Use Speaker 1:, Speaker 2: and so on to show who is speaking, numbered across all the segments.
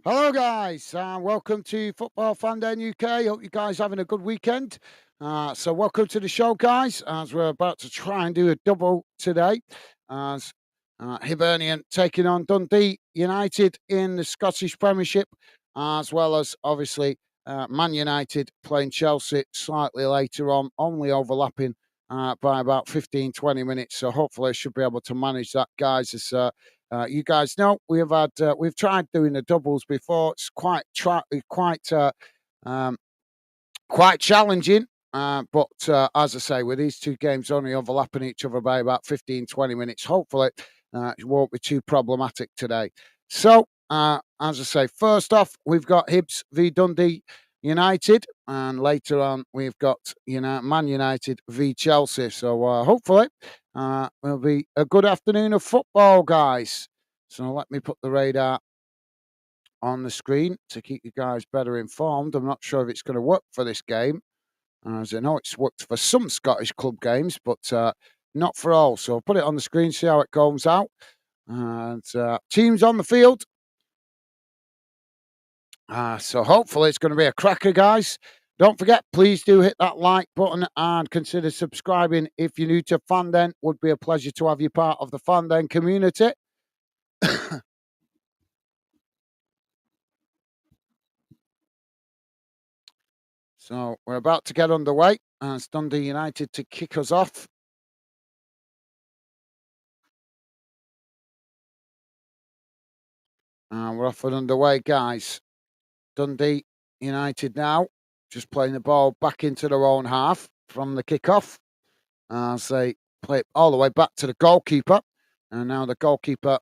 Speaker 1: Hello, guys. Welcome to Football Fan Den UK. Hope you guys having a good weekend. So, welcome to the show, guys. As we're about to try and do a double today, as Hibernian taking on Dundee United in the Scottish Premiership, as well as obviously Man United playing Chelsea slightly later on, only overlapping by about 15-20 minutes. So, hopefully, I should be able to manage that, guys. As you guys know we've tried doing the doubles before. It's um, quite challenging. But as I say, with these two games only overlapping each other by about 15-20 minutes, hopefully it won't be too problematic today. So, as I say, first off, we've got Hibs v Dundee United, and later on we've got Man United v Chelsea. So hopefully it'll be a good afternoon of football, guys. So let me put the radar on the screen to keep you guys better informed. I'm not sure if it's going to work for this game, as I know it's worked for some Scottish club games, but not for all. So I'll put it on the screen, see how it comes out. And teams on the field. So hopefully it's going to be a cracker, guys. Don't forget, please do hit that like button and consider subscribing if you're new to Fanden. Would be a pleasure to have you part of the Fanden community. So we're about to get underway as Dundee United to kick us off. And we're off and underway, guys. Dundee United now just playing the ball back into their own half from the kickoff as they play it all the way back to the goalkeeper. And now the goalkeeper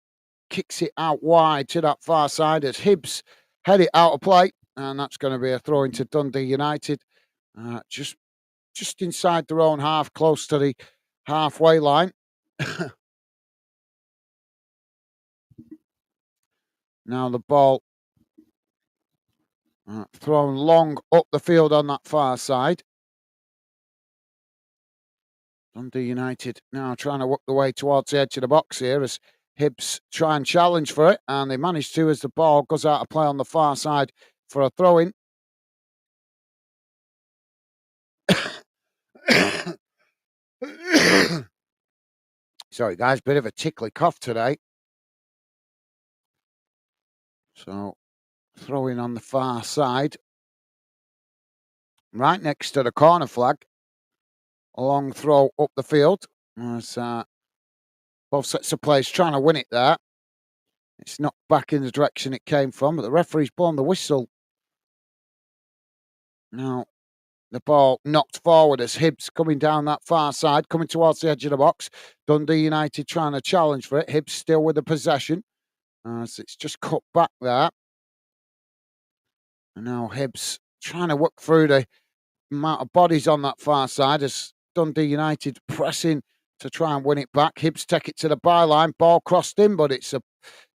Speaker 1: kicks it out wide to that far side as Hibbs head it out of play. And that's going to be a throw into Dundee United. Just inside their own half, close to the halfway line. Now the ball thrown long up the field on that far side. Dundee United now trying to work the way towards the edge of the box here as Hibbs try and challenge for it, and they manage to as the ball goes out of play on the far side for a throw-in. Sorry, guys, bit of a tickly cough today. So, throw-in on the far side, right next to the corner flag. A long throw up the field. As both sets of players trying to win it there. It's knocked back in the direction it came from, but the referee's blown the whistle. Now, the ball knocked forward as Hibbs coming down that far side, coming towards the edge of the box. Dundee United trying to challenge for it. Hibbs still with the possession. So it's just cut back there. And now Hibbs trying to work through the amount of bodies on that far side as Dundee United pressing to try and win it back. Hibbs take it to the byline. Ball crossed in, but it's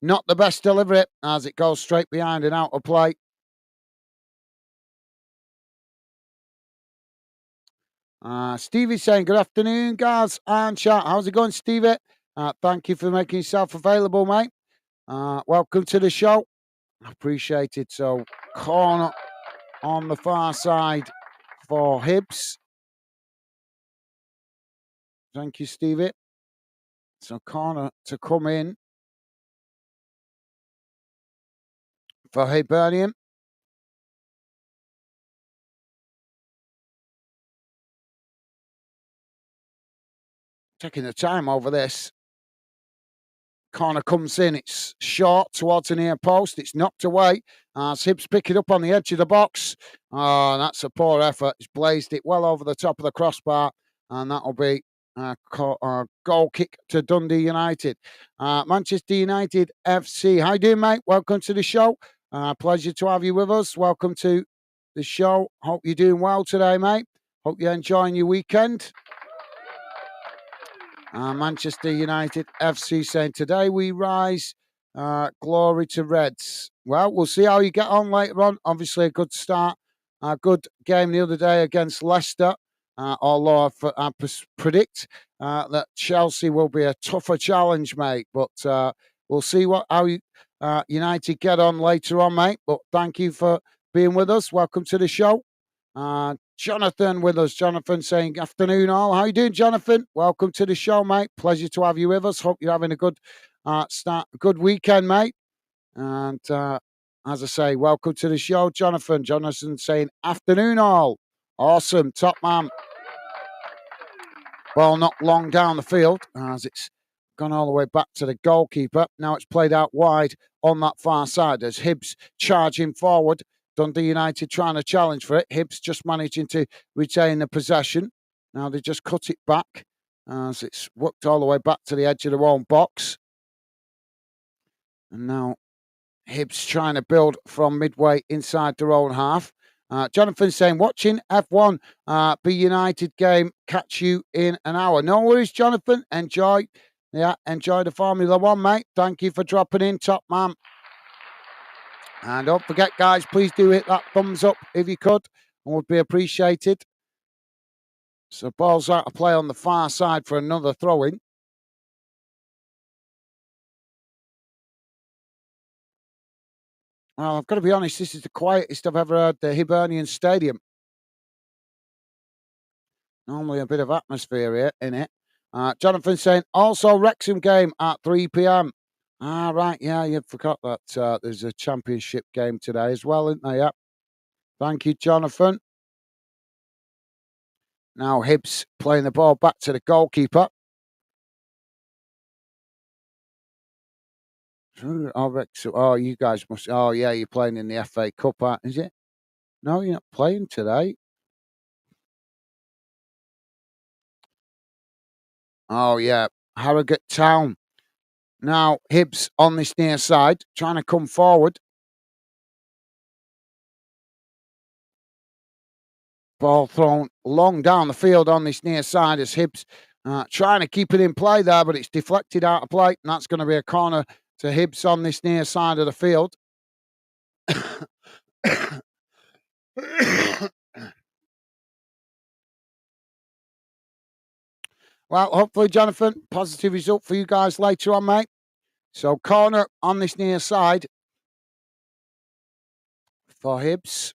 Speaker 1: not the best delivery as it goes straight behind and out of play. Stevie's saying, good afternoon, guys and chat. How's it going, Stevie? Thank you for making yourself available, mate. Welcome to the show. Appreciate it. So, corner on the far side for Hibbs. Thank you, Stevie. So, corner to come in for Hibernian. Taking the time over this. Corner comes in. It's short towards the near post. It's knocked away. As Hibbs pick it up on the edge of the box. Oh, that's a poor effort. He's blazed it well over the top of the crossbar. And that'll be a goal kick to Dundee United. Manchester United FC. How you doing, mate? Welcome to the show. Pleasure to have you with us. Welcome to the show. Hope you're doing well today, mate. Hope you're enjoying your weekend. Manchester United FC saying, today we rise, glory to Reds. Well, we'll see how you get on later on. Obviously, a good start, a good game the other day against Leicester. Although I predict that Chelsea will be a tougher challenge, mate. But we'll see how United get on later on, mate. But thank you for being with us. Welcome to the show. Jonathan with us. Jonathan saying, afternoon all. How you doing, Jonathan? Welcome to the show, mate. Pleasure to have you with us. Hope you're having a good good weekend, mate. And as I say, welcome to the show, Jonathan. Jonathan saying, afternoon all. Awesome. Top man. Ball knocked long down the field as it's gone all the way back to the goalkeeper. Now it's played out wide on that far side as Hibs charging forward. Dundee United trying to challenge for it. Hibs just managing to retain the possession. Now they just cut it back as it's worked all the way back to the edge of their own box. And now Hibs trying to build from midway inside their own half. Jonathan saying, watching F1 be United game. Catch you in an hour. No worries, Jonathan. Enjoy the Formula One, mate. Thank you for dropping in, top man. And don't forget, guys, please do hit that thumbs up if you could. It would be appreciated. So ball's out of play on the far side for another throw-in. Well, I've got to be honest, this is the quietest I've ever heard the Hibernian Stadium. Normally a bit of atmosphere here in it. Jonathan saying, also Wrexham game at 3 p.m. Right, yeah, you forgot that there's a championship game today as well, isn't there? Yeah. Thank you, Jonathan. Now Hibs playing the ball back to the goalkeeper. Oh, you guys must. Oh, yeah, you're playing in the FA Cup, is it? No, you're not playing today. Oh, yeah, Harrogate Town. Now Hibs on this near side, trying to come forward. Ball thrown long down the field on this near side as Hibs trying to keep it in play there, but it's deflected out of play, and that's going to be a corner to Hibs on this near side of the field. Well, hopefully, Jonathan, positive result for you guys later on, mate. So corner on this near side for Hibs.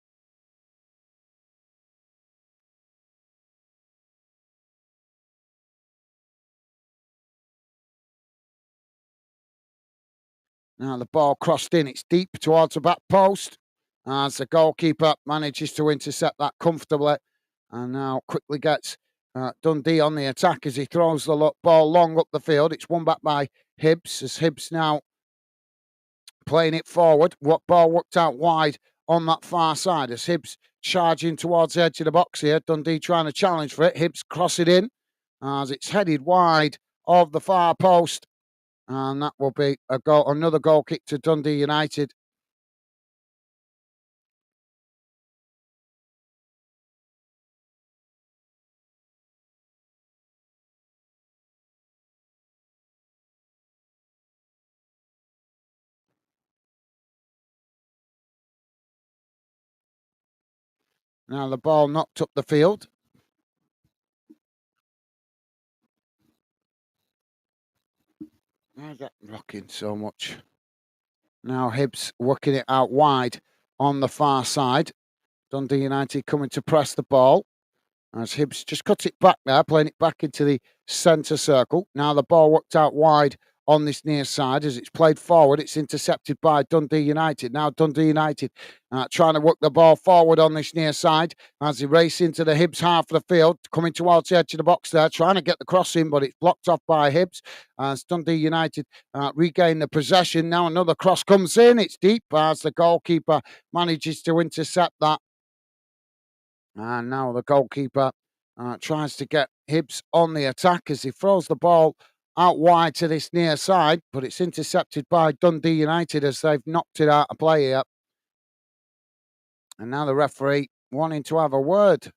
Speaker 1: Now the ball crossed in. It's deep towards the back post as the goalkeeper manages to intercept that comfortably. And now quickly gets Dundee on the attack as he throws the ball long up the field. It's won back by Hibs as Hibs now playing it forward. What ball worked out wide on that far side as Hibs charging towards the edge of the box here. Dundee trying to challenge for it. Hibs cross it in as it's headed wide of the far post. And that will be a goal, another goal kick to Dundee United. Now the ball knocked up the field. Why is that rocking so much? Now Hibs working it out wide on the far side. Dundee United coming to press the ball. As Hibs just cut it back there, playing it back into the centre circle. Now the ball worked out wide on this near side as it's played forward. It's intercepted by Dundee United. Now Dundee United trying to work the ball forward on this near side as they race into the Hibs half of the field, coming towards the edge of the box there, trying to get the cross in, but it's blocked off by Hibs as Dundee United regain the possession. Now another cross comes in. It's deep as the goalkeeper manages to intercept that. And now the goalkeeper tries to get Hibs on the attack as he throws the ball out wide to this near side, but it's intercepted by Dundee United as they've knocked it out of play here. And now the referee wanting to have a word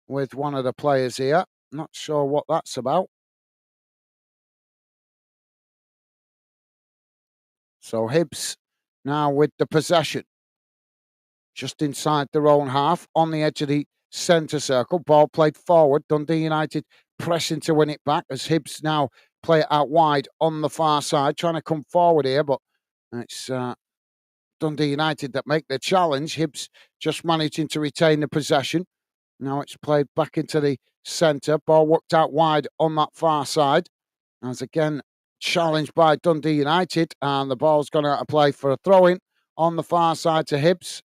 Speaker 1: with one of the players here. Not sure what that's about. So Hibs now with the possession. Just inside their own half, on the edge of the centre circle. Ball played forward. Dundee United pressing to win it back as Hibs now play it out wide on the far side, trying to come forward here, but it's Dundee United that make the challenge. Hibs just managing to retain the possession. Now it's played back into the centre. Ball worked out wide on that far side. As again, challenged by Dundee United. And the ball's gone out of play for a throw-in on the far side to Hibs.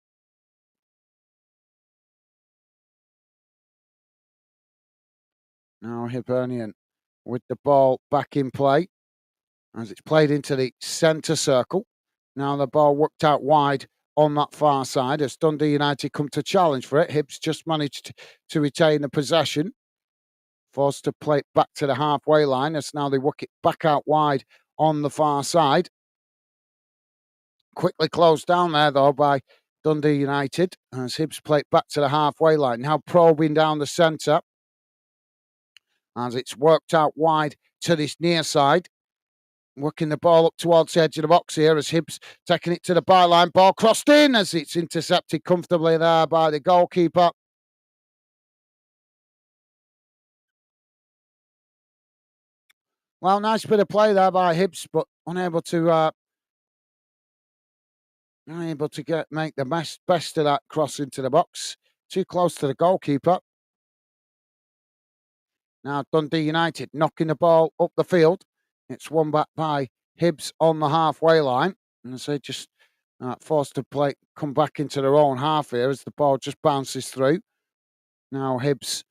Speaker 1: Now Hibernian with the ball back in play as it's played into the centre circle. Now the ball worked out wide on that far side as Dundee United come to challenge for it. Hibs just managed to retain the possession. Forced to play it back to the halfway line as now they work it back out wide on the far side. Quickly closed down there though by Dundee United as Hibs play it back to the halfway line. Now probing down the centre as it's worked out wide to this near side. Working the ball up towards the edge of the box here as Hibs taking it to the byline. Ball crossed in as it's intercepted comfortably there by the goalkeeper. Well, nice bit of play there by Hibs, but unable to make the best of that cross into the box. Too close to the goalkeeper. Now Dundee United knocking the ball up the field. It's won back by Hibs on the halfway line. And so just forced to come back into their own half here as the ball just bounces through. Now Hibs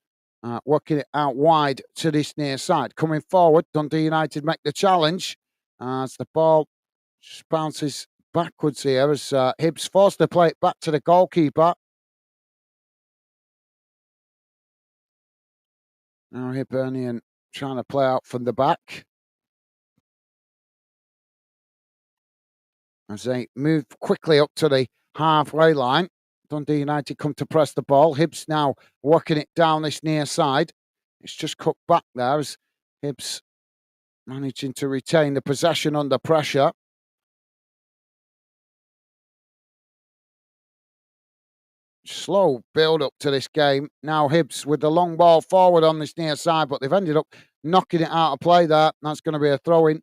Speaker 1: working it out wide to this near side. Coming forward, Dundee United make the challenge as the ball just bounces backwards here as Hibs forced to play it back to the goalkeeper. Now Hibernian trying to play out from the back. As they move quickly up to the halfway line. Dundee United come to press the ball. Hibs now working it down this near side. It's just cut back there as Hibs managing to retain the possession under pressure. Slow build up to this game. Now Hibs with the long ball forward on this near side, but they've ended up knocking it out of play there. That's going to be a throw-in.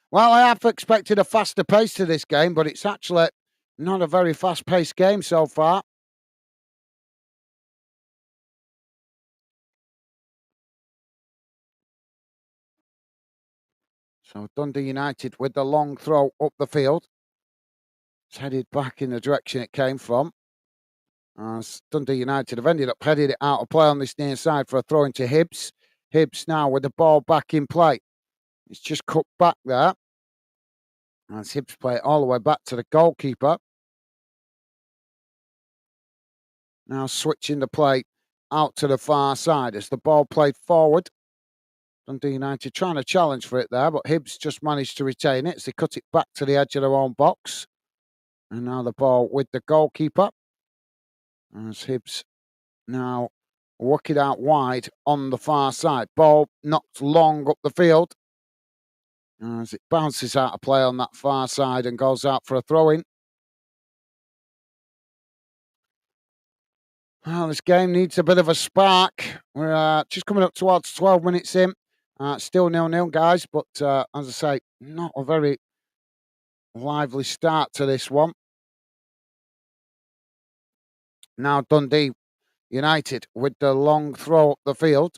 Speaker 1: Well, I have expected a faster pace to this game, but it's actually not a very fast-paced game so far. So Dundee United with the long throw up the field. It's headed back in the direction it came from. As Dundee United have ended up heading it out of play on this near side for a throw into Hibs. Hibs now with the ball back in play. It's just cut back there. As Hibs play it all the way back to the goalkeeper. Now switching the play out to the far side as the ball played forward. Dundee United trying to challenge for it there, but Hibs just managed to retain it as they cut it back to the edge of their own box. And now the ball with the goalkeeper. As Hibs now work it out wide on the far side. Ball knocked long up the field. As it bounces out of play on that far side and goes out for a throw-in. Well, this game needs a bit of a spark. We're just coming up towards 12 minutes in. Still 0-0, guys, but as I say, not a very lively start to this one. Now Dundee United with the long throw up the field.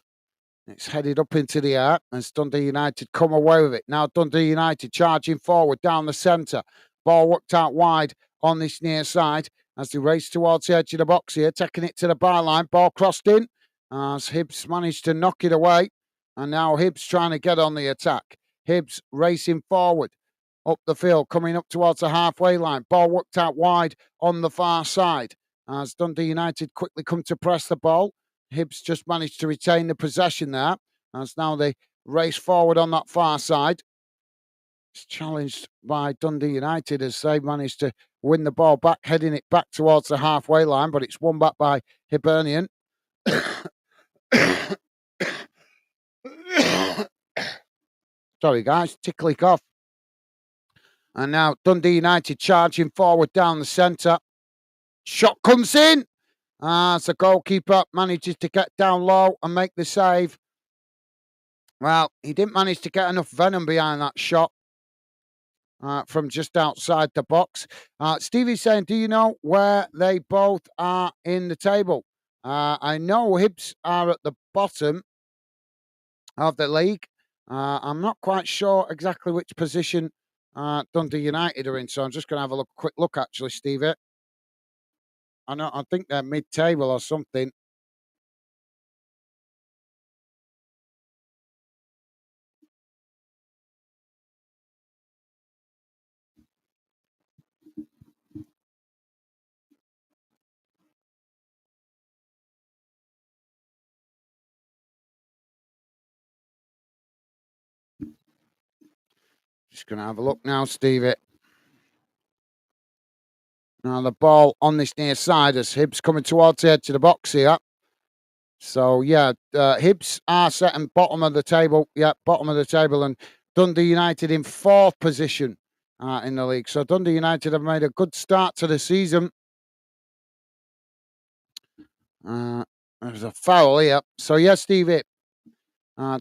Speaker 1: It's headed up into the air as Dundee United come away with it. Now Dundee United charging forward down the centre. Ball worked out wide on this near side as they race towards the edge of the box here, taking it to the byline. Ball crossed in as Hibs managed to knock it away. And now Hibs trying to get on the attack. Hibs racing forward up the field, coming up towards the halfway line. Ball worked out wide on the far side as Dundee United quickly come to press the ball. Hibs just managed to retain the possession there as now they race forward on that far side. It's challenged by Dundee United as they managed to win the ball back, heading it back towards the halfway line, but it's won back by Hibernian. Sorry, guys, tickly cough. And now Dundee United charging forward down the centre. Shot comes in as the goalkeeper manages to get down low and make the save. Well, he didn't manage to get enough venom behind that shot from just outside the box. Stevie's saying, do you know where they both are in the table? I know Hibs are at the bottom of the league. I'm not quite sure exactly which position Dundee United are in, so I'm just going to have a quick look, actually, Stevie. I think they're mid-table or something. Just going to have a look now, Stevie. Now the ball on this near side as Hibs coming towards the edge of the box here. So yeah, Hibs are setting bottom of the table. Yeah, bottom of the table, and Dundee United in fourth position in the league. So Dundee United have made a good start to the season. There's a foul here. So yes, Stevie.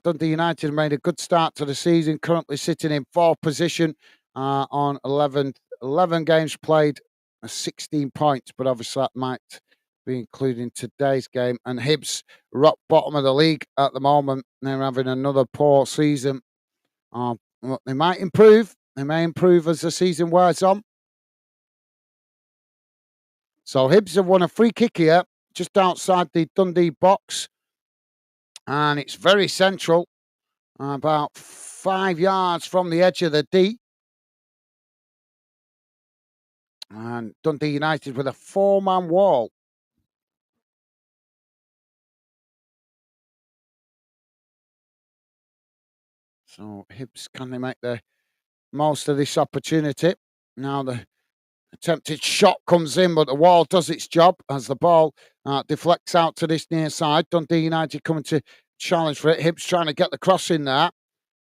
Speaker 1: Dundee United made a good start to the season, currently sitting in fourth position on 11 games played, 16 points, but obviously that might be including today's game. And Hibs rock bottom of the league at the moment. They're having another poor season. Well, they might improve. They may improve as the season wears on. So Hibs have won a free kick here, just outside the Dundee box. And it's very central. About 5 yards from the edge of the D. And Dundee United with a 4-man wall. So Hibs, can they make the most of this opportunity? Now the attempted shot comes in, but the wall does its job as the ball deflects out to this near side. Dundee United coming to challenge for it. Hibs trying to get the cross in there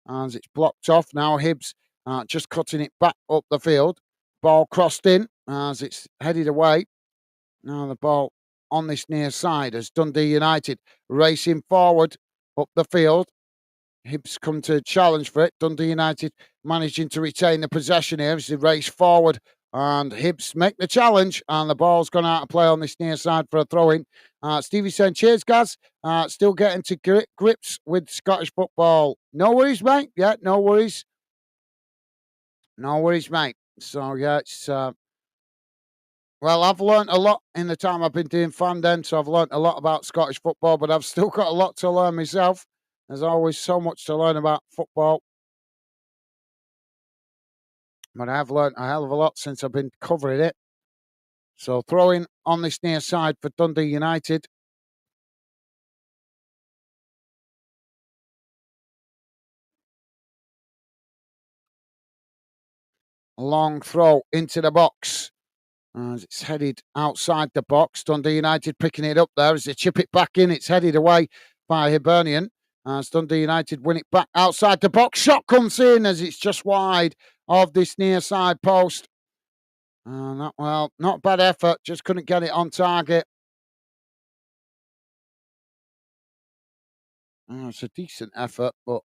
Speaker 1: as it's blocked off. Now Hibs just cutting it back up the field. Ball crossed in as it's headed away. Now the ball on this near side as Dundee United racing forward up the field. Hibs come to challenge for it. Dundee United managing to retain the possession here as they race forward. And Hibs make the challenge, and the ball's gone out of play on this near side for a throw-in. Stevie saying, cheers, guys. Still getting to grips with Scottish football. No worries, mate. Yeah, no worries. No worries, mate. So, yeah, it's... well, I've learnt a lot in the time I've been doing Fandom, so I've learnt a lot about Scottish football, but I've still got a lot to learn myself. There's always so much to learn about football. But I have learnt a hell of a lot since I've been covering it. So throwing on this near side for Dundee United. A long throw into the box. As it's headed outside the box. Dundee United picking it up there as they chip it back in. It's headed away by Hibernian. As Dundee United win it back outside the box. Shot comes in as it's just wide of this near side post. Not a bad effort. Just couldn't get it on target. It's a decent effort, but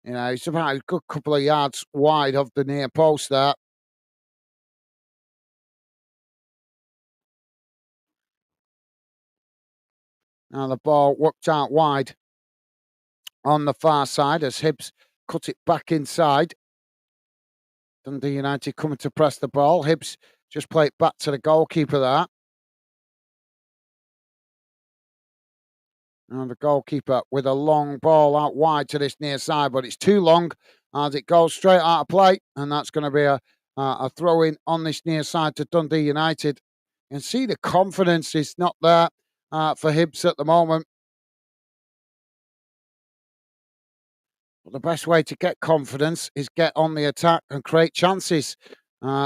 Speaker 1: it's about a good couple of yards wide of the near post there. Now the ball worked out wide on the far side as Hibs cut it back inside. Dundee United coming to press the ball. Hibs just play it back to the goalkeeper there. And the goalkeeper with a long ball out wide to this near side, but it's too long as it goes straight out of play. And that's going to be a throw in on this near side to Dundee United. You can see the confidence is not there for Hibs at the moment. But the best way to get confidence is get on the attack and create chances,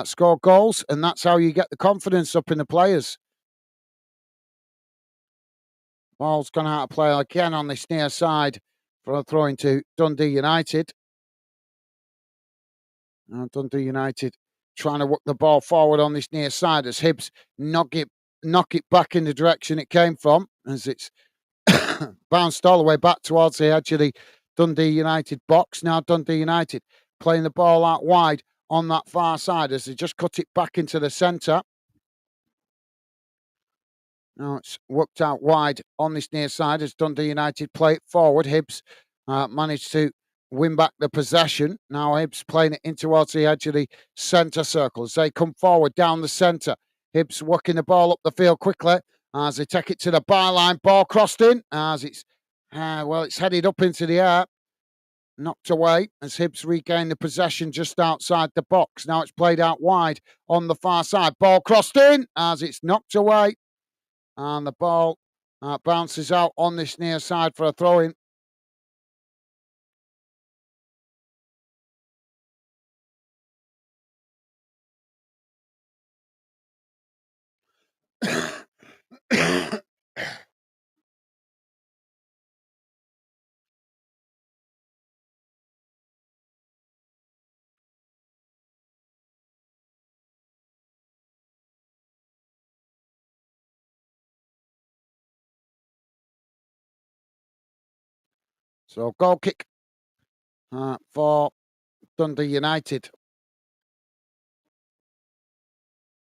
Speaker 1: score goals, and that's how you get the confidence up in the players. Ball's gone out of play again on this near side for a throw into Dundee United. Dundee United trying to work the ball forward on this near side as Hibs knock it back in the direction it came from as it's bounced all the way back towards the edge of the Dundee United box. Now Dundee United playing the ball out wide on that far side as they just cut it back into the centre. Now it's worked out wide on this near side as Dundee United play it forward. Hibs managed to win back the possession. Now Hibs playing it in towards the edge of the centre circle as they come forward down the centre. Hibs working the ball up the field quickly as they take it to the byline. Ball crossed in as it's headed up into the air. Knocked away as Hibs regain the possession just outside the box. Now it's played out wide on the far side. Ball crossed in as it's knocked away. And the ball bounces out on this near side for a throw-in. So goal kick for Dundee United.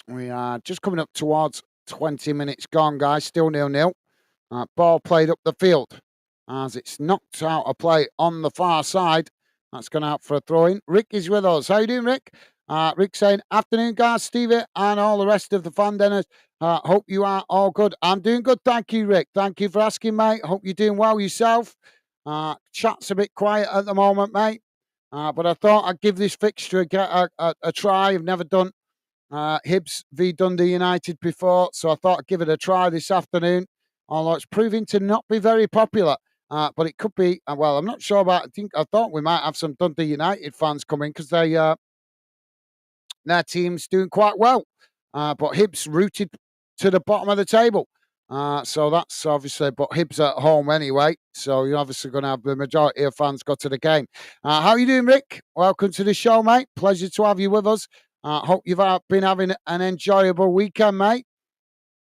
Speaker 1: We are just coming up towards 20 minutes gone, guys. Still 0-0. Ball played up the field as it's knocked out of play on the far side. That's gone out for a throw-in. Rick is with us. How you doing, Rick? Rick saying, afternoon, guys, Stevie, and all the rest of the fan dinners. Hope you are all good. I'm doing good, thank you, Rick. Thank you for asking, mate. Hope you're doing well yourself. Chat's a bit quiet at the moment, mate. But I thought I'd give this fixture a try. I've never done Hibs v Dundee United before, so I thought I'd give it a try this afternoon. Although it's proving to not be very popular, but it could be. Well, I'm not sure about. I thought we might have some Dundee United fans coming because their team's doing quite well, but Hibs rooted to the bottom of the table. So that's obviously, but Hibs at home anyway. So you're obviously going to have the majority of fans go to the game. How are you doing, Rick? Welcome to the show, mate. Pleasure to have you with us. Hope you've been having an enjoyable weekend, mate.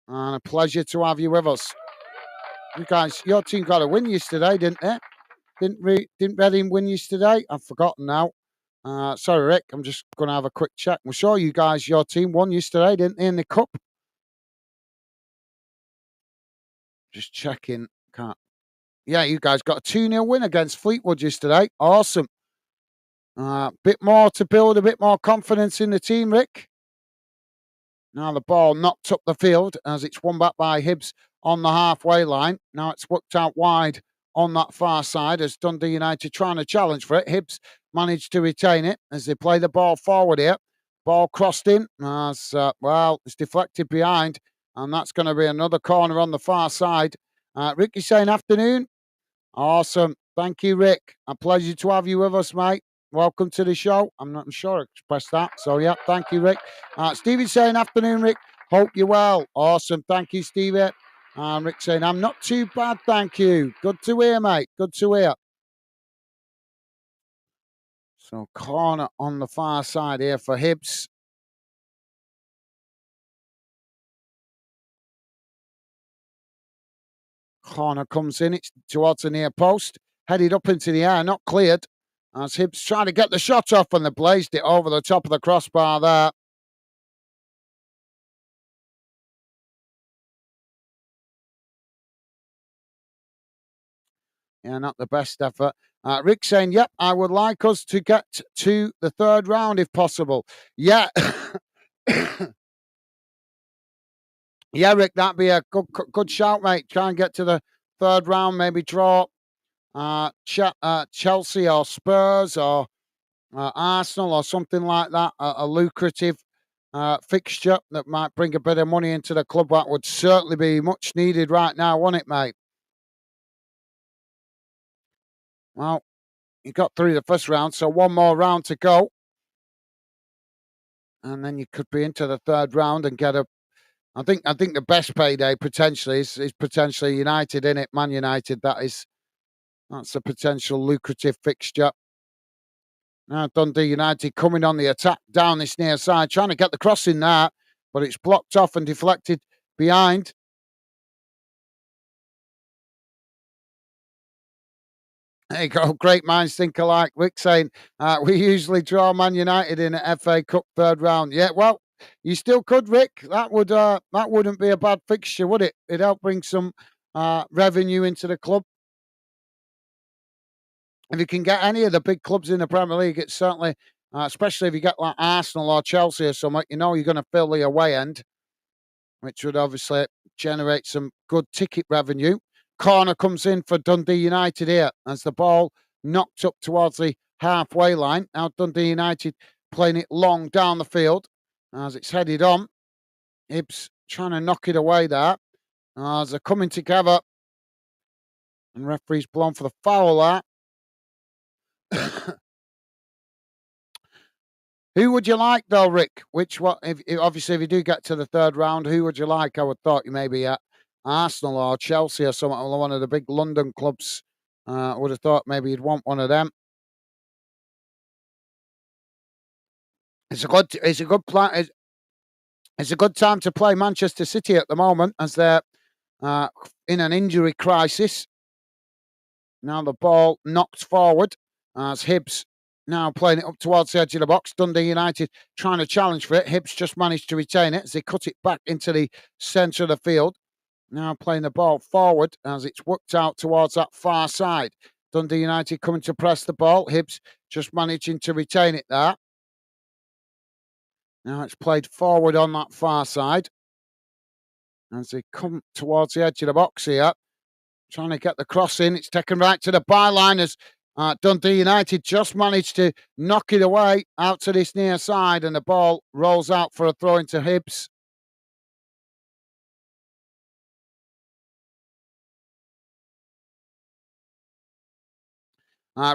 Speaker 1: And a pleasure to have you with us. You guys, your team got a win yesterday, didn't they? Didn't Reading win yesterday? I've forgotten now. Sorry, Rick. I'm just going to have a quick check. I'm sure you guys, your team won yesterday, didn't they, in the cup? Just checking. Can't. Yeah, you guys got a 2-0 win against Fleetwood yesterday. Awesome. Bit more to build, a bit more confidence in the team, Rick. Now the ball knocked up the field as it's won back by Hibs on the halfway line. Now it's worked out wide on that far side as Dundee United trying to challenge for it. Hibs managed to retain it as they play the ball forward here. Ball crossed in as, it's deflected behind, and that's going to be another corner on the far side. Rick is saying afternoon. Awesome. Thank you, Rick. A pleasure to have you with us, mate. Welcome to the show. I'm not sure I expressed that. So, yeah, thank you, Rick. Stevie's saying afternoon, Rick. Hope you're well. Awesome. Thank you, Stevie. Rick saying, I'm not too bad, thank you. Good to hear, mate. Good to hear. So, corner on the far side here for Hibs. Corner comes in. It's towards the near post. Headed up into the air, not cleared. As Hibs trying to get the shot off and they blazed it over the top of the crossbar there. Yeah, not the best effort. Rick saying, yep, I would like us to get to the third round if possible. Yeah. Yeah, Rick, that'd be a good shout, mate. Try and get to the third round, maybe draw Chelsea or Spurs or Arsenal or something like that. A lucrative fixture that might bring a bit of money into the club. That would certainly be much needed right now, wouldn't it, mate? Well, you got through the first round, so one more round to go. And then you could be into the third round and get a. I think the best payday potentially is potentially United, in it, Man United. That's a potential lucrative fixture. Now Dundee United coming on the attack down this near side, trying to get the cross in there, but it's blocked off and deflected behind. There you go. Great minds think alike. Rick saying, we usually draw Man United in a FA Cup third round. Yeah, well, you still could, Rick. That wouldn't be a bad fixture, would it? It'd help bring some revenue into the club. If you can get any of the big clubs in the Premier League, it's certainly, especially if you get like Arsenal or Chelsea or something, you know you're going to fill the away end, which would obviously generate some good ticket revenue. Corner comes in for Dundee United here as the ball knocked up towards the halfway line. Now Dundee United playing it long down the field as it's headed on. Hibs trying to knock it away there as they're coming together. And referee's blown for the foul there. Who would you like though, Rick? Which one? Obviously, if you do get to the third round, who would you like? I would thought you maybe at Arsenal or Chelsea or something, or one of the big London clubs. I would have thought maybe you'd want one of them. It's a good plan. It's a good time to play Manchester City at the moment as they're in an injury crisis. Now the ball knocked forward as Hibs now playing it up towards the edge of the box. Dundee United trying to challenge for it. Hibs just managed to retain it as they cut it back into the centre of the field. Now playing the ball forward as it's worked out towards that far side. Dundee United coming to press the ball. Hibs just managing to retain it there. Now it's played forward on that far side as they come towards the edge of the box here. Trying to get the cross in. It's taken right to the byline as Dundee United just managed to knock it away out to this near side, and the ball rolls out for a throw into Hibs.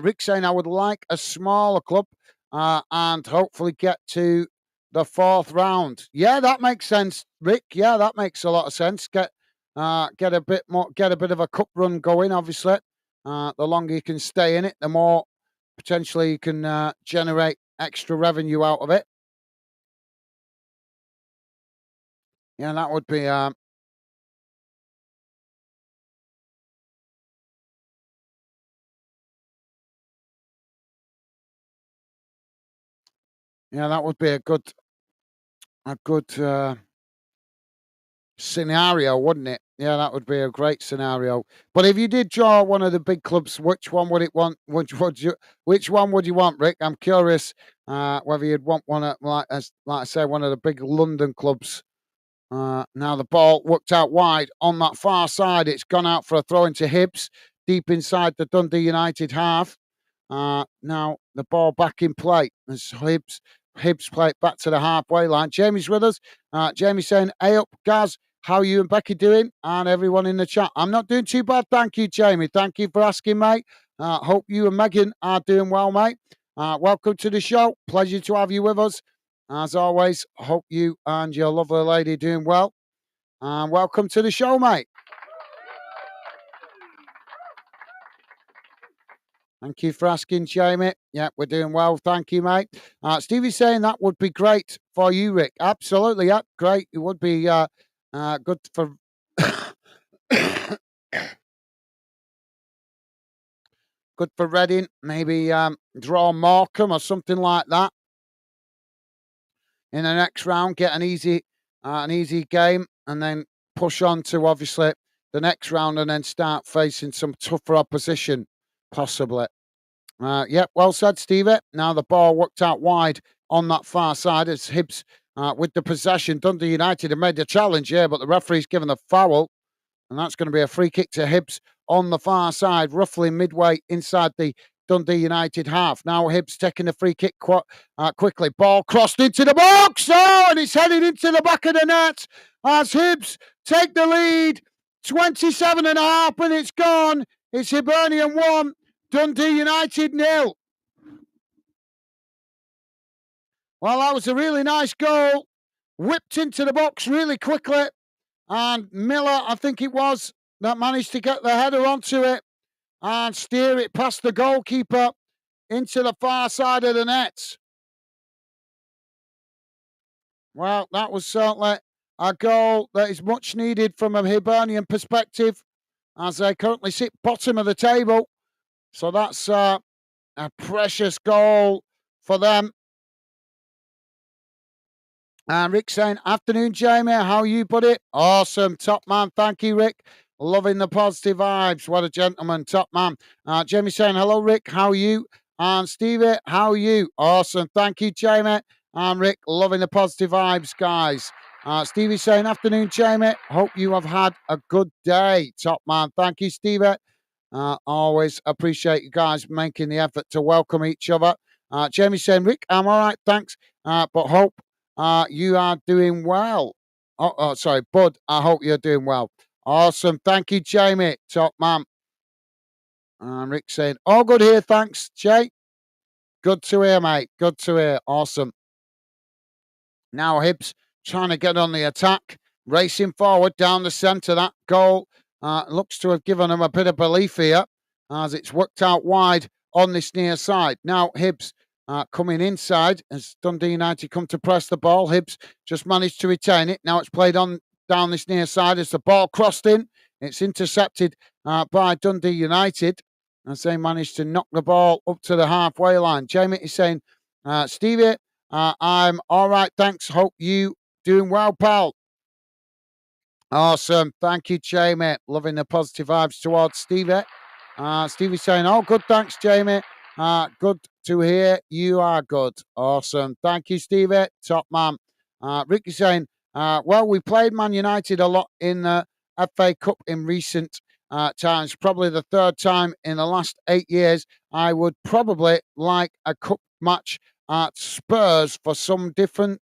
Speaker 1: Rick saying I would like a smaller club and hopefully get to the fourth round. Yeah, that makes sense, Rick. Yeah, that makes a lot of sense. Get a bit more, get a bit of a cup run going. Obviously, the longer you can stay in it, the more potentially you can generate extra revenue out of it. Yeah, that would be. Yeah, that would be a good scenario, wouldn't it? Yeah, that would be a great scenario. But if you did draw one of the big clubs, which one would it want? Which one would you want, Rick? I'm curious whether you'd want one of, like I say, one of the big London clubs. Now the ball worked out wide on that far side. It's gone out for a throw into Hibs, deep inside the Dundee United half. Now the ball back in play as Hibs play it back to the halfway line. Jamie's with us. Jamie saying, "Hey up, Gaz. How are you and Becky doing? And everyone in the chat. I'm not doing too bad, thank you, Jamie. Thank you for asking, mate. Hope you and Megan are doing well, mate. Welcome to the show. Pleasure to have you with us. As always, hope you and your lovely lady doing well. And welcome to the show, mate. Thank you for asking, Jamie. Yeah, we're doing well. Thank you, mate. Stevie's saying that would be great for you, Rick. Absolutely, yeah, great. It would be good for good for Reading. Maybe draw Morecambe or something like that in the next round. Get an easy game, and then push on to obviously the next round, and then start facing some tougher opposition, possibly. Yeah, well said, Stevie. Now the ball worked out wide on that far side as Hibs with the possession. Dundee United have made the challenge here, but the referee's given the foul, and that's going to be a free kick to Hibs on the far side, roughly midway inside the Dundee United half. Now Hibs taking the free kick quickly. Ball crossed into the box. Oh, and it's headed into the back of the net as Hibs take the lead. 27 and a half, and it's gone. It's Hibernian 1. Dundee United 0. Well, that was a really nice goal. Whipped into the box really quickly. And Miller, I think it was, that managed to get the header onto it and steer it past the goalkeeper into the far side of the net. Well, that was certainly a goal that is much needed from a Hibernian perspective as they currently sit bottom of the table. So that's a precious goal for them. And Rick saying, afternoon, Jamie. How are you, buddy? Awesome. Top man. Thank you, Rick. Loving the positive vibes. What a gentleman. Top man. Jamie saying, hello, Rick. How are you? And Stevie, how are you? Awesome. Thank you, Jamie. And Rick, loving the positive vibes, guys. Stevie saying, afternoon, Jamie. Hope you have had a good day. Top man. Thank you, Stevie. Always appreciate you guys making the effort to welcome each other. Jamie saying, Rick, I'm all right, thanks. But hope you are doing well. Sorry, Bud. I hope you're doing well. Awesome. Thank you, Jamie. Top man. And Rick saying, all good here. Thanks, Jay. Good to hear, mate. Good to hear. Awesome. Now Hibs trying to get on the attack, racing forward down the centre. That goal looks to have given them a bit of belief here as it's worked out wide on this near side. Now Hibs coming inside as Dundee United come to press the ball. Hibs just managed to retain it. Now it's played on down this near side as the ball crossed in. It's intercepted by Dundee United as they managed to knock the ball up to the halfway line. Jamie is saying, Stevie, I'm all right, thanks. Hope you doing well, pal. Awesome. Thank you, Jamie. Loving the positive vibes towards Stevie. Stevie saying, oh, good, thanks, Jamie. Good to hear you are good. Awesome. Thank you, Stevie. Top man. Ricky saying, well, we played Man United a lot in the FA Cup in recent times. Probably the third time in the last 8 years. I would probably like a cup match at Spurs for something different.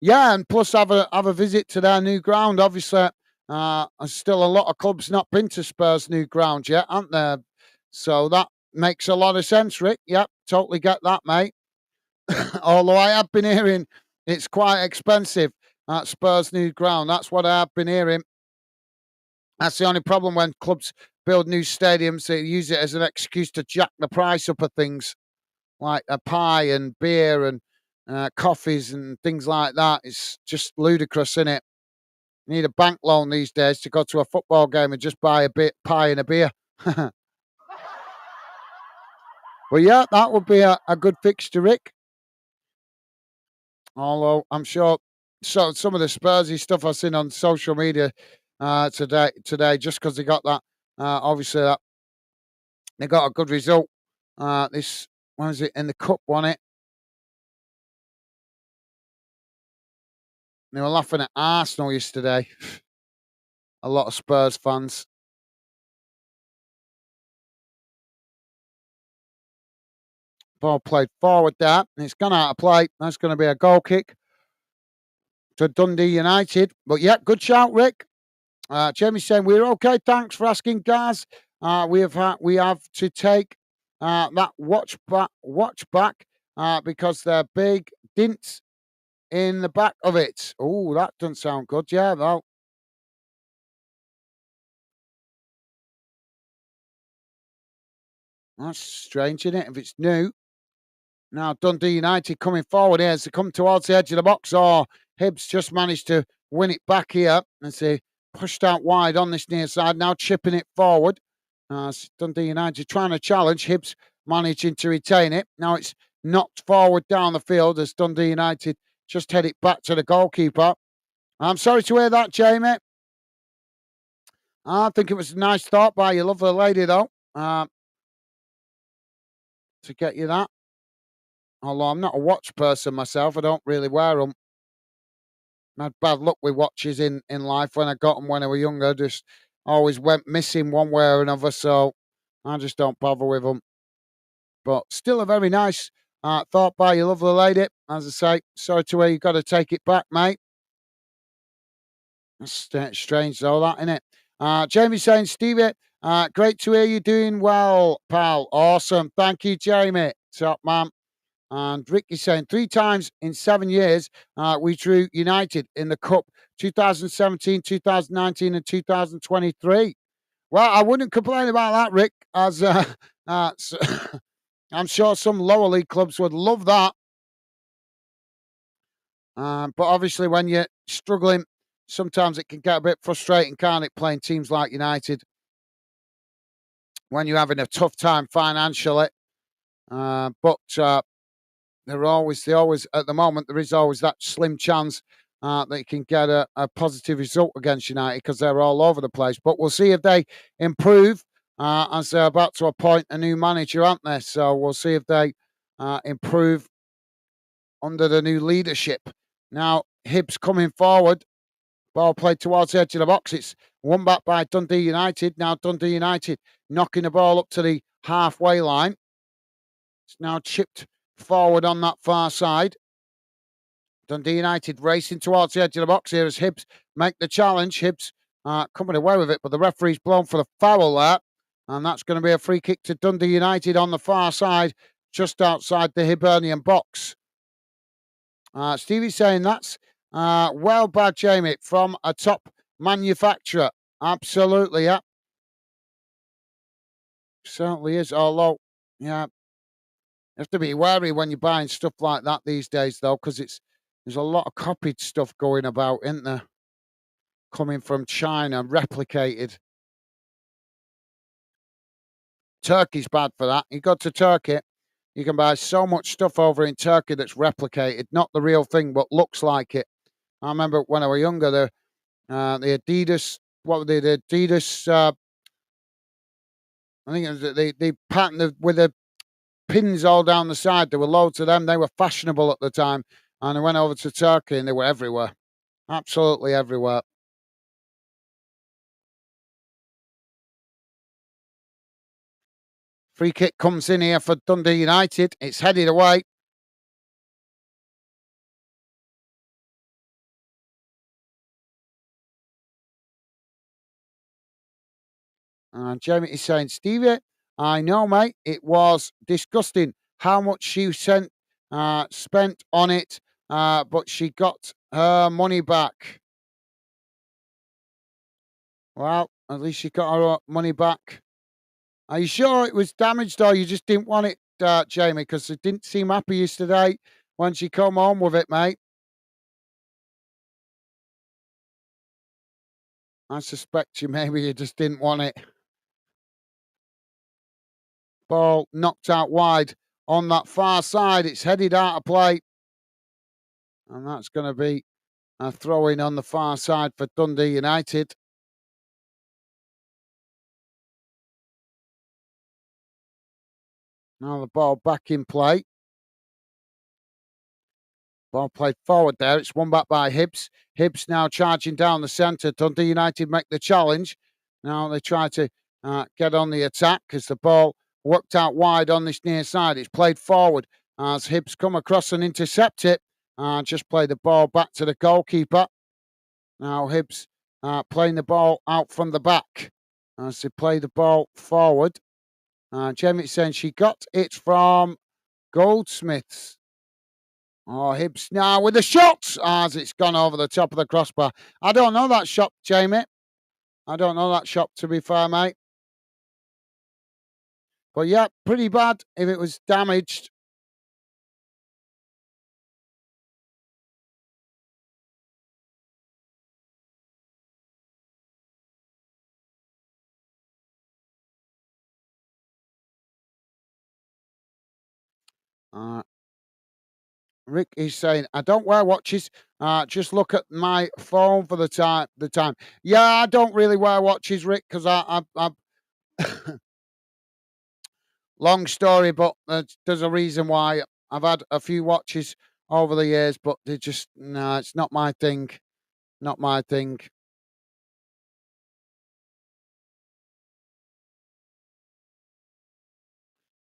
Speaker 1: Yeah, and plus have a visit to their new ground. Obviously, there's still a lot of clubs not been to Spurs' new ground yet, aren't there? So that makes a lot of sense, Rick. Yep, totally get that, mate. Although I have been hearing it's quite expensive at Spurs' new ground. That's what I have been hearing. That's the only problem when clubs build new stadiums. They use it as an excuse to jack the price up of things like a pie and beer and coffees and things like that. It's just ludicrous, isn't it? You need a bank loan these days to go to a football game and just buy a bit pie and a beer. But yeah, that would be a good fixture, Rick. Although I'm sure some of the Spursy stuff I've seen on social media today, just because they got that, obviously that they got a good result. This when was it in the cup? Won it? They were laughing at Arsenal yesterday. A lot of Spurs fans. Ball played forward there, and it's gone out of play. That's going to be a goal kick to Dundee United. But yeah, good shout, Rick. Jamie's saying we're okay. Thanks for asking, guys. We have to take that watch back because they're big dints in the back of it. Oh, that doesn't sound good. Yeah, well, that's strange, isn't it? If it's new. Now Dundee United coming forward here as they come towards the edge of the box. Oh, Hibs just managed to win it back here as they pushed out wide on this near side. Now chipping it forward. Dundee United trying to challenge. Hibs managing to retain it. Now it's knocked forward down the field as Dundee United just head it back to the goalkeeper. I'm sorry to hear that, Jamie. I think it was a nice thought by your lovely lady, though, to get you that. Although I'm not a watch person myself, I don't really wear them. I had bad luck with watches in life when I got them when I was younger. Just always went missing one way or another, so I just don't bother with them. But still a very nice thought by your lovely lady. As I say, sorry to hear you got to take it back, mate. That's strange though, that, isn't it? Jamie saying, Stevie, great to hear you doing well, pal. Awesome. Thank you, Jamie. Top man. And Ricky saying 3 times in 7 years, we drew United in the Cup 2017, 2019, and 2023. Well, I wouldn't complain about that, Rick, as I'm sure some lower league clubs would love that. But obviously, when you're struggling, sometimes it can get a bit frustrating, can't it, playing teams like United? when you're having a tough time financially. But they always, at the moment, there is always that slim chance that you can get a positive result against United because they're all over the place. But we'll see if they improve as they're about to appoint a new manager, aren't they? So we'll see if they improve under the new leadership. Now, Hibs coming forward. Ball played towards the edge of the box. It's won back by Dundee United. Now Dundee United knocking the ball up to the halfway line. It's now chipped forward on that far side. Dundee United racing towards the edge of the box here as Hibs make the challenge. Hibs coming away with it, but the referee's blown for the foul there. And that's going to be a free kick to Dundee United on the far side, just outside the Hibernian box. Stevie's saying that's well bad, Jamie, from a top manufacturer. Absolutely, yeah. Certainly is. Although, yeah, you have to be wary when you're buying stuff like that these days, though, because there's a lot of copied stuff going about, isn't there? Coming from China, replicated. Turkey's bad for that. You go to Turkey, you can buy so much stuff over in Turkey that's replicated, not the real thing, but looks like it. I remember when I was younger, the Adidas, what were they? The Adidas, I think it was the pattern with the pins all down the side. There were loads of them. They were fashionable at the time. And I went over to Turkey and they were everywhere. Absolutely everywhere. Free kick comes in here for Dundee United. It's headed away. And Jamie is saying, Stevie, I know, mate, it was disgusting how much she spent on it, but she got her money back. Well, at least she got her money back. Are you sure it was damaged or you just didn't want it, Jamie? Because it didn't seem happy yesterday when she come home with it, mate. I suspect you just didn't want it. Ball knocked out wide on that far side. It's headed out of play. And that's going to be a throw in on the far side for Dundee United. Now the ball back in play. Ball played forward there. It's won back by Hibs. Hibs now charging down the centre. Dundee United make the challenge. Now they try to get on the attack as the ball worked out wide on this near side. It's played forward as Hibs come across and intercept it. Just play the ball back to the goalkeeper. Now Hibs playing the ball out from the back as they play the ball forward. Jamie saying she got it from Goldsmiths. Oh, Hibs now with the shot as it's gone over the top of the crossbar. I don't know that shot, Jamie. I don't know that shot, to be fair, mate. But yeah, pretty bad if it was damaged. Uh, Rick is saying, I don't wear watches. Just look at my phone for the time. Yeah, I don't really wear watches, Rick, because I long story, but there's a reason why. I've had a few watches over the years, but they just no, it's not my thing. Not my thing.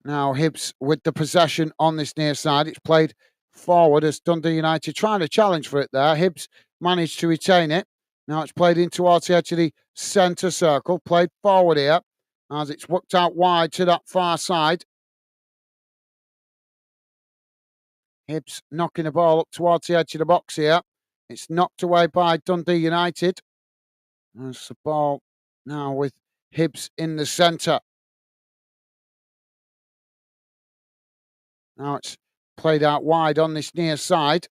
Speaker 1: Now Hibs with the possession on this near side. It's played forward as Dundee United trying to challenge for it there. Hibs managed to retain it. Now it's played in towards the edge of the centre circle. Played forward here as it's worked out wide to that far side. Hibs knocking the ball up towards the edge of the box here. It's knocked away by Dundee United. There's the ball now with Hibs in the centre. Now it's played out wide on this near side.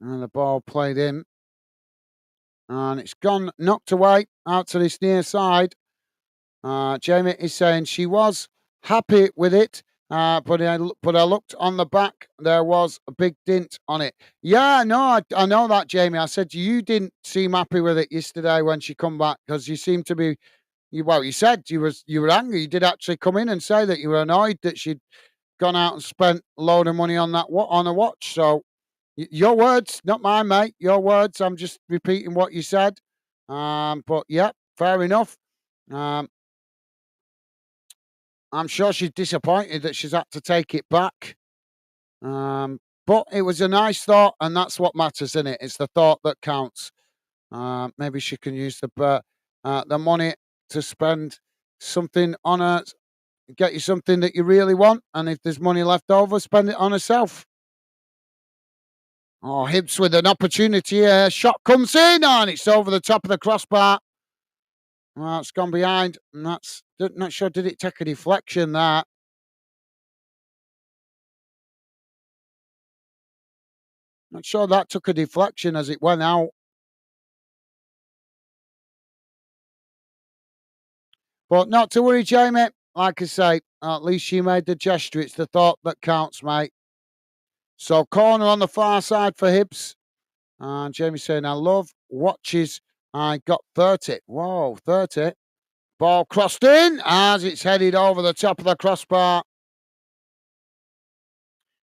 Speaker 1: And the ball played in. And it's gone, knocked away out to this near side. Jamie is saying she was happy with it, but I looked on the back. There was a big dint on it. Yeah, no, I know that, Jamie. I said you didn't seem happy with it yesterday when she come back because you seemed to be. You said you were angry. You did actually come in and say that you were annoyed that she'd gone out and spent a load of money on on a watch. So your words, not mine, mate. Your words. I'm just repeating what you said. But yeah, fair enough. Um, I'm sure she's disappointed that she's had to take it back. But it was a nice thought, and that's what matters, isn't it? It's the thought that counts. Maybe she can use the money to spend something on her, get you something that you really want, and if there's money left over, spend it on herself. Oh, Hibs with an opportunity here. Shot comes in, and it's over the top of the crossbar. Well, it's gone behind, and that's not sure. Did it take a deflection? That not sure that took a deflection as it went out. But not to worry, Jamie. Like I say, at least she made the gesture. It's the thought that counts, mate. So corner on the far side for Hibs. And Jamie saying, I love watches. I got 30. Whoa, 30. Ball crossed in as it's headed over the top of the crossbar.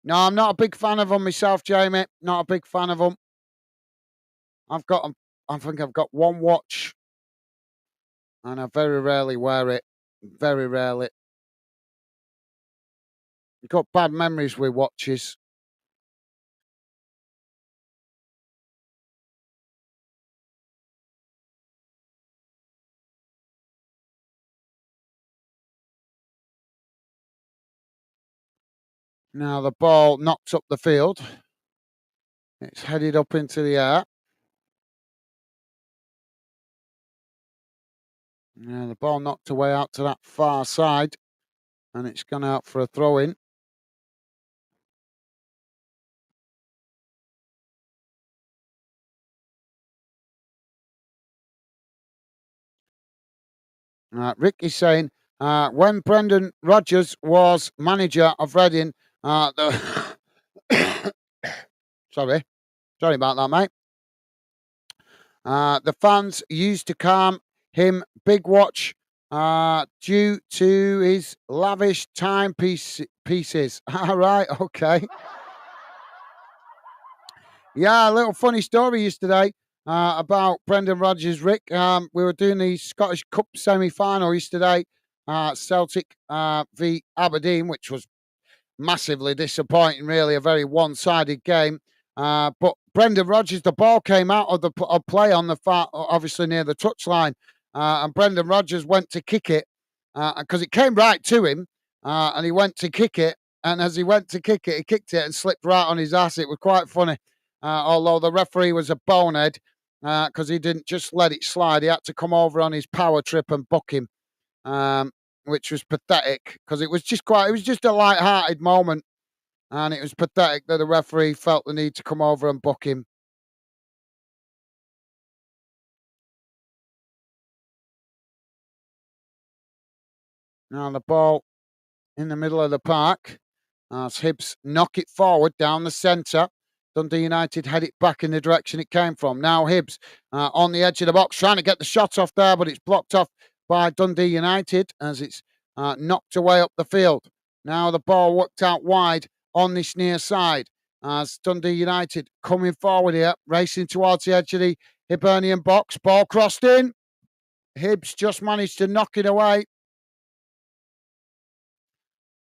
Speaker 1: No, I'm not a big fan of them myself, Jamie. Not a big fan of them. I've got 'em. I think I've got one watch, and I very rarely wear it. Very rarely. I've got bad memories with watches. Now the ball knocks up the field. It's headed up into the air. Now the ball knocked away out to that far side, and it's gone out for a throw in. Rick is saying, when Brendan Rodgers was manager of Reading, the sorry about that, mate. The fans used to calm him big watch due to his lavish pieces. All right, okay. Yeah, a little funny story yesterday about Brendan Rodgers, Rick. We were doing the Scottish Cup semi-final yesterday, Celtic v Aberdeen, which was massively disappointing, really, a very one-sided game. But Brendan Rodgers, the ball came out of the of play on the far, obviously near the touchline, and Brendan Rodgers went to kick it because it came right to him, and he went to kick it. And as he went to kick it, he kicked it and slipped right on his ass. It was quite funny, although the referee was a bonehead because he didn't just let it slide. He had to come over on his power trip and book him. Which was pathetic because it was just a light-hearted moment, and it was pathetic that the referee felt the need to come over and book him. Now the ball in the middle of the park as Hibs knock it forward down the centre. Dundee United head it back in the direction it came from. Now Hibs on the edge of the box trying to get the shot off there, but it's blocked off by Dundee United as it's knocked away up the field. Now the ball worked out wide on this near side as Dundee United coming forward here, racing towards the edge of the Hibernian box. Ball crossed in. Hibs just managed to knock it away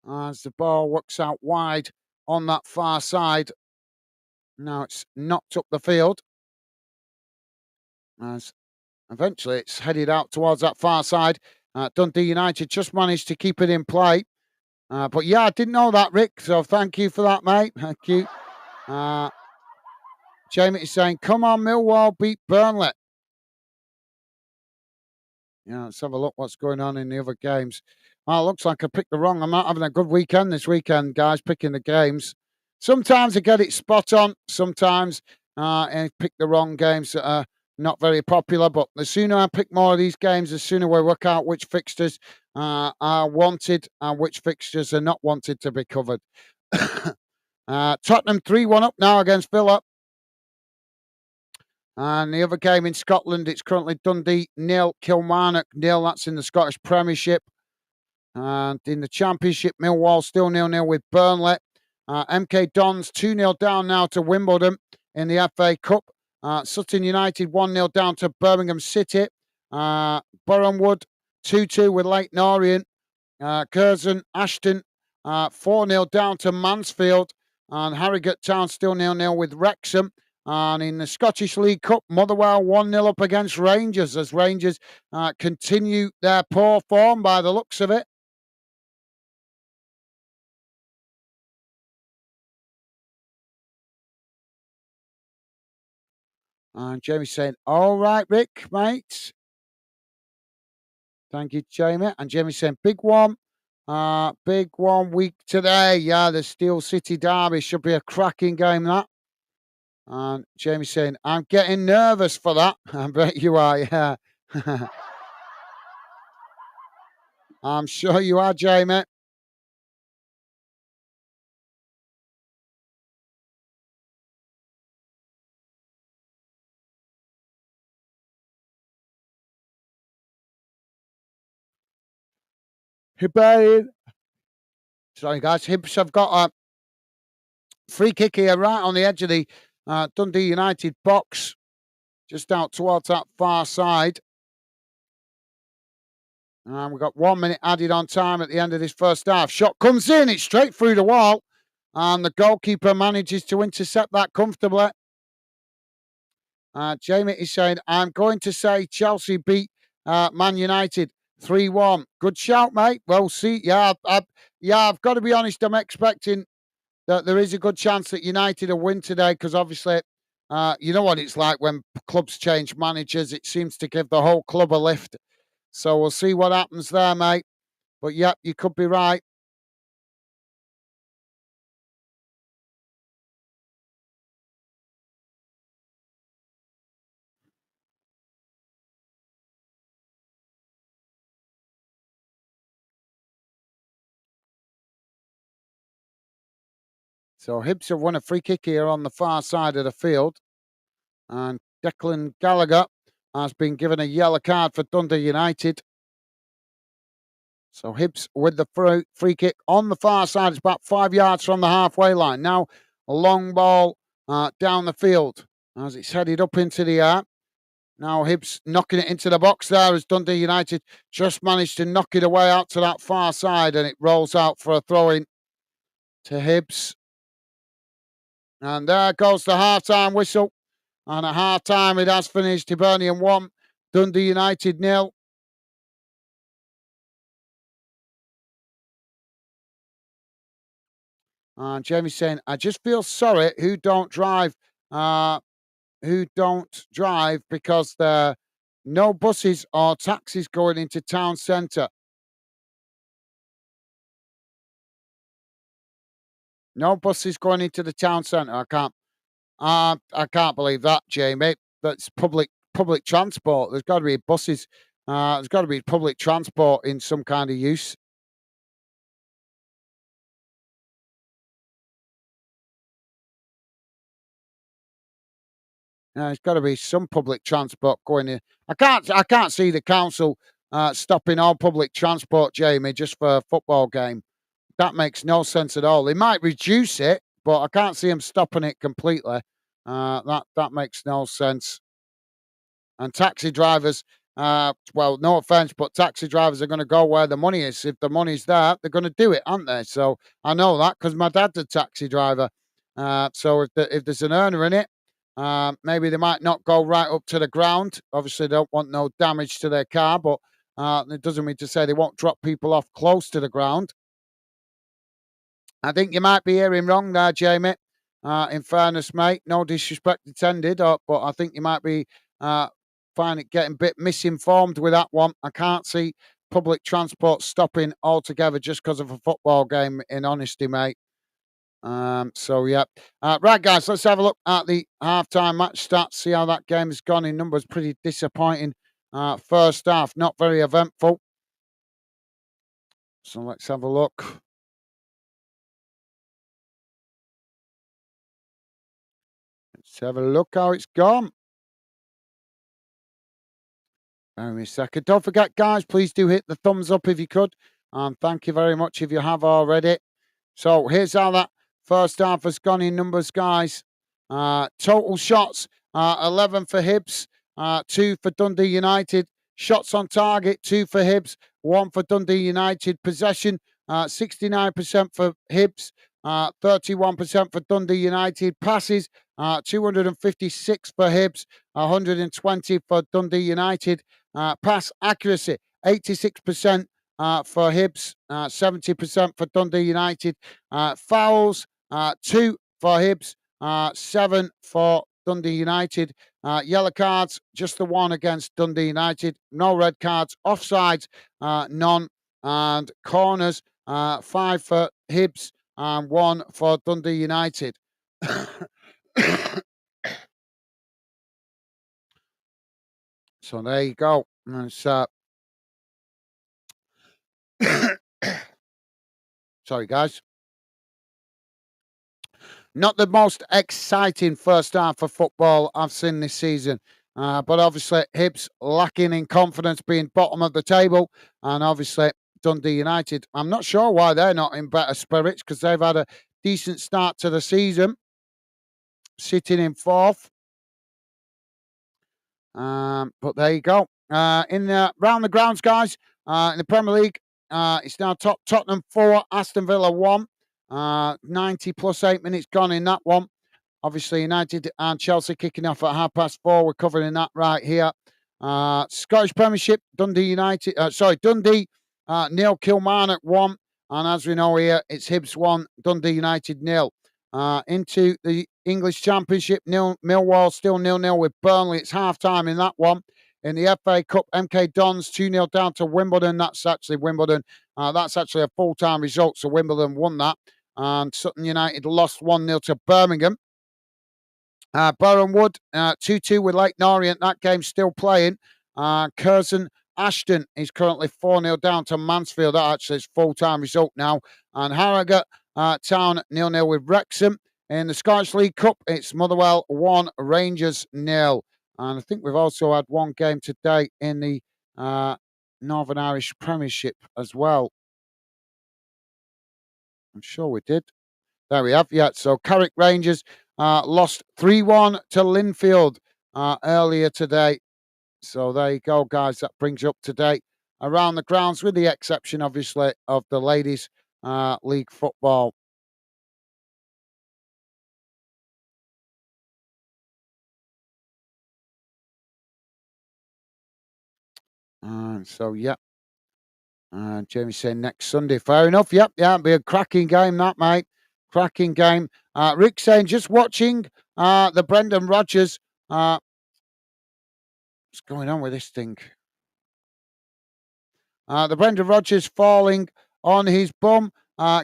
Speaker 1: as the ball works out wide on that far side. Now it's knocked up the field as eventually it's headed out towards that far side. Dundee United just managed to keep it in play. But yeah, I didn't know that, Rick. So thank you for that, mate. Thank you. Jamie is saying, come on, Millwall beat Burnley. Yeah, let's have a look what's going on in the other games. Oh, it looks like I picked the wrong. I'm not having a good weekend this weekend, guys, picking the games. Sometimes I get it spot on. Sometimes and pick the wrong games that are not very popular. But the sooner I pick more of these games, the sooner we work out which fixtures are wanted and which fixtures are not wanted to be covered. Tottenham 3-1 up now against Villa. And the other game in Scotland, it's currently Dundee 0, Kilmarnock 0. That's in the Scottish Premiership. And in the Championship, Millwall still 0-0 with Burnley. MK Dons 2-0 down now to Wimbledon in the FA Cup. Sutton United 1-0 down to Birmingham City. Bournemouth 2-2 with Leyton Orient. Curzon Ashton 4-0 down to Mansfield. And Harrogate Town still 0-0 with Wrexham. And in the Scottish League Cup, Motherwell 1-0 up against Rangers as Rangers continue their poor form by the looks of it. And Jamie's saying, all right, Rick, mate. Thank you, Jamie. And Jamie's saying, big one week today. Yeah, the Steel City Derby should be a cracking game, that. And Jamie's saying, I'm getting nervous for that. I bet you are, yeah. I'm sure you are, Jamie. Hibernian. Sorry, guys. Hibs have got a free kick here right on the edge of the Dundee United box, just out towards that far side. And we've got 1 minute added on time at the end of this first half. Shot comes in, it's straight through the wall. And the goalkeeper manages to intercept that comfortably. Jamie is saying, I'm going to say Chelsea beat Man United 3-1. Good shout, mate. Well, see, I've got to be honest, I'm expecting that there is a good chance that United will win today because obviously, you know what it's like when clubs change managers. It seems to give the whole club a lift. So we'll see what happens there, mate. But yeah, you could be right. So Hibs have won a free kick here on the far side of the field. And Declan Gallagher has been given a yellow card for Dundee United. So Hibs with the free kick on the far side. It's about 5 yards from the halfway line. Now a long ball down the field as it's headed up into the air. Now Hibs knocking it into the box there as Dundee United just managed to knock it away out to that far side and it rolls out for a throw-in to Hibs. And there goes the half-time whistle. And at half-time it has finished. Hibernian 1, Dundee United 0. And Jamie's saying, I just feel sorry who don't drive because there are no buses or taxis going into town centre. No buses going into the town centre. I can't believe that, Jamie. That's public transport. There's got to be buses. There's got to be public transport in some kind of use. There's got to be some public transport going in. I can't see the council stopping all public transport, Jamie, just for a football game. That makes no sense at all. They might reduce it, but I can't see them stopping it completely. That makes no sense. And taxi drivers, well, no offense, but taxi drivers are going to go where the money is. If the money's there, they're going to do it, aren't they? So I know that because my dad's a taxi driver. So if there's an earner in it, maybe they might not go right up to the ground. Obviously, they don't want no damage to their car, but it doesn't mean to say they won't drop people off close to the ground. I think you might be hearing wrong there, Jamie. In fairness, mate, no disrespect intended, but I think you might be getting a bit misinformed with that one. I can't see public transport stopping altogether just because of a football game, in honesty, mate. So yeah, right, guys. Let's have a look at the halftime match stats. See how that game has gone in numbers. Pretty disappointing. First half, not very eventful. So let's have a look. Let's have a look how it's gone. Give me a second. Don't forget, guys, please do hit the thumbs up if you could. And thank you very much if you have already. So here's how that first half has gone in numbers, guys. Total shots, 11 for Hibs, 2 for Dundee United. Shots on target, 2 for Hibs, 1 for Dundee United. Possession, 69% for Hibs, 31% for Dundee United. Passes, 256 for Hibs, 120 for Dundee United. Pass accuracy, 86% for Hibs, 70% for Dundee United. Fouls, 2 for Hibs, 7 for Dundee United. Yellow cards, just the one against Dundee United. No red cards. Offsides, none. And corners, 5 for Hibs and 1 for Dundee United. So there you go. Sorry, guys. Not the most exciting first half of football I've seen this season. But obviously, Hibs lacking in confidence, being bottom of the table. And obviously, Dundee United. I'm not sure why they're not in better spirits because they've had a decent start to the season, sitting in fourth. But there you go. Round the grounds, guys, in the Premier League, it's now Tottenham 4, Aston Villa 1. 90 plus 8 minutes gone in that one. Obviously, United and Chelsea kicking off at 4:30. We're covering that right here. Scottish Premiership, Dundee, nil, Kilmarnock 1. And as we know here, it's Hibs 1, Dundee United 0. Into the English Championship, Millwall still 0-0 with Burnley. It's half-time in that one. In the FA Cup, MK Dons 2-0 down to Wimbledon. That's actually Wimbledon. That's actually a full-time result, so Wimbledon won that. And Sutton United lost 1-0 to Birmingham. Boreham Wood 2-2 with Lake Orient. That game's still playing. Curzon Ashton is currently 4-0 down to Mansfield. That actually is full-time result now. And Harrogate Town 0-0 with Wrexham. In the Scottish League Cup, it's Motherwell 1, Rangers 0. And I think we've also had one game today in the Northern Irish Premiership as well. I'm sure we did. There we have. Yeah, so Carrick Rangers lost 3-1 to Linfield earlier today. So there you go, guys. That brings you up to date around the grounds, with the exception, obviously, of the ladies' league football. So, yeah. Jamie saying next Sunday. Fair enough. Yep. Yeah, it'll be a cracking game, that, mate. Cracking game. Rick saying, just watching the Brendan Rodgers. What's going on with this thing? The Brendan Rodgers falling on his bum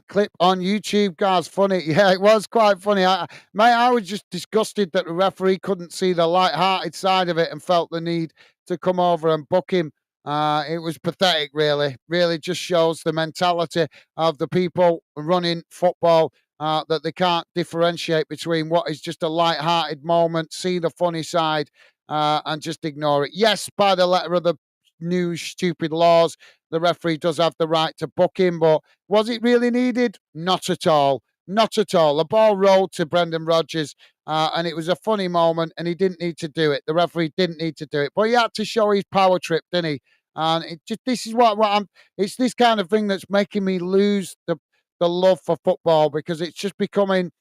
Speaker 1: clip on YouTube, guys. Funny. Yeah, it was quite funny. I was just disgusted that the referee couldn't see the light-hearted side of it and felt the need to come over and book him. It was pathetic, really. Really just shows the mentality of the people running football, that they can't differentiate between what is just a light-hearted moment, see the funny side, and just ignore it. Yes, by the letter of the new stupid laws, the referee does have the right to book him, but was it really needed? Not at all. Not at all. The ball rolled to Brendan Rodgers, and it was a funny moment, and he didn't need to do it. The referee didn't need to do it, but he had to show his power trip, didn't he? And this is what I'm. It's this kind of thing that's making me lose the love for football, because it's just becoming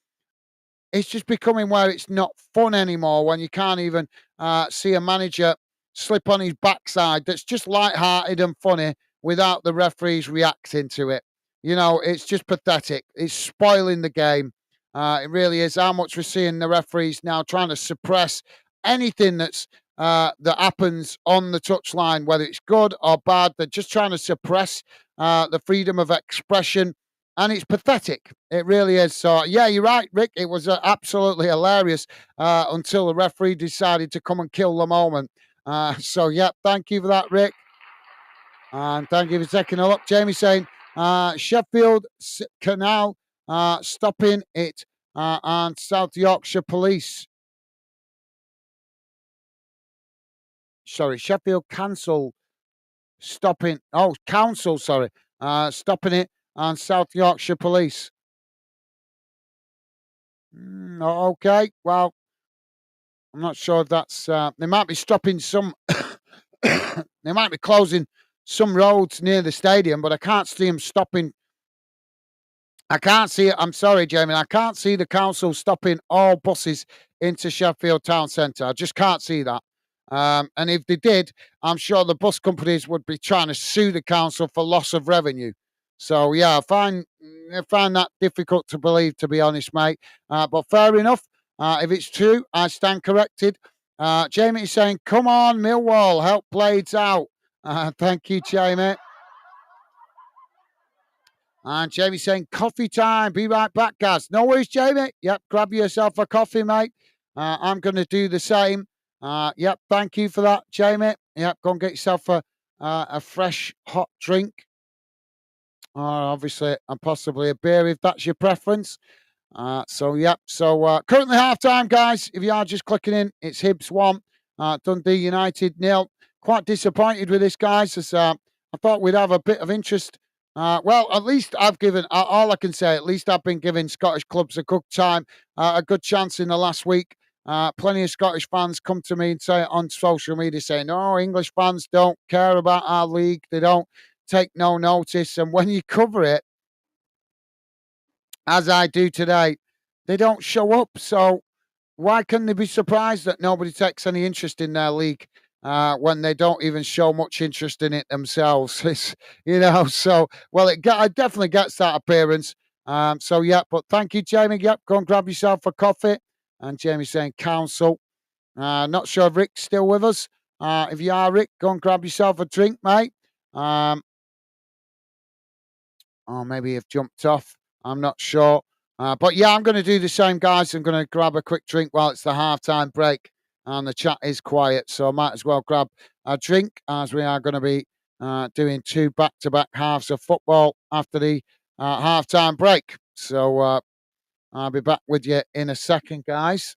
Speaker 1: where it's not fun anymore, when you can't even see a manager slip on his backside that's just light-hearted and funny without the referees reacting to it. You know, it's just pathetic. It's spoiling the game. It really is. How much we're seeing the referees now trying to suppress anything that happens on the touchline, whether it's good or bad. They're just trying to suppress the freedom of expression and it's pathetic. It really is. So, yeah, you're right, Rick. It was absolutely hilarious until the referee decided to come and kill the moment. So, yeah, thank you for that, Rick. And thank you for taking a look. Jamie saying Sheffield Canal stopping it and South Yorkshire Police. Sorry, Sheffield Council stopping. Oh, Council, sorry. Stopping it and South Yorkshire Police. Okay, well, I'm not sure if that's. They might be stopping some. They might be closing some roads near the stadium, but I can't see them stopping. I can't see it. I'm sorry, Jamie. I can't see the council stopping all buses into Sheffield Town Centre. I just can't see that. And if they did, I'm sure the bus companies would be trying to sue the council for loss of revenue. So yeah, I find that difficult to believe, to be honest, mate. But fair enough. If it's true, I stand corrected. Jamie is saying, "Come on, Millwall, help Blades out." Thank you, Jamie. And Jamie saying, "Coffee time. Be right back, guys." No worries, Jamie. Yep, grab yourself a coffee, mate. I'm going to do the same. Yep, thank you for that, Jamie. Yep, go and get yourself a fresh hot drink, or obviously, and possibly a beer if that's your preference. Currently half time, guys. If you are just clicking in, it's Hibs 1, Dundee United 0. Quite disappointed with this, guys, as I thought we'd have a bit of interest. Well, at least I've given, all I can say, at least I've been giving Scottish clubs a good time, a good chance in the last week. Plenty of Scottish fans come to me and say on social media saying, "Oh, English fans don't care about our league. They don't take no notice." And when you cover it, as I do today, they don't show up. So why can they be surprised that nobody takes any interest in their league when they don't even show much interest in it themselves? So well, it definitely gets that appearance. So yeah, but thank you, Jamie. Yep, go and grab yourself a coffee. And Jamie saying council. Not sure if Rick's still with us. If you are, Rick, go and grab yourself a drink, mate. Um, or maybe you've jumped off. I'm not sure. But yeah, I'm going to do the same, guys. I'm going to grab a quick drink while it's the halftime break and the chat is quiet. So I might as well grab a drink as we are going to be doing two back to back halves of football after the halftime break. So I'll be back with you in a second, guys.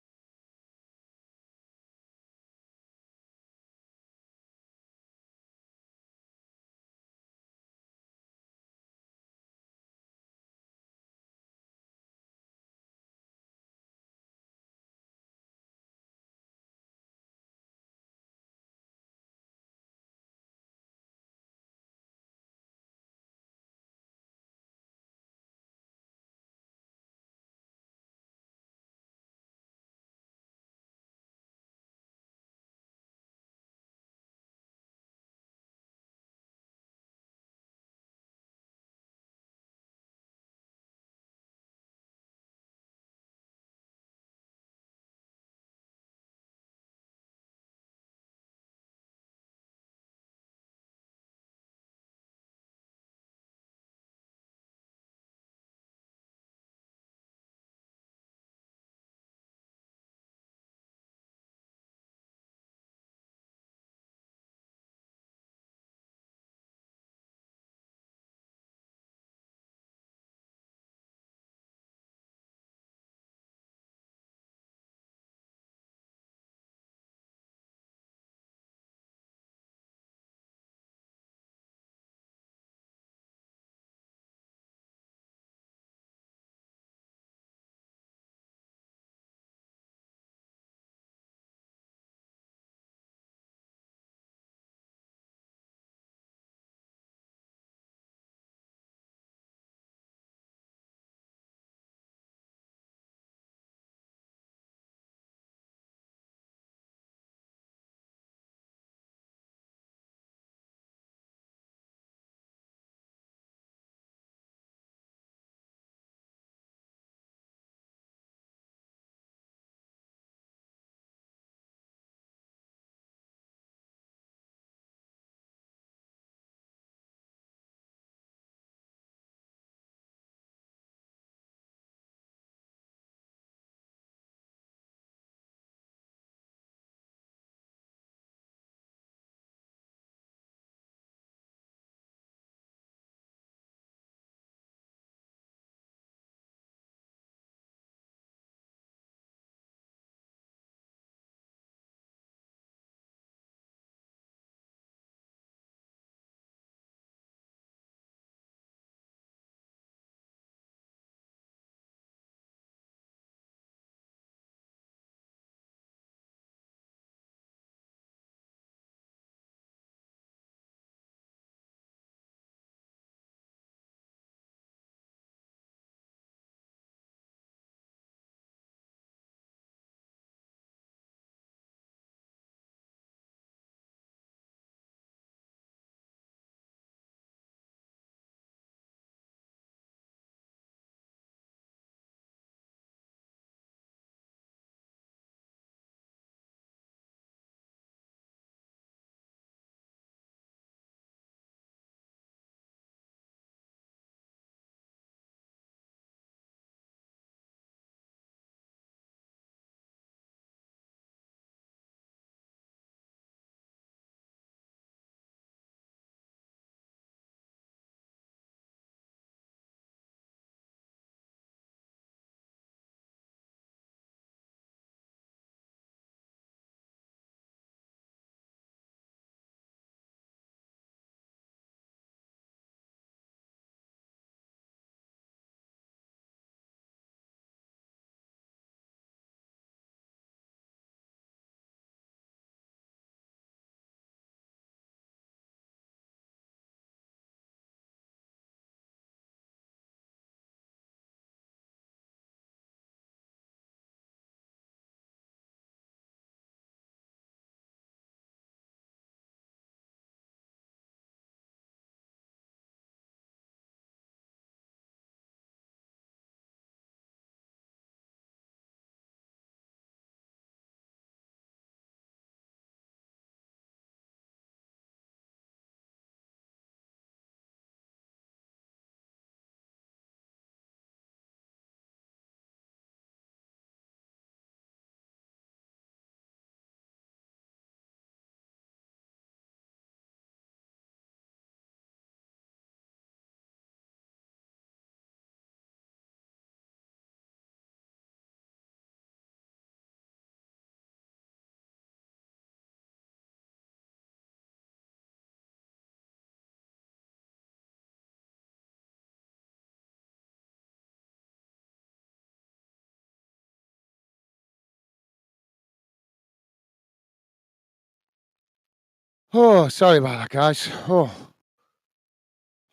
Speaker 1: Oh, sorry about that, guys. Oh,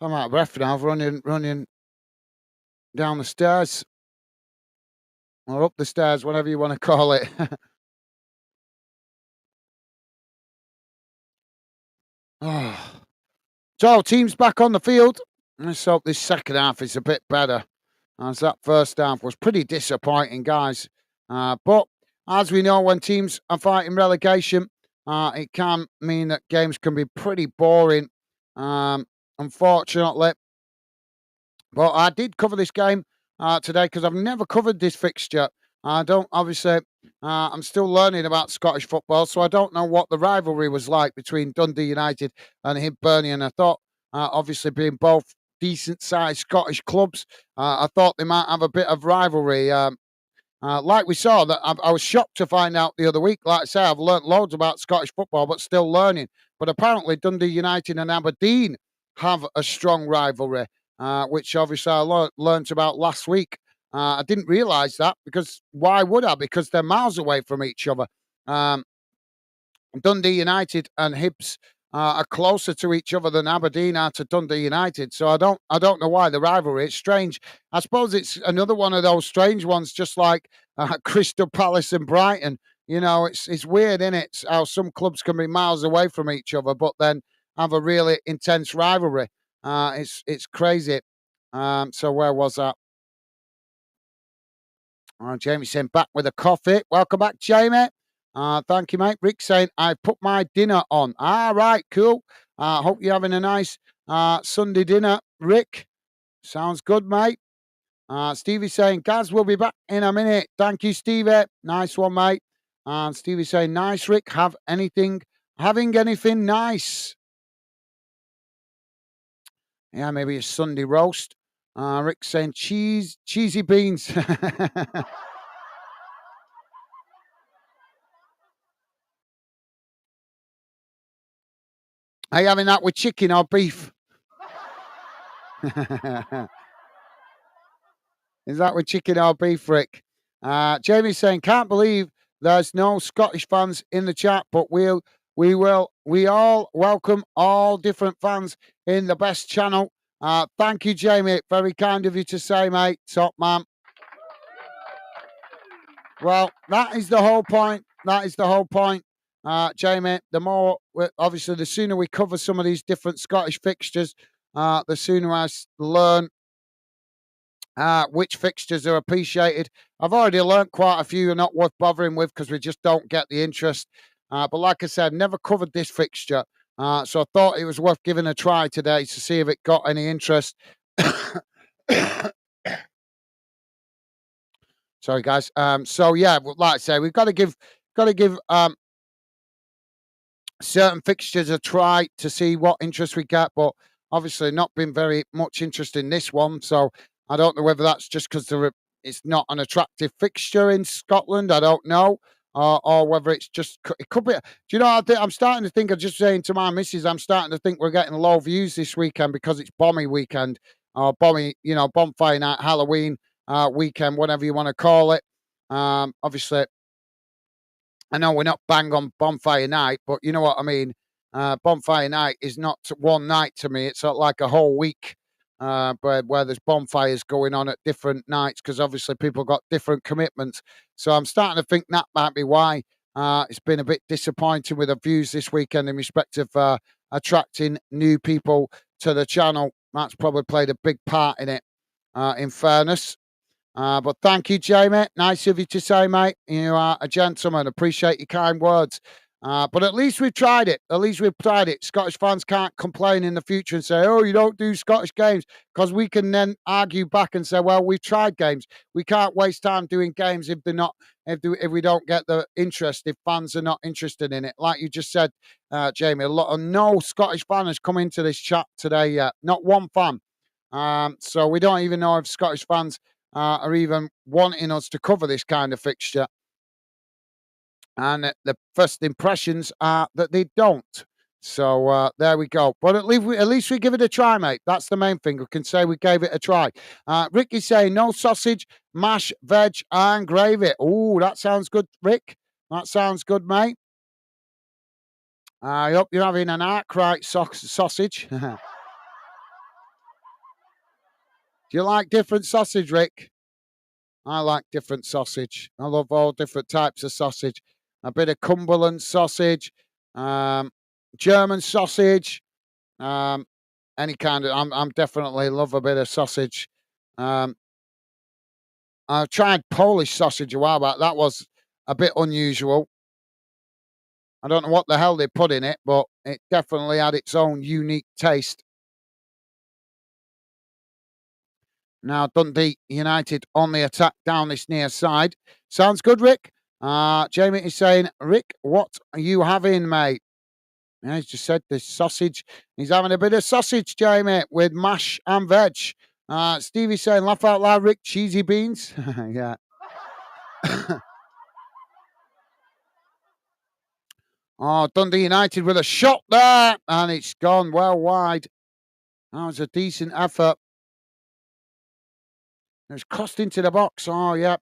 Speaker 1: I'm out of breath now. Running down the stairs or up the stairs, whatever you want to call it. Oh. So, teams back on the field. Let's hope this second half is a bit better, as that first half was pretty disappointing, guys. But as we know, when teams are fighting relegation, it can mean that games can be pretty boring. Um, Unfortunately, but I did cover this game today because I've never covered this fixture. I don't obviously. I'm still learning about Scottish football, so I don't know what the rivalry was like between Dundee United and Hibernian. I thought, obviously, being both decent-sized Scottish clubs, I thought they might have a bit of rivalry. Like we saw, that I was shocked to find out the other week. Like I say, I've learnt loads about Scottish football, but still learning. But apparently, Dundee United and Aberdeen have a strong rivalry, which obviously I learnt about last week. I didn't realise that because why would I? Because they're miles away from each other. Um, Dundee United and Hibs are closer to each other than Aberdeen are to Dundee United. So I don't know why the rivalry. It's strange. I suppose it's another one of those strange ones, just like Crystal Palace and Brighton. You know, it's weird, isn't it? How some clubs can be miles away from each other, but then have a really intense rivalry. It's crazy. So where was that? Jamie saying back with a coffee. Welcome back, Jamie. Thank you, mate. Rick saying I put my dinner on. All right, cool. Hope you're having a nice Sunday dinner, Rick. Sounds good, mate. Stevie saying Gaz will be back in a minute. Thank you, Stevie. Nice one, mate. And Stevie saying nice, Rick. Having anything nice? Yeah, maybe a Sunday roast. Rick saying cheesy beans. Are you having that with chicken or beef? Is that with chicken or beef, Rick? Jamie's saying, can't believe there's no Scottish fans in the chat, but we all welcome all different fans in the best channel. Thank you, Jamie. Very kind of you to say, mate. Top man. Well, that is the whole point. That is the whole point, Jamie. Obviously, the sooner we cover some of these different Scottish fixtures, the sooner I learn which fixtures are appreciated. I've already learnt quite a few are not worth bothering with because we just don't get the interest. But like I said, never covered this fixture. So I thought it was worth giving a try today to see if it got any interest. Sorry, guys. So yeah, like I say, we've got to give certain fixtures a try to see what interest we get, but obviously not been very much interest in this one. So I don't know whether that's just because it's not an attractive fixture in Scotland. I don't know. Or whether it's just it could be. Do you know? I'm starting to think. I'm just saying to my missus, I'm starting to think we're getting low views this weekend because it's Bommy weekend or Bommy, bonfire night, Halloween weekend, whatever you want to call it. Obviously, I know we're not bang on bonfire night, but you know what I mean. Bonfire night is not one night to me; it's like a whole week, where there's bonfires going on at different nights because obviously people got different commitments. So I'm starting to think that might be why it's been a bit disappointing with the views this weekend in respect of attracting new people to the channel. That's probably played a big part in it. In fairness, but thank you, Jamie. Nice of you to say, mate. You are a gentleman. Appreciate your kind words. But at least we've tried it. At least we've tried it. Scottish fans can't complain in the future and say, oh, you don't do Scottish games. Because we can then argue back and say, well, we've tried games. We can't waste time doing games if they're not, if we don't get the interest, if fans are not interested in it. Like you just said, Jamie, no Scottish fan has come into this chat today yet. Not one fan. So we don't even know if Scottish fans are even wanting us to cover this kind of fixture. And the first impressions are that they don't. So there we go. But at least we give it a try, mate. That's the main thing. We can say we gave it a try. Ricky's saying no sausage, mash, veg, and gravy. Oh, that sounds good, Rick. That sounds good, mate. I hope you're having an Arkwright sausage. Do you like different sausage, Rick? I like different sausage. I love all different types of sausage. A bit of Cumberland sausage, um, German sausage, um, any kind of. I'm definitely love a bit of sausage. Um, I tried Polish sausage a while back. That was a bit unusual. I don't know what the hell they put in it, but it definitely had its own unique taste. Now Dundee United on the attack down this near side. Sounds good, Rick. Jamie is saying, Rick, what are you having, mate? Yeah, he's just said this sausage. He's having a bit of sausage, Jamie, with mash and veg. Stevie's saying, laugh out loud, Rick, cheesy beans. Yeah. Oh, Dundee United with a shot there, and it's gone well wide. That was a decent effort. It was crossed into the box. Oh, yeah.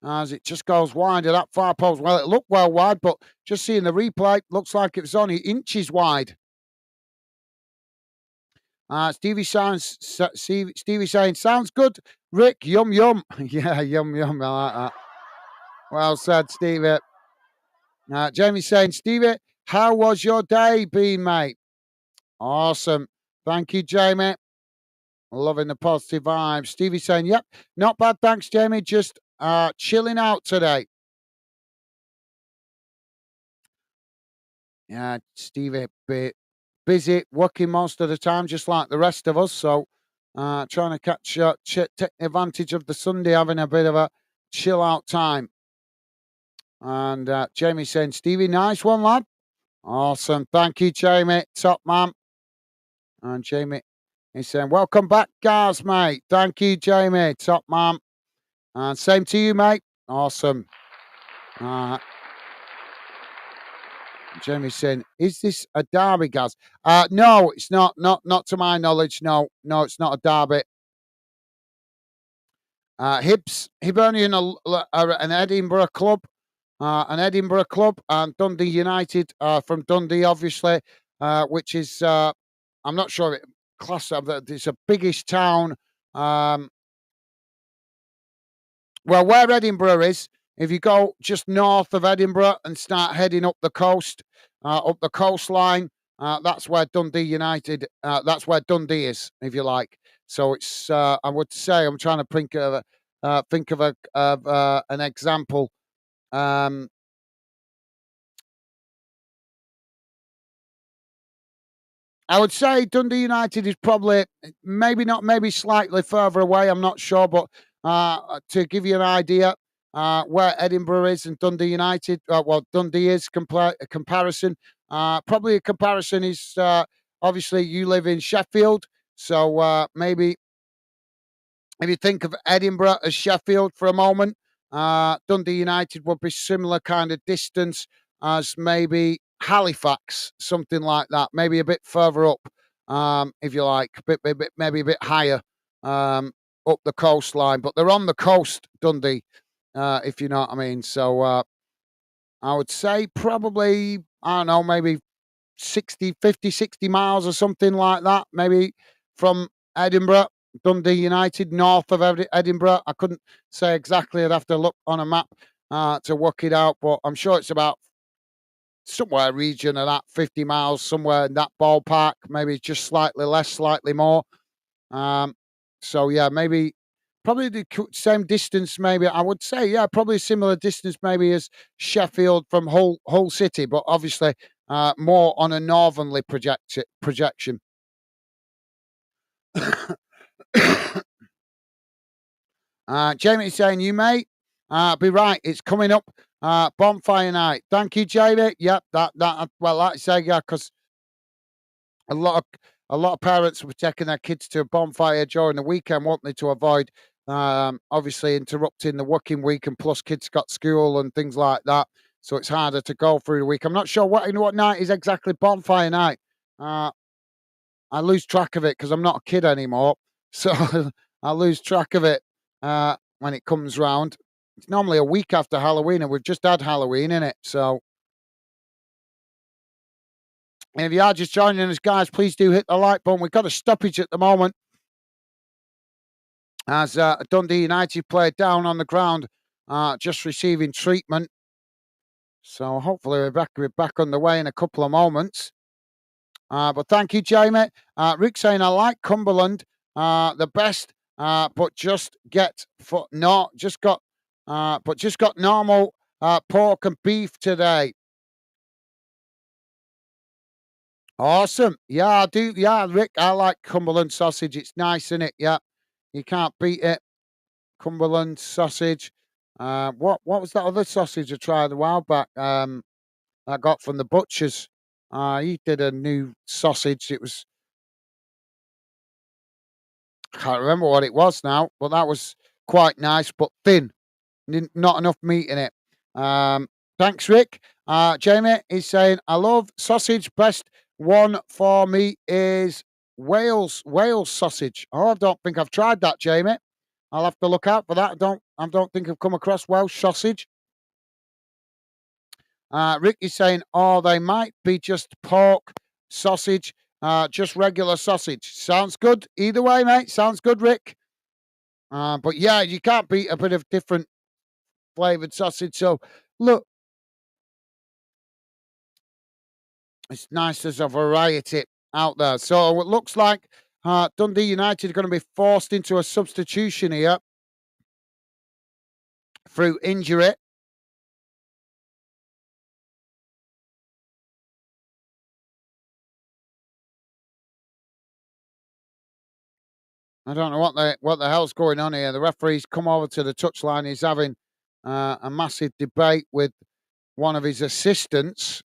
Speaker 1: As it just goes wide of that far post. Well, it looked well wide, but just seeing the replay, looks like it was only inches wide. Stevie saying, sounds good, Rick. Yum yum. Yeah, yum yum. I like that. Well said, Stevie. Jamie's saying, Stevie, how was your day been, mate? Awesome. Thank you, Jamie. Loving the positive vibes. Stevie saying, yep, not bad. Thanks, Jamie. Just chilling out today. Yeah, Stevie, bit busy working most of the time, just like the rest of us. So, trying to take advantage of the Sunday, having a bit of a chill out time. And Jamie saying, Stevie, nice one, lad. Awesome. Thank you, Jamie. Top man. And Jamie is saying, welcome back, guys, mate. Thank you, Jamie. Top man. And same to you, mate. Awesome. Jamie's saying, "Is this a derby, Gaz?" No, it's not. Not to my knowledge. No, it's not a derby. Hibernian are an Edinburgh club, and Dundee United from Dundee, obviously, which is I'm not sure it class of it's a biggish town. Well, where Edinburgh is, if you go just north of Edinburgh and start heading up the coast, up the coastline, that's where Dundee United, that's where Dundee is, if you like. So it's, I would say, I'm trying to think of an example. Um, I would say Dundee United is probably maybe not, maybe slightly further away. I'm not sure, but to give you an idea, where Edinburgh is and Dundee United, well, Dundee is a comparison. Probably a comparison is obviously you live in Sheffield, so maybe if you think of Edinburgh as Sheffield for a moment, Dundee United would be similar kind of distance as maybe Halifax, something like that. Maybe a bit further up, if you like, maybe a bit higher up the coastline. But they're on the coast, Dundee, if you know what I mean. So I would say probably, I don't know, maybe 60 miles or something like that, maybe from Edinburgh. Dundee United, north of Edinburgh. I couldn't say exactly. I'd have to look on a map to work it out, but I'm sure it's about somewhere region of that 50 miles, somewhere in that ballpark. Maybe just slightly less, slightly more. So yeah, maybe probably the same distance. Maybe I would say, yeah, probably a similar distance, maybe as Sheffield from Hull City, but obviously more on a northernly projection. Jamie is saying, you may be right. It's coming up. Bonfire night. Thank you, Jamie. Yep, that well, like I say, yeah, because a lot of parents were taking their kids to a bonfire during the weekend, wanting they, to avoid obviously interrupting the working week, and plus kids got school and things like that. So it's harder to go through the week. I'm not sure what night is exactly bonfire night. I lose track of it because I'm not a kid anymore. So I lose track of it when it comes round. It's normally a week after Halloween, and we've just had Halloween in it. So And if you are just joining us, guys, please do hit the like button. We've got a stoppage at the moment as Dundee United player down on the ground, just receiving treatment. So hopefully we're back on the way in a couple of moments. But thank you, Jamie. Rick saying I like Cumberland the best, but just get for no, just got normal pork and beef today. Awesome. Yeah, I do. Yeah, Rick, I like Cumberland sausage. It's nice, isn't it? Yeah, you can't beat it. Cumberland sausage. What was that other sausage I tried a while back? I got from the butchers. He did a new sausage. It was can't remember what it was now, but that was quite nice, but thin. Not enough meat in it. Thanks, Rick. Jamie is saying, I love sausage. Best one for me is Wales sausage. Oh, I don't think I've tried that, Jamie. I'll have to look out for that. I don't think I've come across Welsh sausage. Rick is saying, oh, they might be just pork sausage, just regular sausage. Sounds good. Either way, mate. Sounds good, Rick. But yeah, you can't beat a bit of different flavoured sausage. So look, it's nice there's a variety out there. So it looks like Dundee United are going to be forced into a substitution here through injury. I don't know what the hell's going on here. The referee's come over to the touchline. He's having a massive debate with one of his assistants.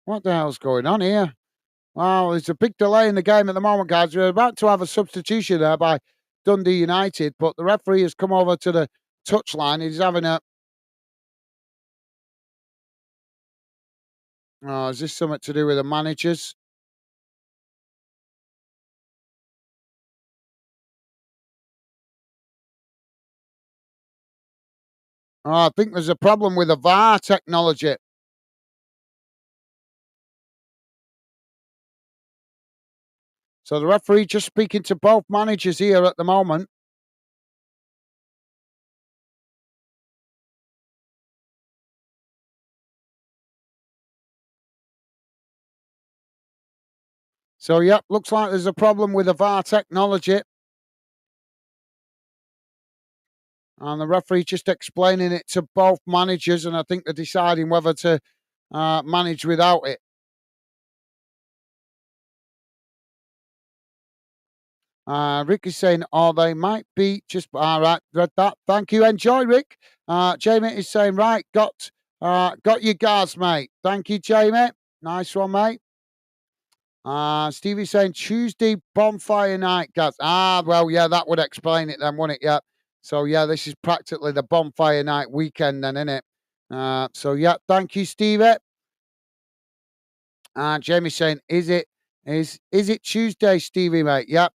Speaker 1: What the hell's going on here? Well, there's a big delay in the game at the moment, guys. We're about to have a substitution there by Dundee United, but the referee has come over to the touchline. He's having a. Oh, is this something to do with the managers? Oh, I think there's a problem with the VAR technology. So the referee just speaking to both managers here at the moment. So, yep, looks like there's a problem with the VAR technology. And the referee just explaining it to both managers, and I think they're deciding whether to manage without it. Rick is saying, oh, they might be just all right. Read that. Thank you. Enjoy, Rick. Jamie is saying, right, got your guards, mate. Thank you, Jamie. Nice one, mate. Stevie's saying Tuesday bonfire night, guys. Well, yeah, that would explain it then, wouldn't it? Yeah. So yeah, this is practically the bonfire night weekend, then, isn't it? So yeah, thank you, Stevie. Jamie's saying, is it Tuesday, Stevie, mate? Yep.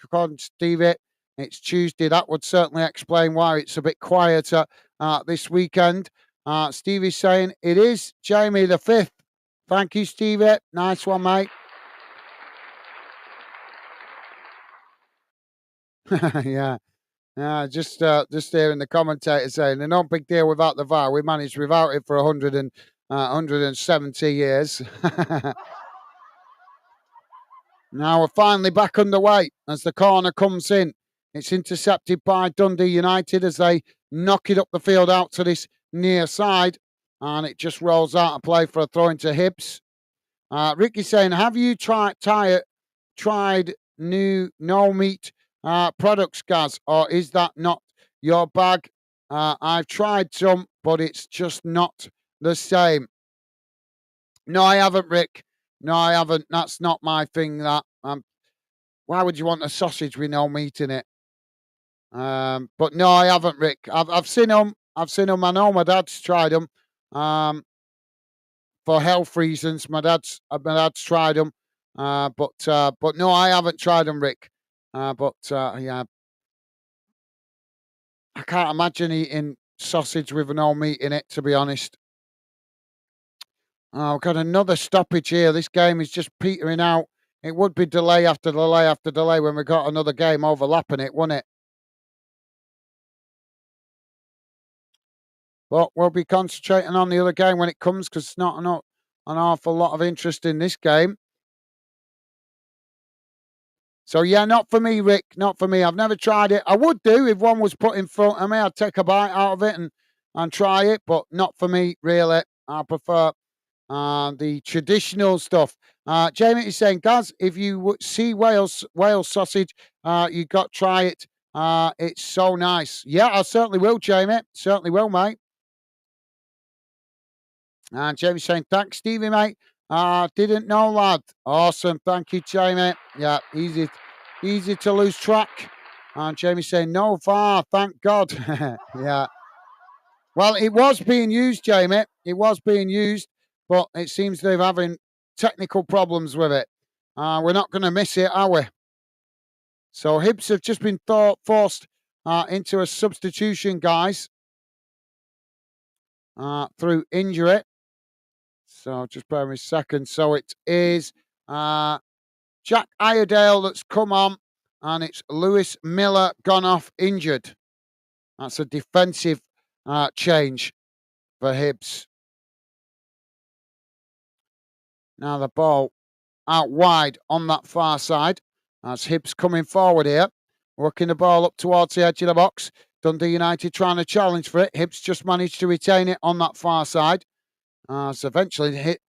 Speaker 1: According to Stevie, it's Tuesday. That would certainly explain why it's a bit quieter this weekend. Stevie's saying it is Jamie the 5th. Thank you, Stevie. Nice one, mate. Yeah. Just hearing the commentator saying, no big deal without the VAR. We managed without it for 170 years. Now we're finally back underway as the corner comes in. It's intercepted by Dundee United as they knock it up the field out to this near side. And it just rolls out and play for a throw into Hibs. Ricky's saying, have you tried new no meat products, Gaz, or is that not your bag? I've tried some, but it's just not the same. No, I haven't, Rick. No, I haven't. That's not my thing. That why would you want a sausage with no meat in it? But no, I haven't, Rick. I've seen them. I've seen them. I know my dad's tried them. For health reasons, my dad's tried them. But no, I haven't tried them, Rick. But yeah, I can't imagine eating sausage with no meat in it, to be honest. Oh, we've got another stoppage here. This game is just petering out. It would be delay after delay after delay when we got another game overlapping it, wouldn't it? But we'll be concentrating on the other game when it comes because it's not an awful lot of interest in this game. So yeah, not for me, Rick. Not for me. I've never tried it. I would do if one was put in front of me. I'd take a bite out of it and try it, but not for me, really. I prefer the traditional stuff. Jamie is saying, Gaz, if you see Wales sausage, you got to try it. It's so nice. Yeah, I certainly will, Jamie. Certainly will, mate. And Jamie's saying, thanks, Stevie, mate. Didn't know, lad. Awesome. Thank you, Jamie. Yeah, easy to lose track. And Jamie's saying, no far, thank God. Yeah. Well, it was being used, Jamie. It was being used, but it seems they're having technical problems with it. We're not going to miss it, are we? So Hibs have just been forced into a substitution, guys, through injury. So just bear with me a second. So it is Jack Iredale that's come on, and it's Lewis Miller gone off injured. That's a defensive change for Hibs. Now the ball out wide on that far side. That's Hibs coming forward here, working the ball up towards the edge of the box. Dundee United trying to challenge for it. Hibs just managed to retain it on that far side. So eventually hit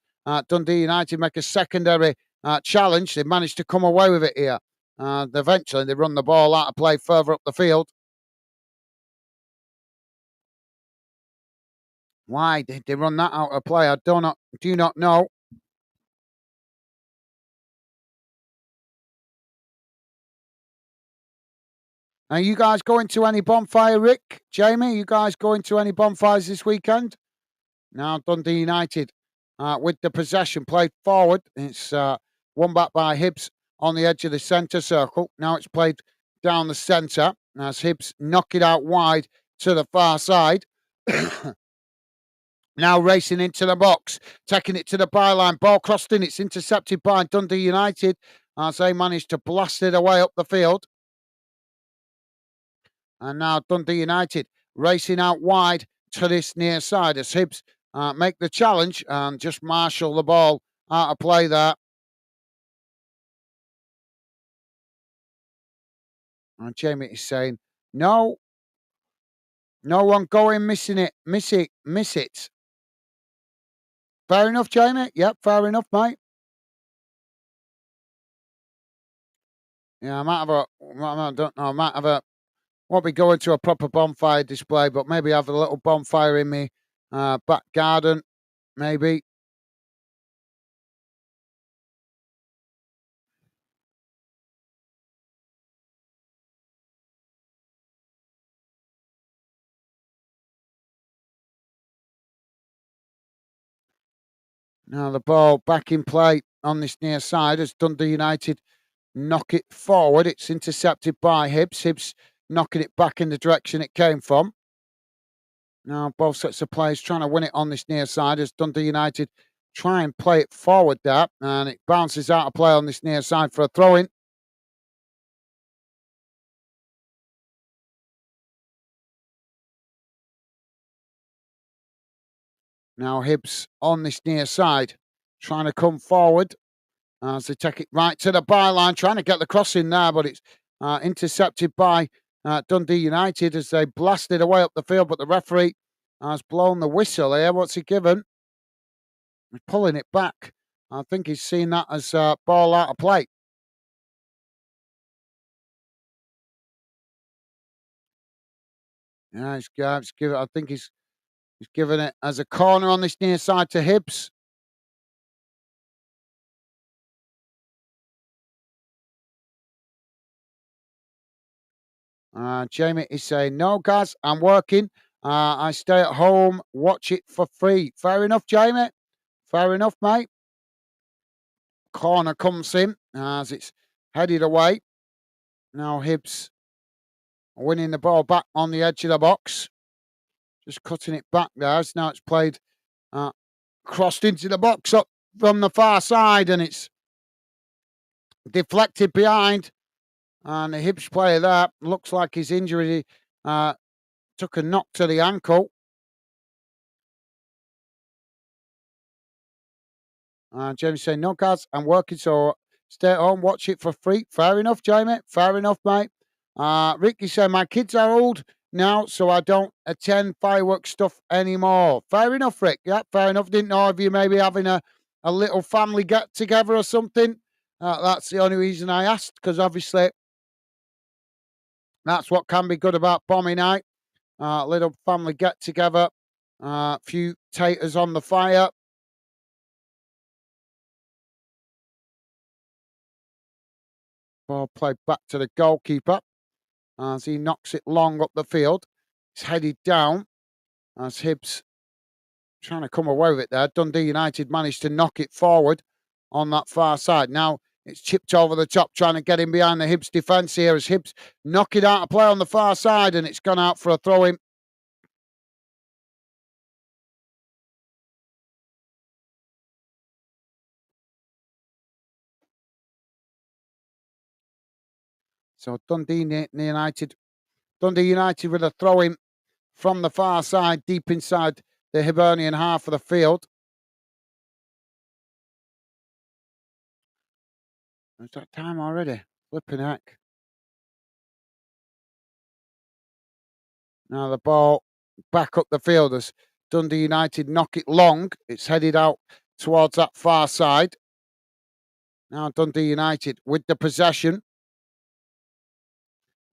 Speaker 1: Dundee United make a secondary challenge. They managed to come away with it here. Eventually they run the ball out of play further up the field. Why did they run that out of play? I do not know. Are you guys going to any bonfire, Rick? Jamie, you guys going to any bonfires this weekend? Now Dundee United with the possession played forward. It's won back by Hibs on the edge of the centre circle. Now it's played down the centre as Hibs knock it out wide to the far side. Now racing into the box, taking it to the byline. Ball crossed in. It's intercepted by Dundee United as they managed to blast it away up the field. And now Dundee United racing out wide to this near side as Hibs make the challenge and just marshal the ball out of play there. And Jamie is saying, no one going, miss it. Fair enough, Jamie. Yep, fair enough, mate. Yeah, I don't know, I might have won't be going to a proper bonfire display, but maybe have a little bonfire in me back garden, maybe. Now the ball back in play on this near side as Dundee United knock it forward. It's intercepted by Hibs. Hibs knocking it back in the direction it came from. Now both sets of players trying to win it on this near side as Dundee United try and play it forward there, and it bounces out of play on this near side for a throw-in. Now Hibs on this near side trying to come forward as they take it right to the byline, trying to get the cross in there, but it's intercepted by Dundee United as they blasted away up the field, but the referee has blown the whistle here. What's he given? He's pulling it back. I think he's seen that as ball out of play. Yeah, he's given. I think he's given it as a corner on this near side to Hibs. Jamie is saying, no, Gaz, I'm working. I stay at home, watch it for free. Fair enough, Jamie. Fair enough, mate. Corner comes in as it's headed away. Now Hibs winning the ball back on the edge of the box. Just cutting it back there. So now it's played, crossed into the box up from the far side, and it's deflected behind. And the Hibs player there looks like his injury took a knock to the ankle. Jamie saying, no, guys, I'm working, so stay at home, watch it for free. Fair enough, Jamie. Fair enough, mate. Ricky saying, my kids are old now, so I don't attend fireworks stuff anymore. Fair enough, Rick. Yeah, fair enough. Didn't know if you maybe having a little family get together or something. That's the only reason I asked, because obviously that's what can be good about Bommy Night. Little family get together, few taters on the fire. Ball played back to the goalkeeper as he knocks it long up the field. It's headed down as Hibs trying to come away with it there. Dundee United managed to knock it forward on that far side. Now it's chipped over the top, trying to get in behind the Hibs defence here as Hibs knock it out of play on the far side, and it's gone out for a throw-in. So Dundee United with a throw-in from the far side, deep inside the Hibernian half of the field. Is that time already? Flipping heck. Now the ball back up the field as Dundee United knock it long. It's headed out towards that far side. Now Dundee United with the possession.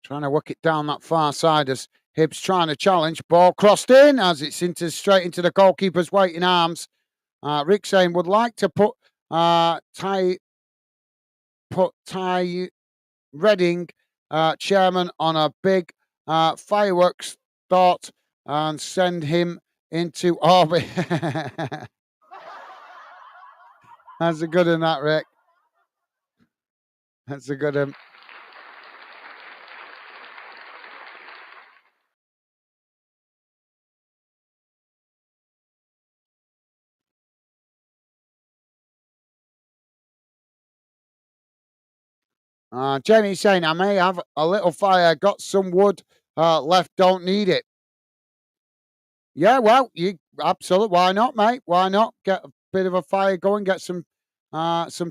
Speaker 1: Trying to work it down that far side as Hibs trying to challenge. Ball crossed in as it's straight into the goalkeeper's waiting arms. Rick saying would like to put Ty Redding, chairman, on a big fireworks thought and send him into orbit. That's a good one, that, Rick. That's a good one. Jamie's saying, I may have a little fire, got some wood left, don't need it. Yeah, well, you absolutely, why not, mate? Why not? Get a bit of a fire going, get some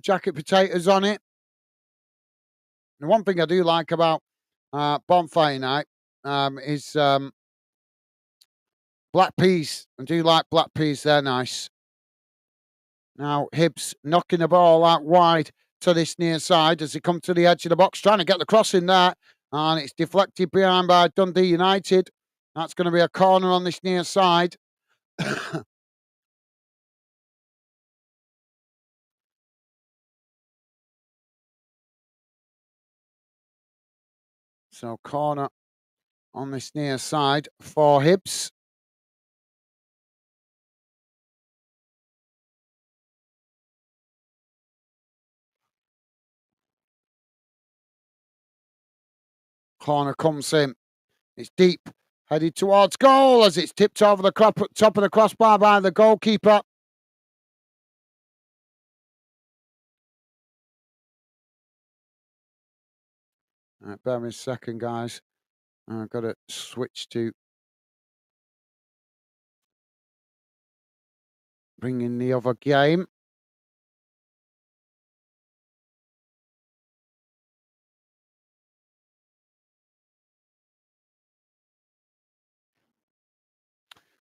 Speaker 1: jacket potatoes on it. And one thing I do like about bonfire night is black peas. I do like black peas, they're nice. Now Hibs knocking the ball out wide to this near side as they come to the edge of the box, trying to get the cross in there, and it's deflected behind by Dundee United. That's going to be a corner on this near side. So corner on this near side for Hibs. Corner comes in. It's deep, headed towards goal as it's tipped over the top of the crossbar by the goalkeeper. Right, bear me a second, guys. I've got to switch to bring in the other game.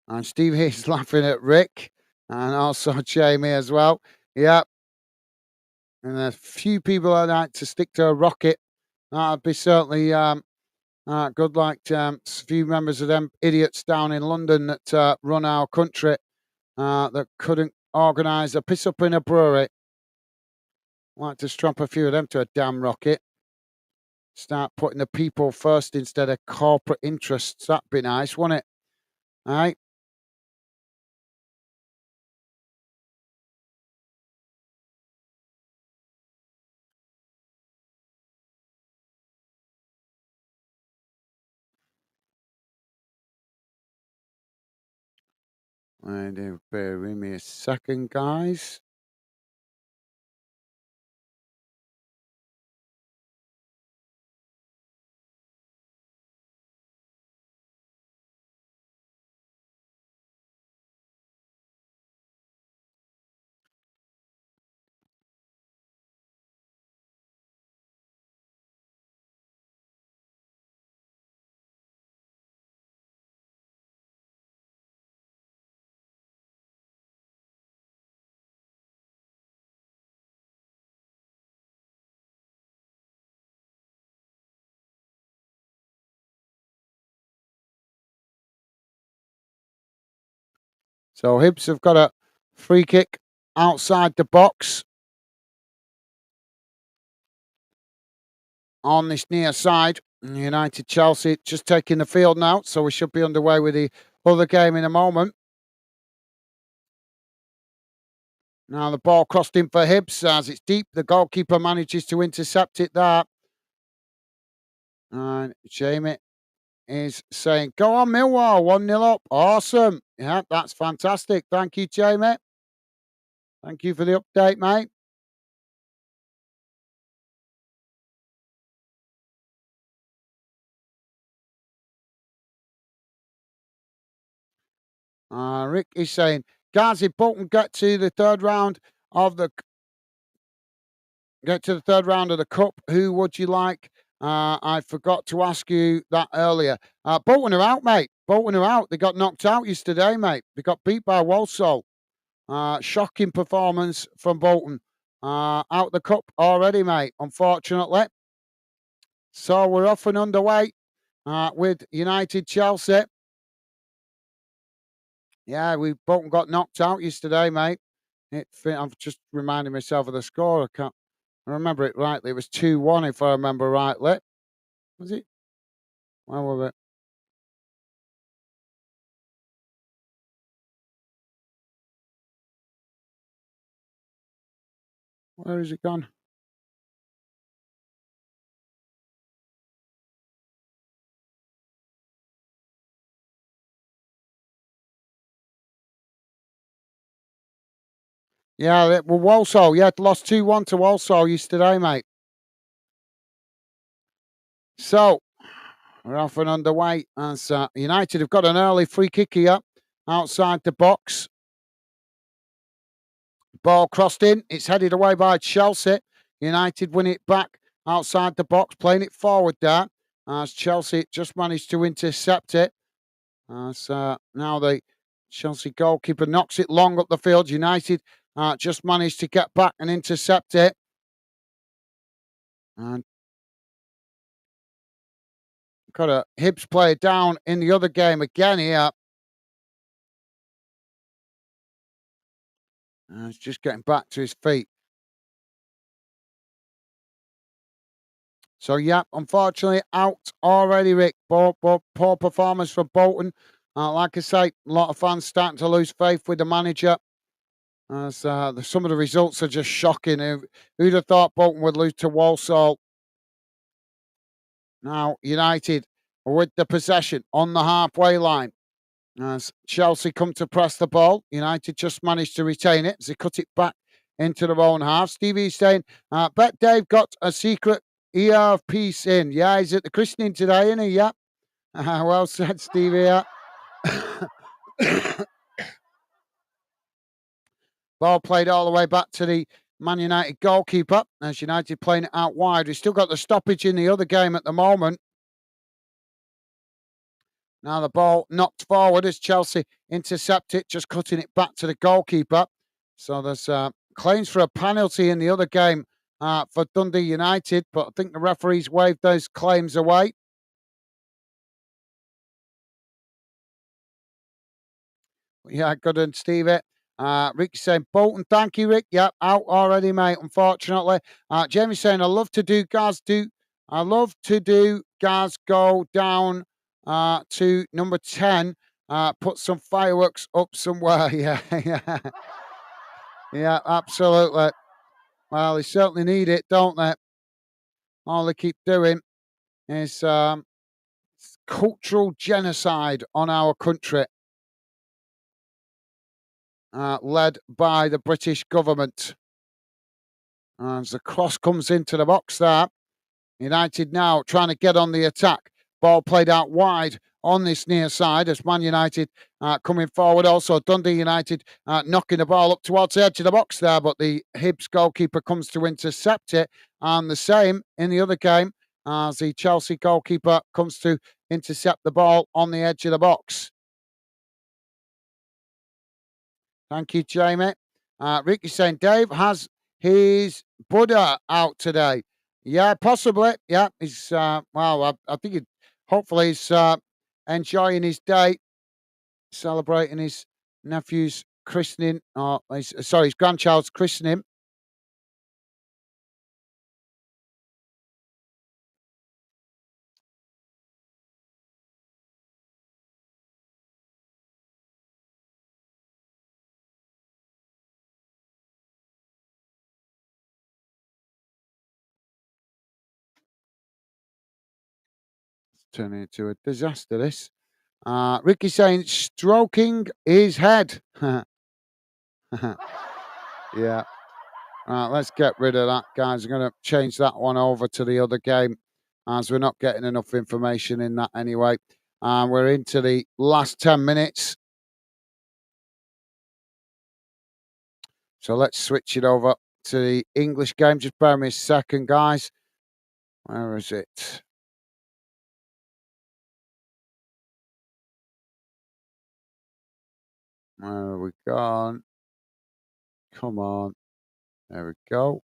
Speaker 1: And Steve here's laughing at Rick and also Jamie as well. Yeah. And a few people I'd like to stick to a rocket. That'd be certainly good, like a few members of them idiots down in London that run our country that couldn't organise a piss up in a brewery. Like to strap a few of them to a damn rocket. Start putting the people first instead of corporate interests. That'd be nice, wouldn't it? All right. And bear with me a second, guys. So Hibs have got a free kick outside the box on this near side. United Chelsea just taking the field now, so we should be underway with the other game in a moment. Now the ball crossed in for Hibs as it's deep. The goalkeeper manages to intercept it there. And Jamie is saying, go on, Millwall, 1-0 up. Awesome. Yeah, that's fantastic. Thank you, Jamie. Thank you for the update, mate. Rick is saying, guys, if Bolton of the get to the third round of the cup, who would you like? I forgot to ask you that earlier. Bolton are out, mate. Bolton are out. They got knocked out yesterday, mate. They got beat by Walsall. Shocking performance from Bolton. Out the cup already, mate, unfortunately. So we're off and underway with United Chelsea. Yeah, we Bolton got knocked out yesterday, mate. I'm just reminding myself of the score. I can't remember it rightly. It was 2-1, if I remember rightly. Was it? Where were it? Where is it gone? Yeah, well, Walsall. Yeah, lost 2-1 to Walsall yesterday, mate. So we're off and underway as United have got an early free kick here outside the box. Ball crossed in. It's headed away by Chelsea. United win it back outside the box, playing it forward there as Chelsea just managed to intercept it. As now the Chelsea goalkeeper knocks it long up the field. United just managed to get back and intercept it. And got a Hibs player down in the other game again here. He's just getting back to his feet. So, yeah, unfortunately, out already, Rick. Poor performance from Bolton. Like I say, a lot of fans starting to lose faith with the manager. As some of the results are just shocking. Who'd have thought Bolton would lose to Walsall? Now, United with the possession on the halfway line. As Chelsea come to press the ball, United just managed to retain it as they cut it back into their own half. Stevie's saying, bet Dave got a secret earpiece in. Yeah, he's at the christening today, isn't he? Yeah. Well said, Stevie. Ball played all the way back to the Man United goalkeeper as United playing it out wide. We've still got the stoppage in the other game at the moment. Now the ball knocked forward as Chelsea intercept it, just cutting it back to the goalkeeper. So there's claims for a penalty in the other game for Dundee United, but I think the referees waved those claims away. Yeah, good and Stevie. Rick saying Bolton, thank you, Rick. Yep, out already, mate. Unfortunately, Jamie's saying I love to do Gaz go down to number 10. Put some fireworks up somewhere. Yeah, yeah, yeah, absolutely. Well, they certainly need it, don't they? All they keep doing is cultural genocide on our country. led by the British government. As the cross comes into the box there, United now trying to get on the attack. Ball played out wide on this near side as Man United coming forward. Also, Dundee United knocking the ball up towards the edge of the box there, but the Hibs goalkeeper comes to intercept it. And the same in the other game as the Chelsea goalkeeper comes to intercept the ball on the edge of the box. Thank you, Jamie. Ricky saying Dave has his Buddha out today. Yeah, possibly. Yeah, he's I think hopefully he's enjoying his day, celebrating his nephew's christening, or his grandchild's christening. It's turning into a disaster. This. Ricky saying stroking his head. Yeah. Let's get rid of that, guys. I'm going to change that one over to the other game as we're not getting enough information in that anyway. We're into the last 10 minutes. So let's switch it over to the English game. Just bear me a second, guys. Where is it? Where have we gone? Come on. There we go.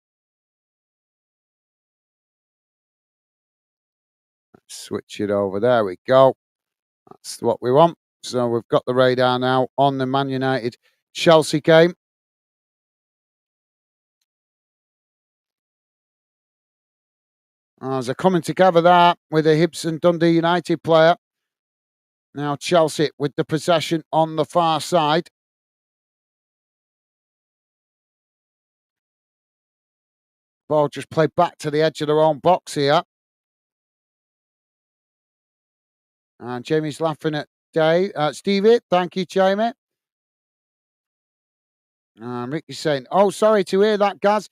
Speaker 1: Let's switch it over. There we go. That's what we want. So we've got the radar now on the Man United Chelsea game. As they're coming together there with a Hibs and Dundee United player. Now Chelsea with the possession on the far side. Ball just played back to the edge of their own box here. And Jamie's laughing at Stevie. Thank you, Jamie. Ricky's saying, "Oh, sorry to hear that, Gaz.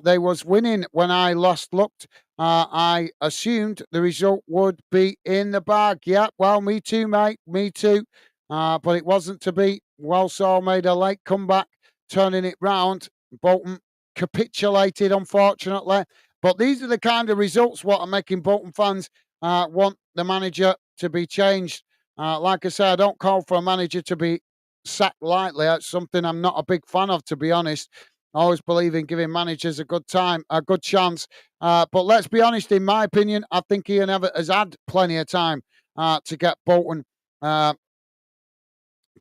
Speaker 1: They was winning when I last looked. I assumed the result would be in the bag. Yeah, well, me too, mate. Me too. But it wasn't to be. Walsall made a late comeback, turning it round. Bolton capitulated, unfortunately. But these are the kind of results what are making Bolton fans want the manager to be changed. Like I say, I don't call for a manager to be sacked lightly. That's something I'm not a big fan of, to be honest. I always believe in giving managers a good chance. But let's be honest, in my opinion, I think Ian Evatt has had plenty of time to get Bolton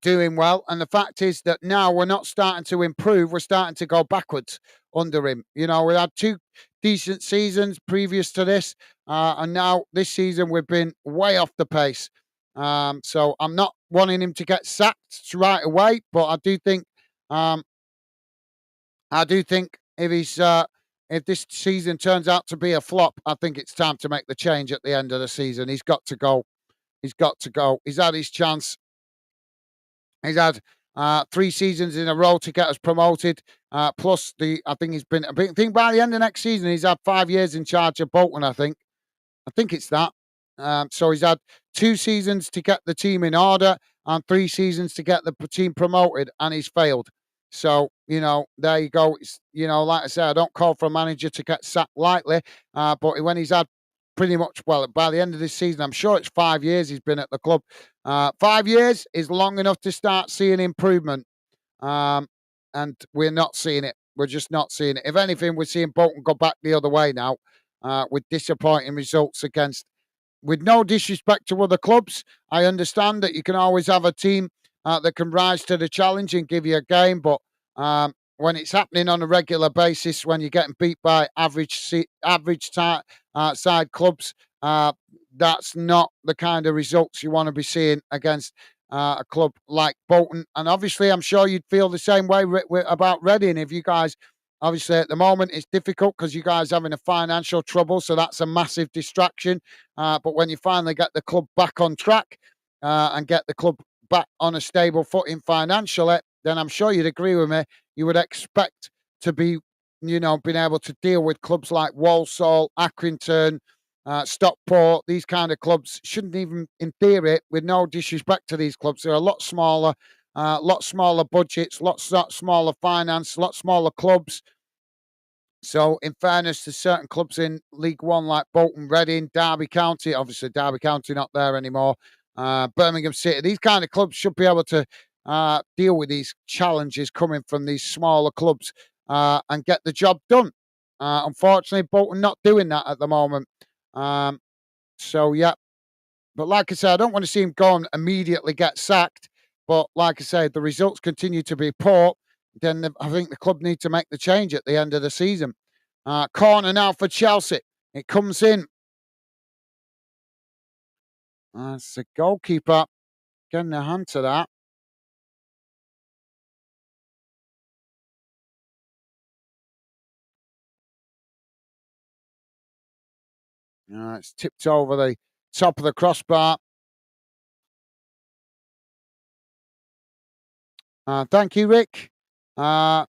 Speaker 1: doing well. And the fact is that now we're not starting to improve, we're starting to go backwards under him. You know, we had two decent seasons previous to this, and now this season we've been way off the pace. So I'm not wanting him to get sacked right away, but I do think if this season turns out to be a flop, I think it's time to make the change at the end of the season. He's got to go. He's got to go. He's had his chance. He's had 3 seasons in a row to get us promoted. Plus, I think he's been. I think by the end of next season, he's had 5 years in charge of Bolton. I think it's that. So he's had 2 seasons to get the team in order and 3 seasons to get the team promoted, and he's failed. So, you know, there you go. It's, you know, like I said, I don't call for a manager to get sacked lightly, but when he's had pretty much, well, by the end of this season, I'm sure it's 5 years he's been at the club. 5 years is long enough to start seeing improvement, and we're not seeing it. We're just not seeing it. If anything, we're seeing Bolton go back the other way now with disappointing results against. With no disrespect to other clubs, I understand that you can always have a team that can rise to the challenge and give you a game, but when it's happening on a regular basis, when you're getting beat by average side clubs, that's not the kind of results you want to be seeing against a club like Bolton. And obviously, I'm sure you'd feel the same way about Reading. If you guys, obviously, at the moment, it's difficult because you guys are having a financial trouble, so that's a massive distraction. But when you finally get the club back on track and get the club back on a stable footing financially, then I'm sure you'd agree with me. You would expect to be, being able to deal with clubs like Walsall, Accrington, Stockport. These kind of clubs shouldn't even, in theory, with no disrespect to these clubs, they're a lot smaller budgets, smaller finance, lot smaller clubs. So, in fairness to certain clubs in League One like Bolton, Reading, Derby County, obviously Derby County not there anymore, Birmingham City, these kind of clubs should be able to deal with these challenges coming from these smaller clubs and get the job done. Unfortunately, Bolton not doing that at the moment. Um, so, yeah, but like I said, I don't want to see him go and immediately get sacked. But like I said, the results continue to be poor. Then I think the club need to make the change at the end of the season. Corner now for Chelsea. It comes in. It's the goalkeeper getting a hand to that. It's tipped over the top of the crossbar. Thank you, Rick. Uh,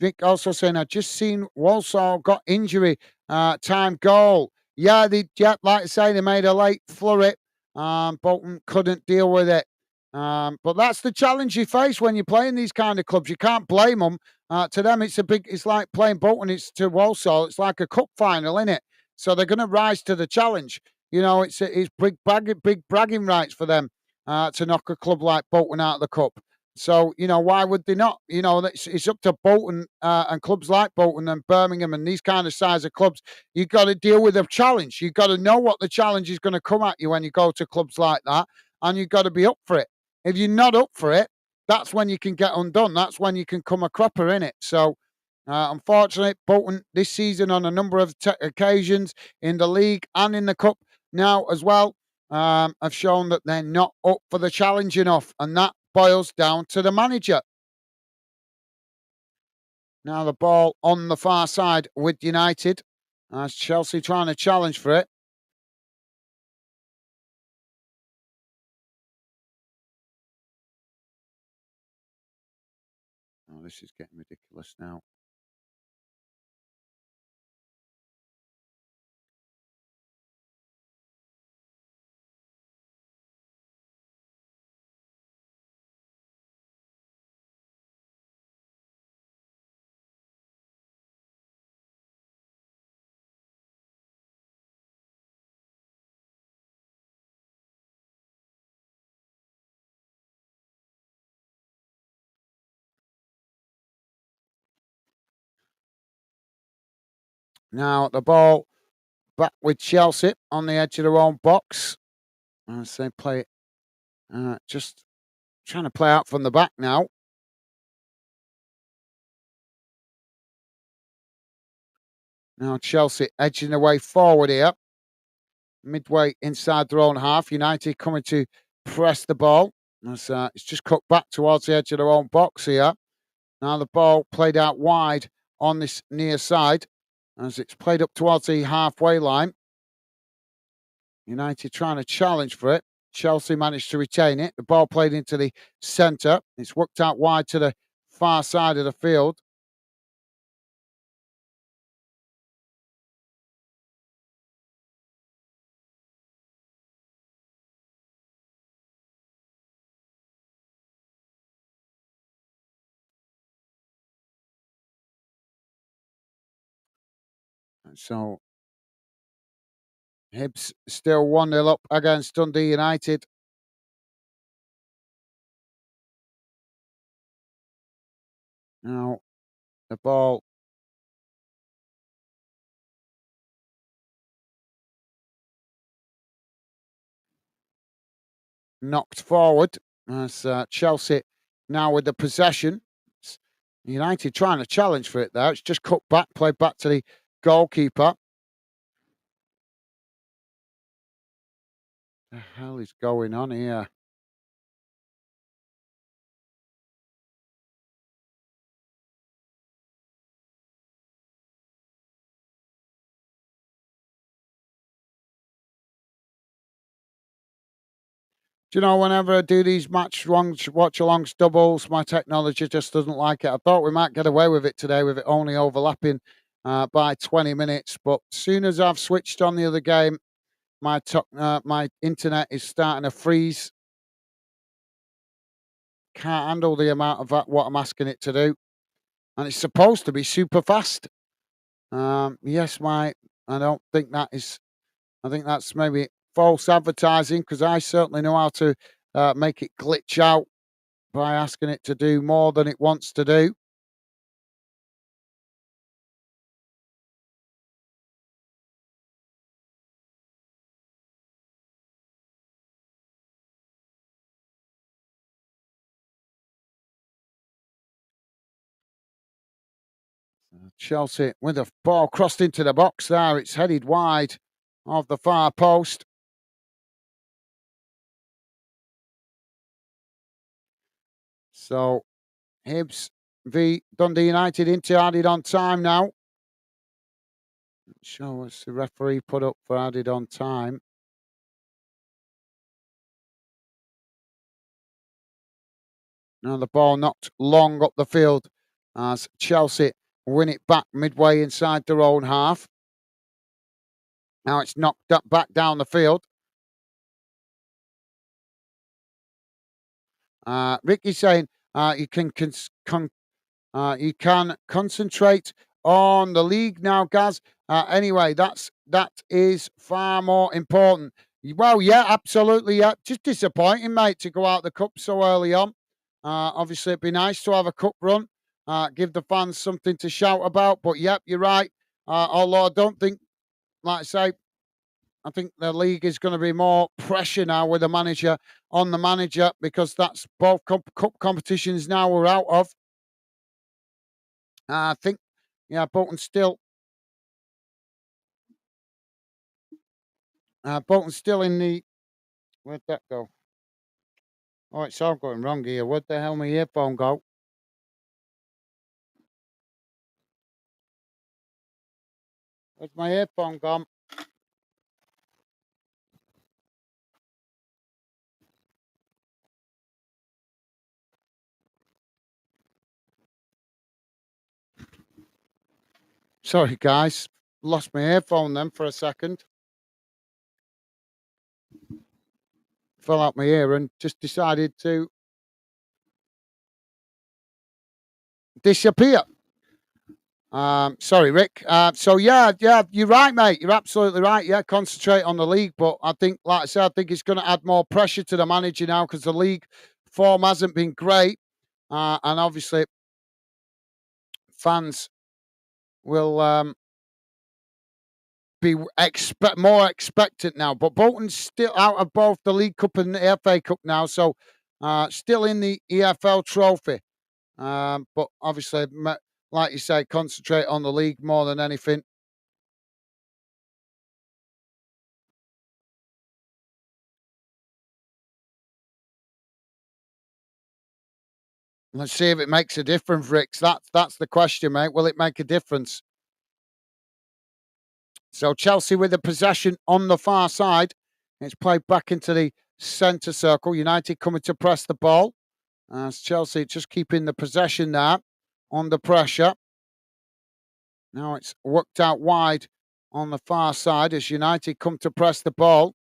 Speaker 1: Vic also saying, I just seen Walsall got injury time goal. Yeah, like I say, they made a late flurry. Bolton couldn't deal with it. But that's the challenge you face when you're playing these kind of clubs. You can't blame them. To them, it's like playing Bolton. It's to Walsall. It's like a cup final, isn't it? So they're going to rise to the challenge. It's big bragging rights for them to knock a club like Bolton out of the cup. So, why would they not? It's up to Bolton and clubs like Bolton and Birmingham and these kind of size of clubs. You've got to deal with a challenge. You've got to know what the challenge is going to come at you when you go to clubs like that, and you've got to be up for it. If you're not up for it, that's when you can get undone. That's when you can come a cropper in it. So, unfortunately, Bolton this season on a number of occasions in the league and in the cup now as well have shown that they're not up for the challenge enough, and that boils down to the manager. Now the ball on the far side with United, as Chelsea trying to challenge for it. Oh, this is getting ridiculous now. Now the ball back with Chelsea on the edge of their own box as they play it. Just trying to play out from the back now. Now Chelsea edging their way forward here. Midway inside their own half. United coming to press the ball. It's just cut back towards the edge of their own box here. Now the ball played out wide on this near side as it's played up towards the halfway line. United trying to challenge for it. Chelsea managed to retain it. The ball played into the centre. It's worked out wide to the far side of the field. And so Hibs still 1-0 up against Dundee United. Now the ball knocked forward as Chelsea now with the possession. United trying to challenge for it there. It's just cut back, played back to the goalkeeper. The hell is going on here? Do you know, whenever I do these watch alongs doubles, my technology just doesn't like it. I thought we might get away with it today with it only overlapping by 20 minutes. But as soon as I've switched on the other game, my internet is starting to freeze. Can't handle the amount of what I'm asking it to do. And it's supposed to be super fast. Yes, I don't think that is. I think that's maybe false advertising because I certainly know how to make it glitch out by asking it to do more than it wants to do. Chelsea with the ball crossed into the box there. It's headed wide of the far post. So Hibs v Dundee United into added on time now. Show us the referee put up for added on time. Now the ball knocked long up the field as Chelsea win it back midway inside their own half. Now it's knocked up back down the field. Ricky's saying you can concentrate on the league now, Gaz. Anyway, that is far more important. Well, yeah, absolutely, yeah. Just disappointing, mate, to go out the cup so early on. Obviously, it'd be nice to have a cup run, give the fans something to shout about. But yep, you're right. Although I don't think, like I say, I think the league is going to be more pressure now with the manager on the manager because that's both cup competitions now we're out of. I think, yeah, Bolton's still in the. Where'd that go? Oh, it's all going wrong here. Where'd the hell my earphone go? Where's my earphone gone? Sorry, guys. Lost my earphone then for a second. Fell out my ear and just decided to disappear. Sorry, Rick. So yeah, you're right, mate. You're absolutely right. Yeah, concentrate on the league, but I think, like I said, I think it's going to add more pressure to the manager now because the league form hasn't been great, and obviously fans will be more expectant now. But Bolton's still out of both the League Cup and the FA Cup now, so still in the EFL Trophy. But obviously, like you say, concentrate on the league more than anything. Let's see if it makes a difference, Ricks. That's the question, mate. Will it make a difference? So Chelsea with the possession on the far side. It's played back into the centre circle. United coming to press the ball. As Chelsea just keeping the possession there under pressure. Now it's worked out wide on the far side as United come to press the ball.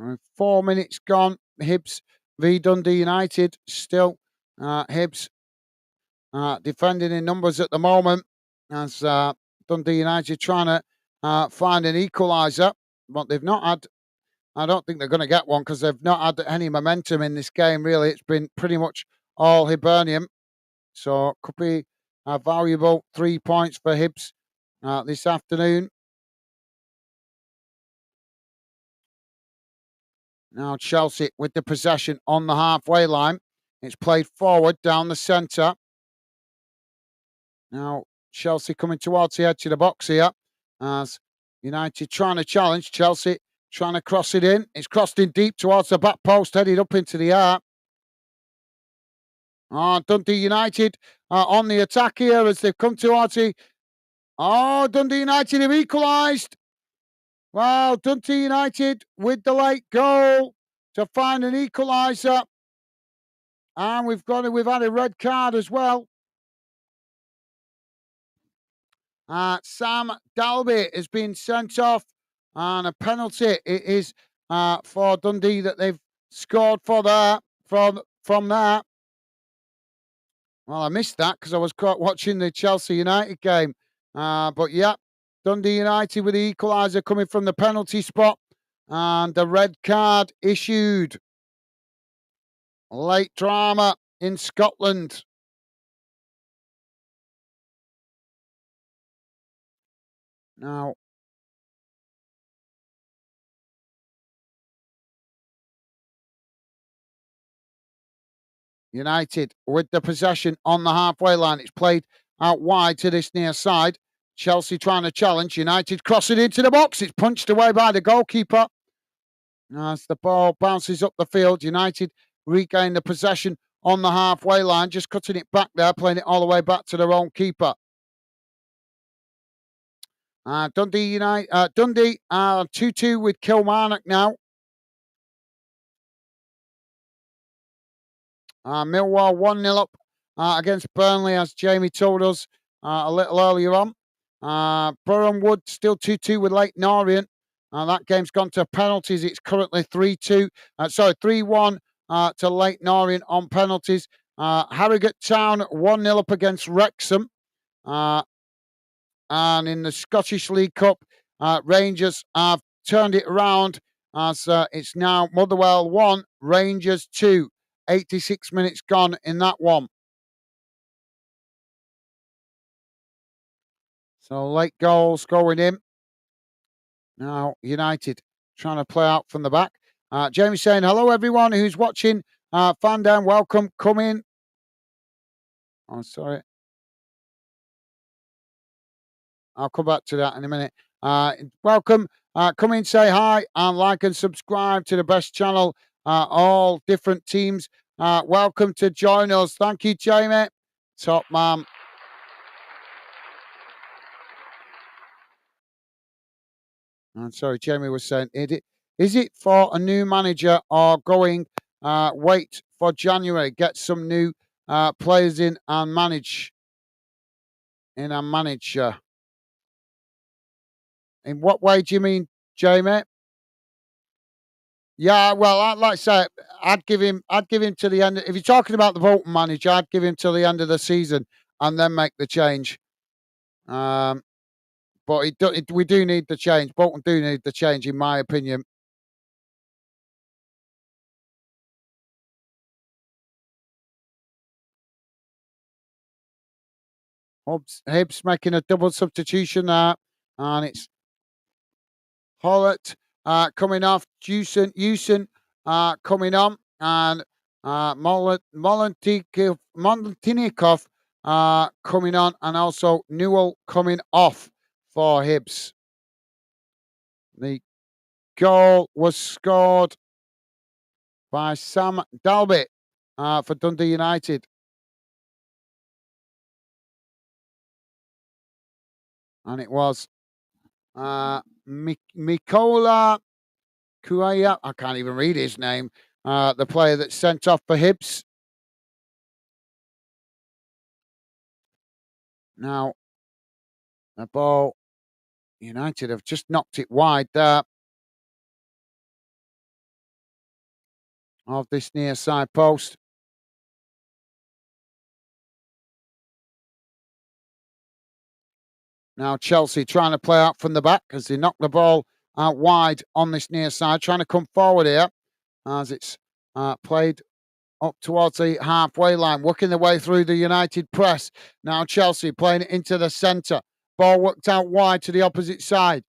Speaker 1: And 4 minutes gone. Hibs v Dundee United. Still Hibs defending in numbers at the moment as Dundee United trying to find an equaliser. But they've not had, I don't think they're going to get one because they've not had any momentum in this game, really. It's been pretty much all Hibernian. So it could be a valuable 3 points for Hibs this afternoon. Now Chelsea with the possession on the halfway line. It's played forward down the centre. Now Chelsea coming towards the edge of the box here as United trying to challenge. Chelsea trying to cross it in. It's crossed in deep towards the back post, headed up into the air. Dundee United on the attack here as they've come towards the Oh, Dundee United have equalised. Well, Dundee United with the late goal to find an equaliser. And we've had a red card as well. Sam Dalby has been sent off, and a penalty it is for Dundee that they've scored for there from there. Well, I missed that because I was caught watching the Chelsea United game. But yeah, Dundee United with the equaliser coming from the penalty spot, and the red card issued. Late drama in Scotland. Now, United with the possession on the halfway line. It's played out wide to this near side. Chelsea trying to challenge. United cross it into the box. It's punched away by the goalkeeper. As the ball bounces up the field, United regain the possession on the halfway line, just cutting it back there, playing it all the way back to their own keeper. Dundee 2-2 with Kilmarnock now. Millwall 1-0 up against Burnley, as Jamie told us a little earlier on. Burham Wood still 2-2 with Leyton Orient. That game's gone to penalties. It's currently 3-1 to Leyton Orient on penalties. Harrogate Town 1-0 up against Wrexham. And in the Scottish League Cup, Rangers have turned it around as it's now Motherwell 1, Rangers 2. 86 minutes gone in that one. So late goals going in. Now United trying to play out from the back. Jamie saying, hello everyone who's watching. Fan down, welcome, come in. Oh, sorry. I'll come back to that in a minute. Welcome. Come in, say hi, and like and subscribe to the best channel. All different teams. Welcome to join us. Thank you, Jamie. Top man. I'm sorry, Jamie was saying, is it for a new manager or going wait for January, get some new players in and manage? In what way do you mean, Jamie? Yeah, well, like I say, I'd give him to the end. If you're talking about the Bolton manager, I'd give him till the end of the season and then make the change. But we do need the change. Bolton do need the change, in my opinion. Hibbs making a double substitution there, and it's Hollett coming off, Hewson coming on, and Molentikov coming on, and also Newell coming off for Hibbs. The goal was scored by Sam Dalby for Dundee United. And it was Mikola Kuaya. I can't even read his name. The player that's sent off for Hibbs. Now, the ball, United have just knocked it wide there of this near side post. Now Chelsea trying to play out from the back as they knock the ball out wide on this near side, trying to come forward here as it's played up towards the halfway line, working their way through the United press. Now Chelsea playing it into the centre. Ball worked out wide to the opposite side.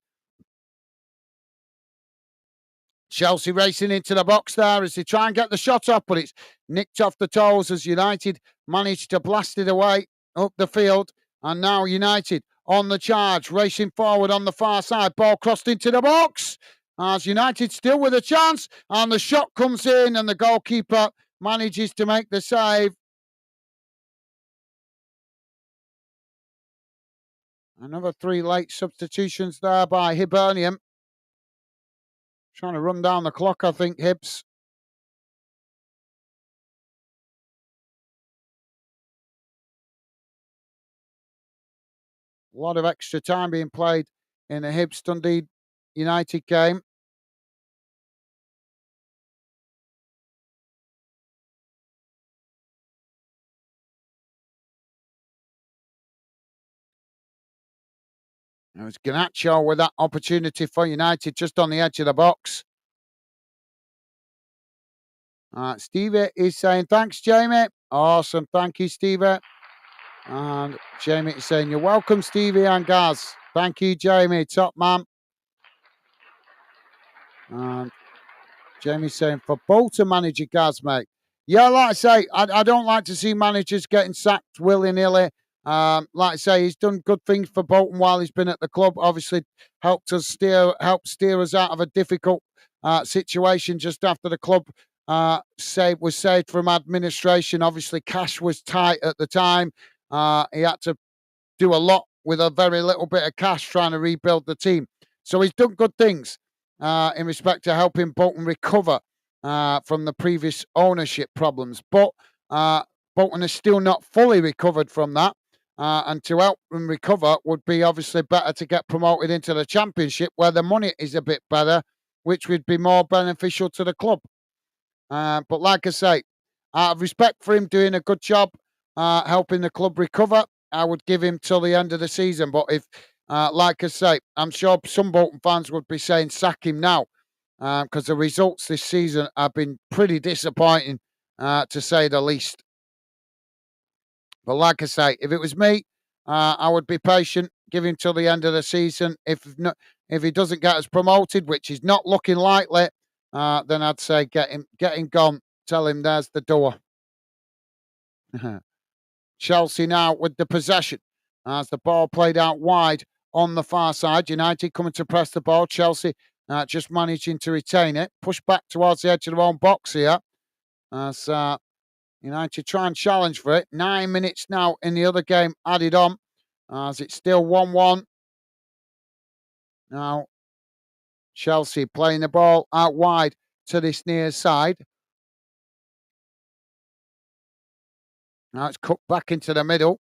Speaker 1: Chelsea racing into the box there as they try and get the shot off, but it's nicked off the toes as United managed to blast it away up the field. And now United on the charge, racing forward on the far side. Ball crossed into the box as United still with a chance. And the shot comes in and the goalkeeper manages to make the save. Another 3 late substitutions there by Hibernian. Trying to run down the clock, I think, Hibs. A lot of extra time being played in the Hibs Dundee United game. It was Garnacho with that opportunity for United just on the edge of the box. Stevie is saying, thanks, Jamie. Awesome. Thank you, Stevie. And Jamie is saying, you're welcome, Stevie and Gaz. Thank you, Jamie. Top man. And Jamie's saying, for Bolton manager, Gaz, mate. Yeah, like I say, I don't like to see managers getting sacked willy-nilly. Like I say, he's done good things for Bolton while he's been at the club. Obviously, helped steer us out of a difficult situation just after the club was saved from administration. Obviously, cash was tight at the time. He had to do a lot with a very little bit of cash trying to rebuild the team. So he's done good things in respect to helping Bolton recover from the previous ownership problems. But Bolton is still not fully recovered from that. And to help them recover would be obviously better to get promoted into the Championship where the money is a bit better, which would be more beneficial to the club. But like I say, out of respect for him doing a good job helping the club recover, I would give him till the end of the season. But if, like I say, I'm sure some Bolton fans would be saying sack him now because the results this season have been pretty disappointing, to say the least. But like I say, if it was me, I would be patient, give him till the end of the season. If he doesn't get us promoted, which is not looking likely, then I'd say get him gone. Tell him there's the door. Chelsea now with the possession as the ball played out wide on the far side. United coming to press the ball. Chelsea just managing to retain it. Push back towards the edge of their own box here as United try and challenge for it. 9 minutes now in the other game added on as it's still 1-1. Now Chelsea playing the ball out wide to this near side. Now it's cut back into the middle.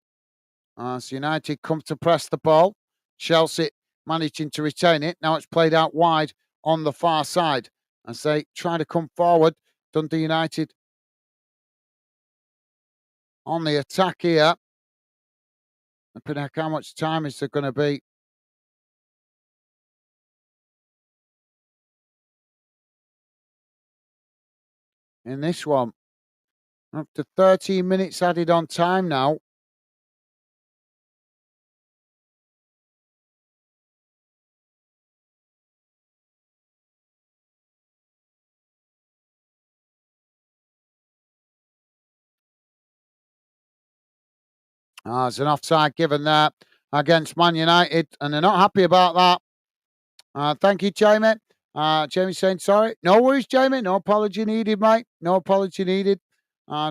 Speaker 1: As United come to press the ball. Chelsea managing to retain it. Now it's played out wide on the far side as they try to come forward. Dundee United on the attack here. How much time is there going to be? In this one, up to 13 minutes added on time now. There's an offside given there against Man United, and they're not happy about that. Thank you, Jamie. Jamie saying sorry. No worries, Jamie. No apology needed, mate. No apology needed.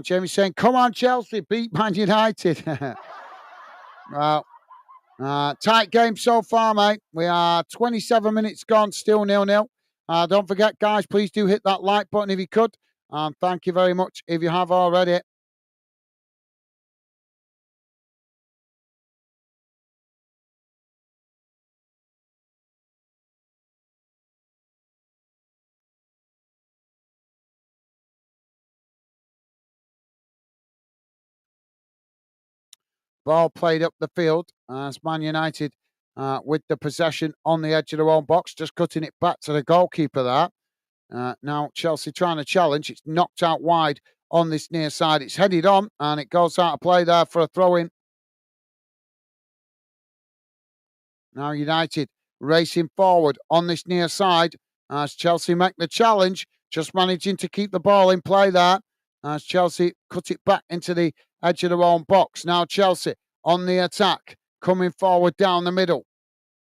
Speaker 1: Jamie saying, come on, Chelsea, beat Man United. Well, tight game so far, mate. We are 27 minutes gone, still 0-0. Don't forget, guys, please do hit that like button if you could. Thank you very much if you have already. Ball played up the field as Man United with the possession on the edge of their own box, just cutting it back to the goalkeeper there. Now Chelsea trying to challenge. It's knocked out wide on this near side. It's headed on and it goes out of play there for a throw-in. Now United racing forward on this near side as Chelsea make the challenge, just managing to keep the ball in play there as Chelsea cut it back into the edge of their own box. Now Chelsea on the attack, coming forward down the middle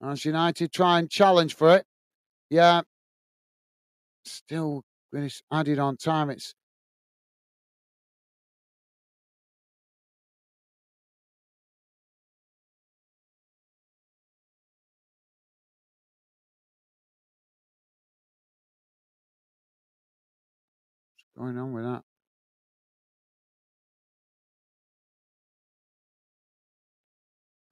Speaker 1: as United try and challenge for it. Yeah, still when it's added on time, it's Going on with that?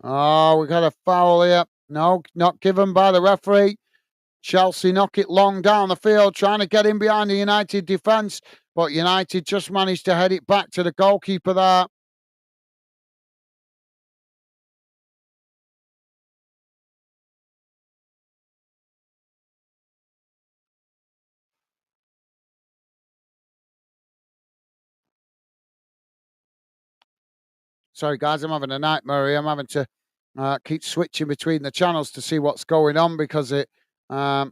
Speaker 1: Oh, we got a foul here. No, not given by the referee. Chelsea knock it long down the field, trying to get in behind the United defence, but United just managed to head it back to the goalkeeper there. Sorry, guys, I'm having a nightmare here. I'm having to keep switching between the channels to see what's going on because I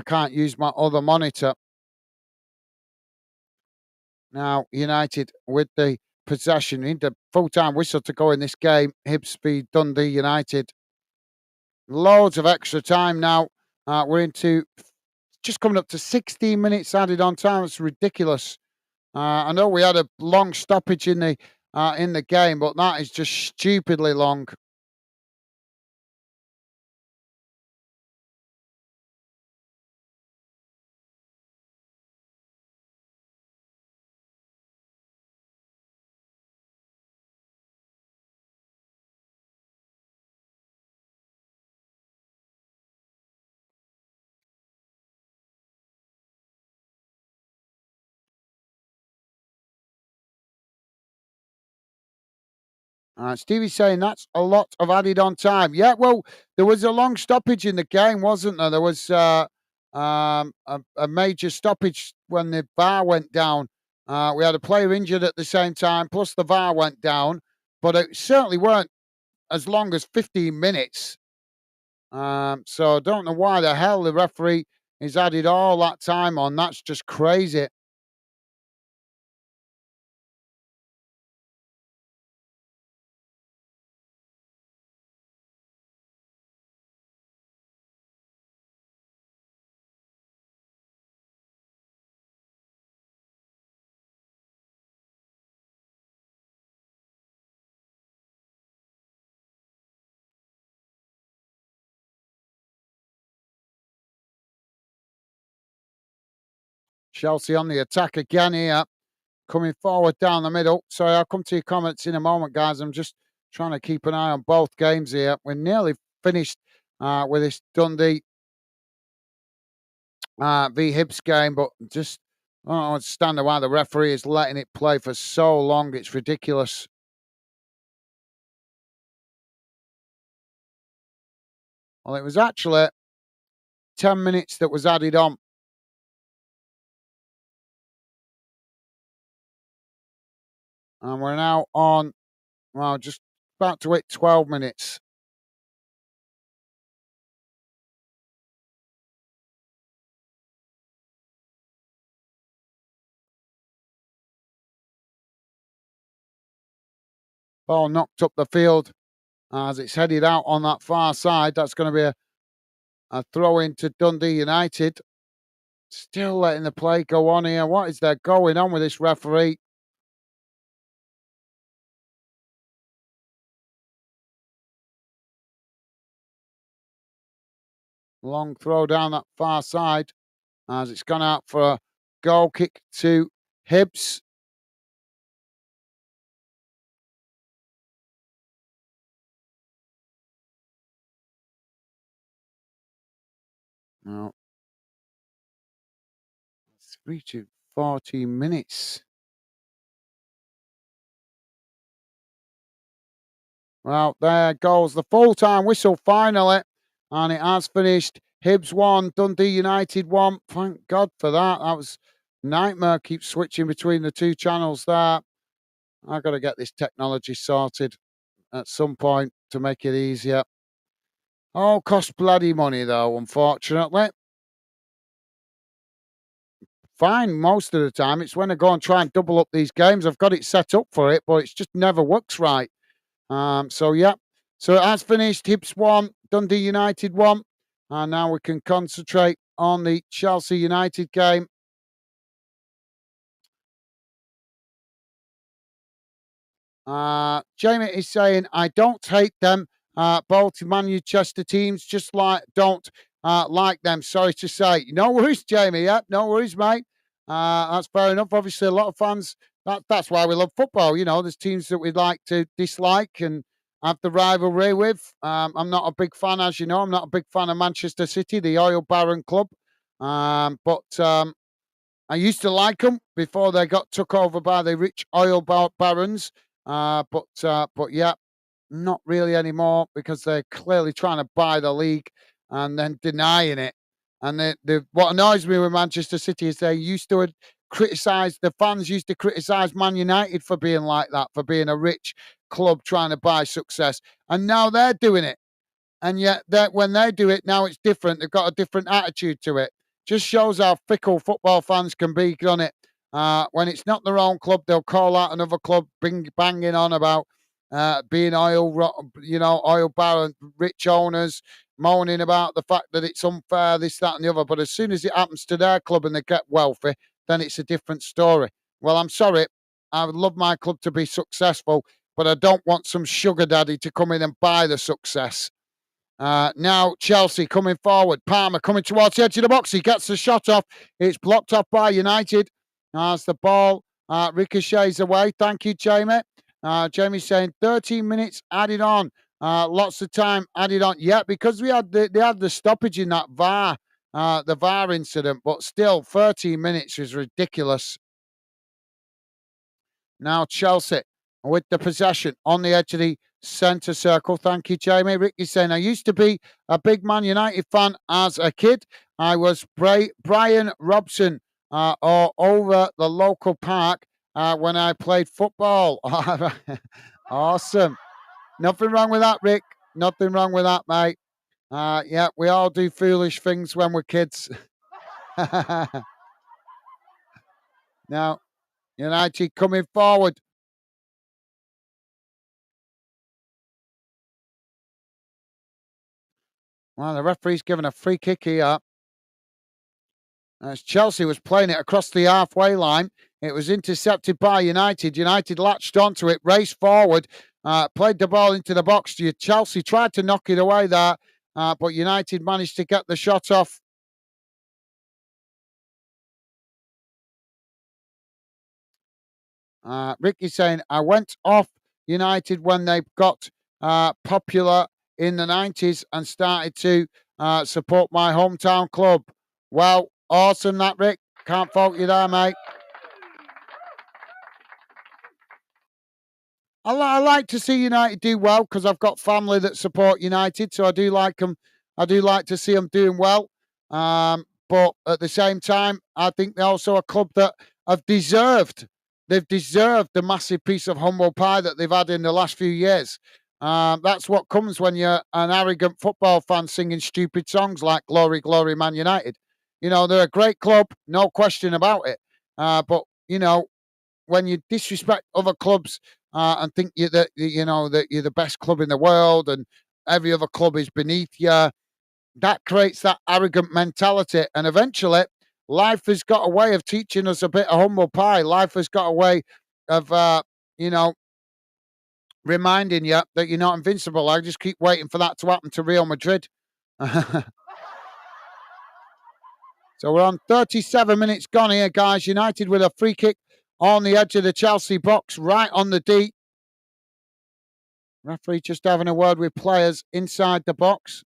Speaker 1: can't use my other monitor. Now, United with the possession, need the full-time whistle to go in this game. Hibs beat Dundee United. Loads of extra time now. We're into just coming up to 16 minutes added on time. It's ridiculous. I know we had a long stoppage in the game, but that is just stupidly long. Stevie's saying that's a lot of added on time. Yeah, well, there was a long stoppage in the game, wasn't there? There was a major stoppage when the VAR went down. We had a player injured at the same time, plus the VAR went down, but it certainly weren't as long as 15 minutes. So I don't know why the hell the referee has added all that time on. That's just crazy. Chelsea on the attack again here, coming forward down the middle. Sorry, I'll come to your comments in a moment, guys. I'm just trying to keep an eye on both games here. We're nearly finished with this Dundee v Hibs game, but just I don't understand why the referee is letting it play for so long. It's ridiculous. Well, it was actually 10 minutes that was added on. And we're now on, well, just about to hit 12 minutes. Ball knocked up the field as it's headed out on that far side. That's going to be a throw into Dundee United. Still letting the play go on here. What is there going on with this referee? Long throw down that far side as it's gone out for a goal kick to Hibs. Now, it's reaching 14 minutes. Well, there goes the full-time whistle finally, and it has finished. Hibs 1, Dundee United 1. Thank God for that. That was nightmare. Keep switching between the two channels there. I've got to get this technology sorted at some point to make it easier. Oh, cost bloody money though, unfortunately. Fine most of the time. It's when I go and try and double up these games. I've got it set up for it, but it just never works right. So yeah. So it has finished. Hibs 1, Dundee United 1. And now we can concentrate on the Chelsea United game. Jamie is saying, I don't hate them. Both Manchester teams, just like don't like them. Sorry to say. No worries, Jamie. Yeah, no worries, mate. That's fair enough. Obviously, a lot of fans. That's why we love football. There's teams that we'd like to dislike and have the rivalry with. I'm not a big fan, as you know. I'm not a big fan of Manchester City, the oil baron club. But I used to like them before they got took over by the rich oil barons. But yeah, not really anymore because they're clearly trying to buy the league and then denying it. And what annoys me with Manchester City is they used to criticise, the fans used to criticise Man United for being like that, for being a rich club trying to buy success. And now they're doing it. And yet, that when they do it now, it's different. They've got a different attitude to it. Just shows how fickle football fans can be, on it. When it's not their own club, they'll call out another club, banging on about being oil baron, rich owners, moaning about the fact that it's unfair, this, that, and the other. But as soon as it happens to their club and they get wealthy, then it's a different story. Well, I'm sorry. I would love my club to be successful, but I don't want some sugar daddy to come in and buy the success. Now Chelsea coming forward. Palmer coming towards the edge of the box. He gets the shot off. It's blocked off by United. As the ball ricochets away. Thank you, Jamie. Jamie's saying 13 minutes added on. Lots of time added on. Yeah, because they had the stoppage in that the VAR incident, but still 13 minutes is ridiculous. Now Chelsea with the possession on the edge of the centre circle. Thank you, Jamie. Ricky's saying, I used to be a big Man United fan as a kid. I was Brian Robson or over the local park when I played football. Awesome. Nothing wrong with that, Rick. Nothing wrong with that, mate. Yeah, we all do foolish things when we're kids. Now, United coming forward. Well, the referee's given a free kick here. As Chelsea was playing it across the halfway line, it was intercepted by United. United latched onto it, raced forward, played the ball into the box. Chelsea tried to knock it away there, but United managed to get the shot off. Ricky's saying, I went off United when they got popular in the 90s and started to support my hometown club. Well, awesome that, Rick. Can't fault you there, mate. I like to see United do well because I've got family that support United, so I do like them. I do like to see them doing well. But at the same time, I think they're also a club that have deserved. They've deserved the massive piece of humble pie that they've had in the last few years. That's what comes when you're an arrogant football fan singing stupid songs like "Glory, Glory, Man United." They're a great club, no question about it. But when you disrespect other clubs and think that you're the best club in the world and every other club is beneath you, that creates that arrogant mentality. And eventually, life has got a way of teaching us a bit of humble pie. Life has got a way of reminding you that you're not invincible. I just keep waiting for that to happen to Real Madrid. So we're on 37 minutes gone here, guys. United with a free kick on the edge of the Chelsea box, right on the D. Referee just having a word with players inside the box.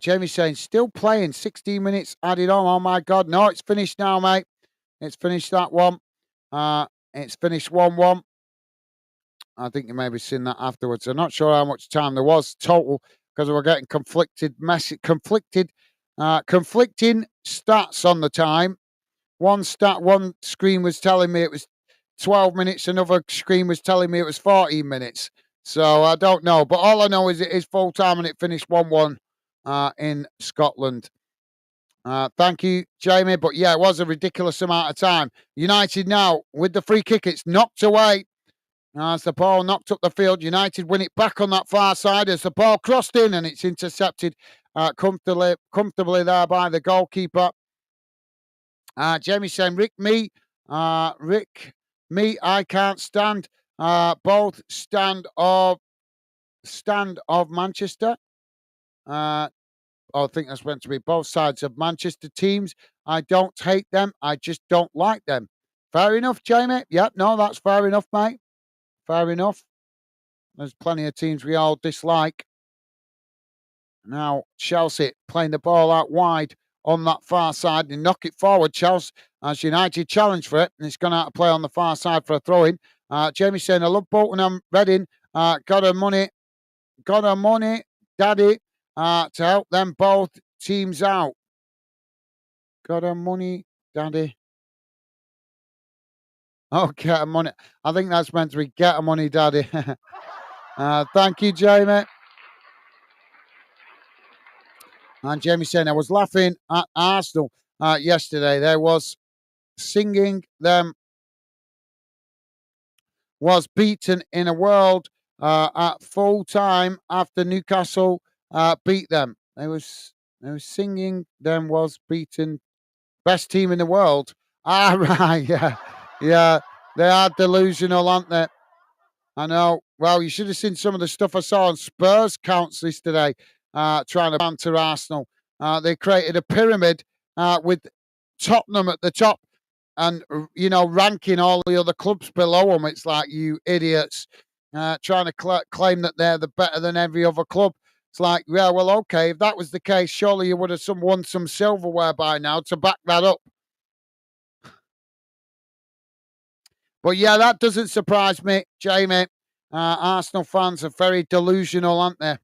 Speaker 1: Jamie's saying, still playing, 16 minutes added on. Oh my God. No, it's finished now, mate. It's finished that one. It's finished 1-1. I think you maybe seen that afterwards. I'm not sure how much time there was total because we're getting conflicting stats on the time. One screen was telling me it was 12 minutes, another screen was telling me it was 14 minutes. So I don't know. But all I know is it is full time and it finished 1-1 in Scotland. Thank you, Jamie. But yeah, it was a ridiculous amount of time. United now with the free kick, it's knocked away. As the ball knocked up the field, United win it back on that far side as the ball crossed in and it's intercepted comfortably there by the goalkeeper. Jamie saying, Rick, me, I can't stand both stand or stand of Manchester. I think that's meant to be both sides of Manchester teams. I don't hate them. I just don't like them. Fair enough, Jamie. Yep, no, that's fair enough, mate. Fair enough. There's plenty of teams we all dislike. Now, Chelsea playing the ball out wide on that far side and knock it forward. Chelsea, as United challenge for it, and it's gone out to play on the far side for a throw in. Jamie saying, I love Bolton and Reading. Got her money, daddy, to help them both teams out. Got her money, daddy. Oh, get her money. I think that's meant to be get her money, daddy. Thank you, Jamie. And Jamie saying, I was laughing at Arsenal yesterday. There was singing them was beaten in a world at full time after Newcastle beat them. They was singing them was beaten best team in the world. Ah, right, yeah, yeah. They are delusional, aren't they? I know. Well, you should have seen some of the stuff I saw on Spurs councils today, trying to banter Arsenal. They created a pyramid with Tottenham at the top, and ranking all the other clubs below them. It's like, you idiots, trying to claim that they're the better than every other club. It's like, yeah, well, okay, if that was the case, surely you would have won some silverware by now to back that up. But yeah, that doesn't surprise me, Jamie. Arsenal fans are very delusional, aren't they?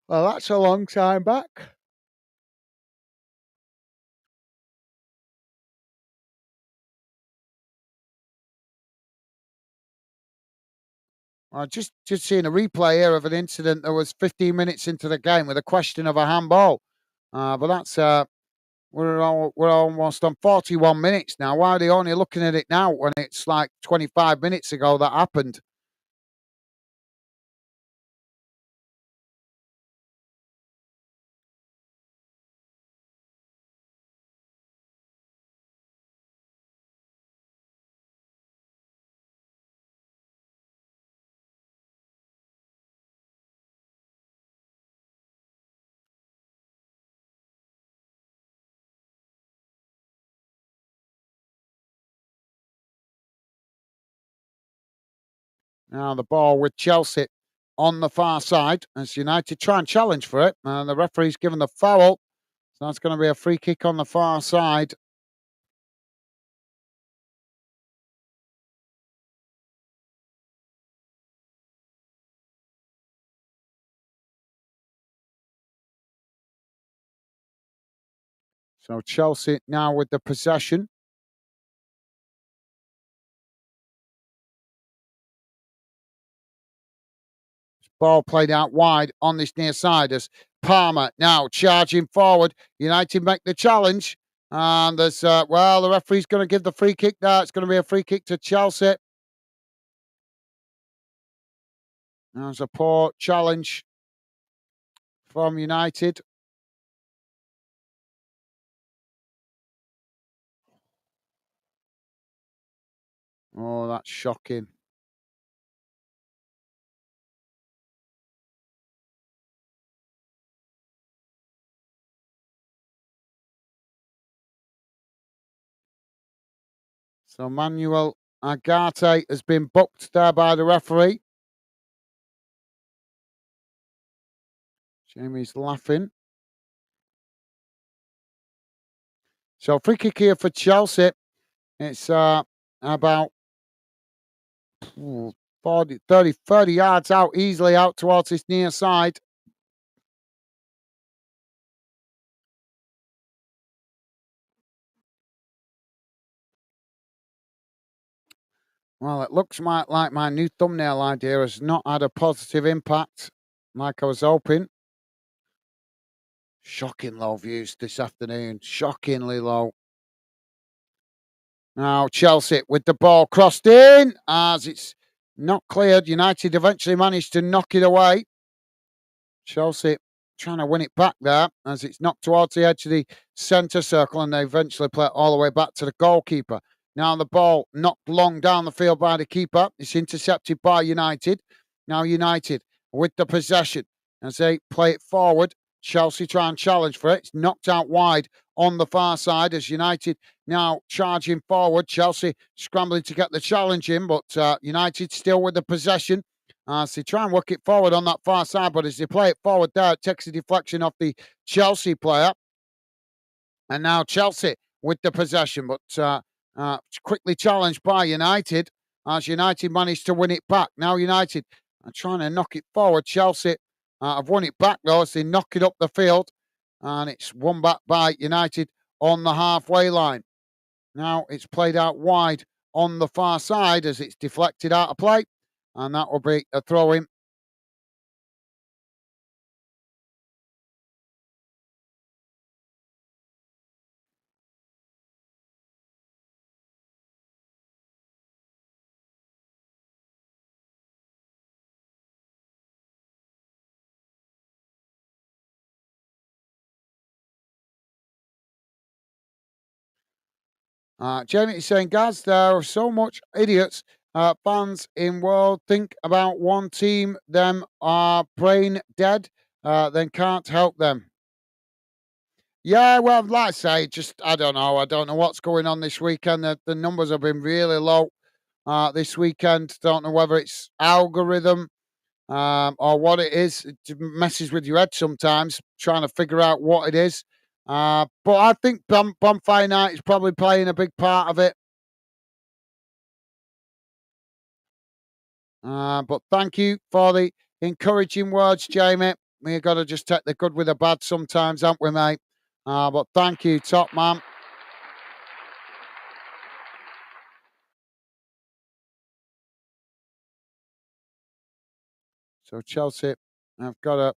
Speaker 1: Well, that's a long time back. I just seeing a replay here of an incident that was 15 minutes into the game with a question of a handball. But that's we're almost on 41 minutes now. Why are they only looking at it now when it's like 25 minutes ago that happened? Now the ball with Chelsea on the far side as United try and challenge for it. And the referee's given the foul. So that's going to be a free kick on the far side. So Chelsea now with the possession. Ball played out wide on this near side as Palmer now charging forward. United make the challenge. And there's, the referee's going to give the free kick there. It's going to be a free kick to Chelsea. There's a poor challenge from United. Oh, that's shocking. So Manuel Agate has been booked there by the referee. Jamie's laughing. So free kick here for Chelsea. It's about 30 yards out, easily out towards this near side. Well, it looks like my new thumbnail idea has not had a positive impact like I was hoping. Shocking low views this afternoon. Shockingly low. Now, Chelsea with the ball crossed in as it's not cleared. United eventually managed to knock it away. Chelsea trying to win it back there as it's knocked towards the edge of the centre circle, and they eventually play it all the way back to the goalkeeper. Now the ball knocked long down the field by the keeper. It's intercepted by United. Now United with the possession as they play it forward. Chelsea try and challenge for it. It's knocked out wide on the far side as United now charging forward. Chelsea scrambling to get the challenge in, but United still with the possession. So they try and work it forward on that far side, but as they play it forward there, it takes a deflection off the Chelsea player. And now Chelsea with the possession, but quickly challenged by United as United managed to win it back. Now United are trying to knock it forward. Chelsea have won it back though as they knock it up the field, and it's won back by United on the halfway line. Now it's played out wide on the far side as it's deflected out of play, and that will be a throw in. Jamie is saying, guys, there are so much idiots. Fans in world think about one team, them are brain dead, then can't help them. Yeah, well, like I say, just I don't know. I don't know what's going on this weekend. The numbers have been really low this weekend. Don't know whether it's algorithm or what it is. It messes with your head sometimes, trying to figure out what it is. But I think Bonfire Night is probably playing a big part of it. But thank you for the encouraging words, Jamie. We've got to just take the good with the bad sometimes, haven't we, mate? But thank you, top man. So Chelsea have got a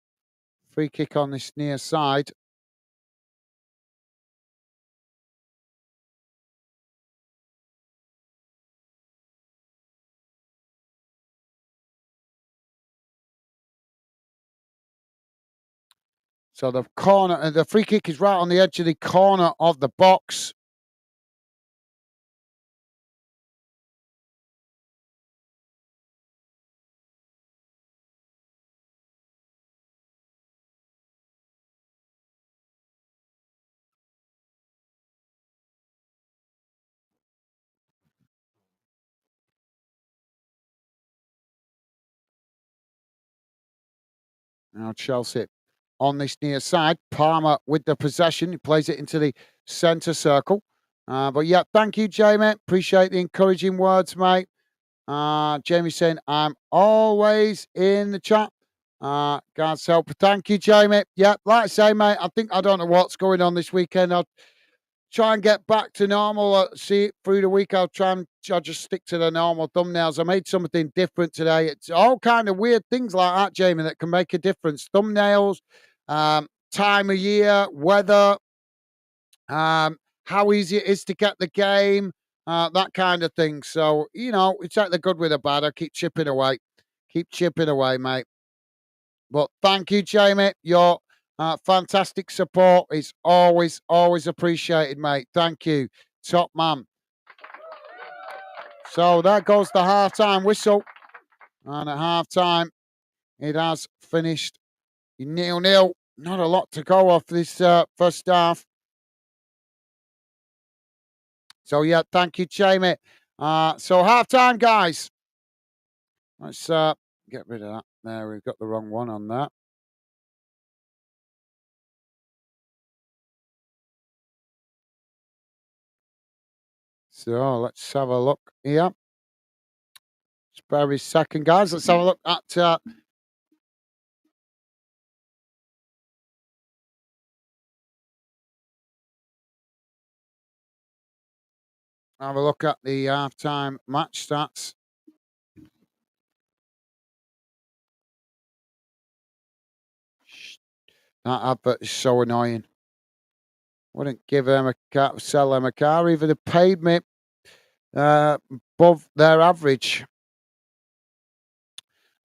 Speaker 1: free kick on this near side. So the free kick is right on the edge of the corner of the box. Now Chelsea on this near side. Palmer with the possession. He plays it into the centre circle. But yeah, thank you, Jamie. Appreciate the encouraging words, mate. Jamie saying, I'm always in the chat. God's help. Thank you, Jamie. Yeah, like I say, mate, I don't know what's going on this weekend. I'll try and get back to normal. See it through the week. I'll just stick to the normal thumbnails. I made something different today. It's all kind of weird things like that, Jamie, that can make a difference. Thumbnails, time of year, weather, how easy it is to get the game, that kind of thing. So, we take the good with the bad. I keep chipping away. Keep chipping away, mate. But thank you, Jamie. Your fantastic support is always, always appreciated, mate. Thank you. Top man. So there goes the half-time whistle. And at half-time, it has finished 0-0. Not a lot to go off this first half. So, yeah, thank you, Jamie. So, half-time, guys. Let's get rid of that. There, we've got the wrong one on that. So, let's have a look here. Spare a second, guys. Let's have a look at... have a look at the half-time match stats. That advert is so annoying. Wouldn't give them a car, sell them a car, even if they paid me above their average.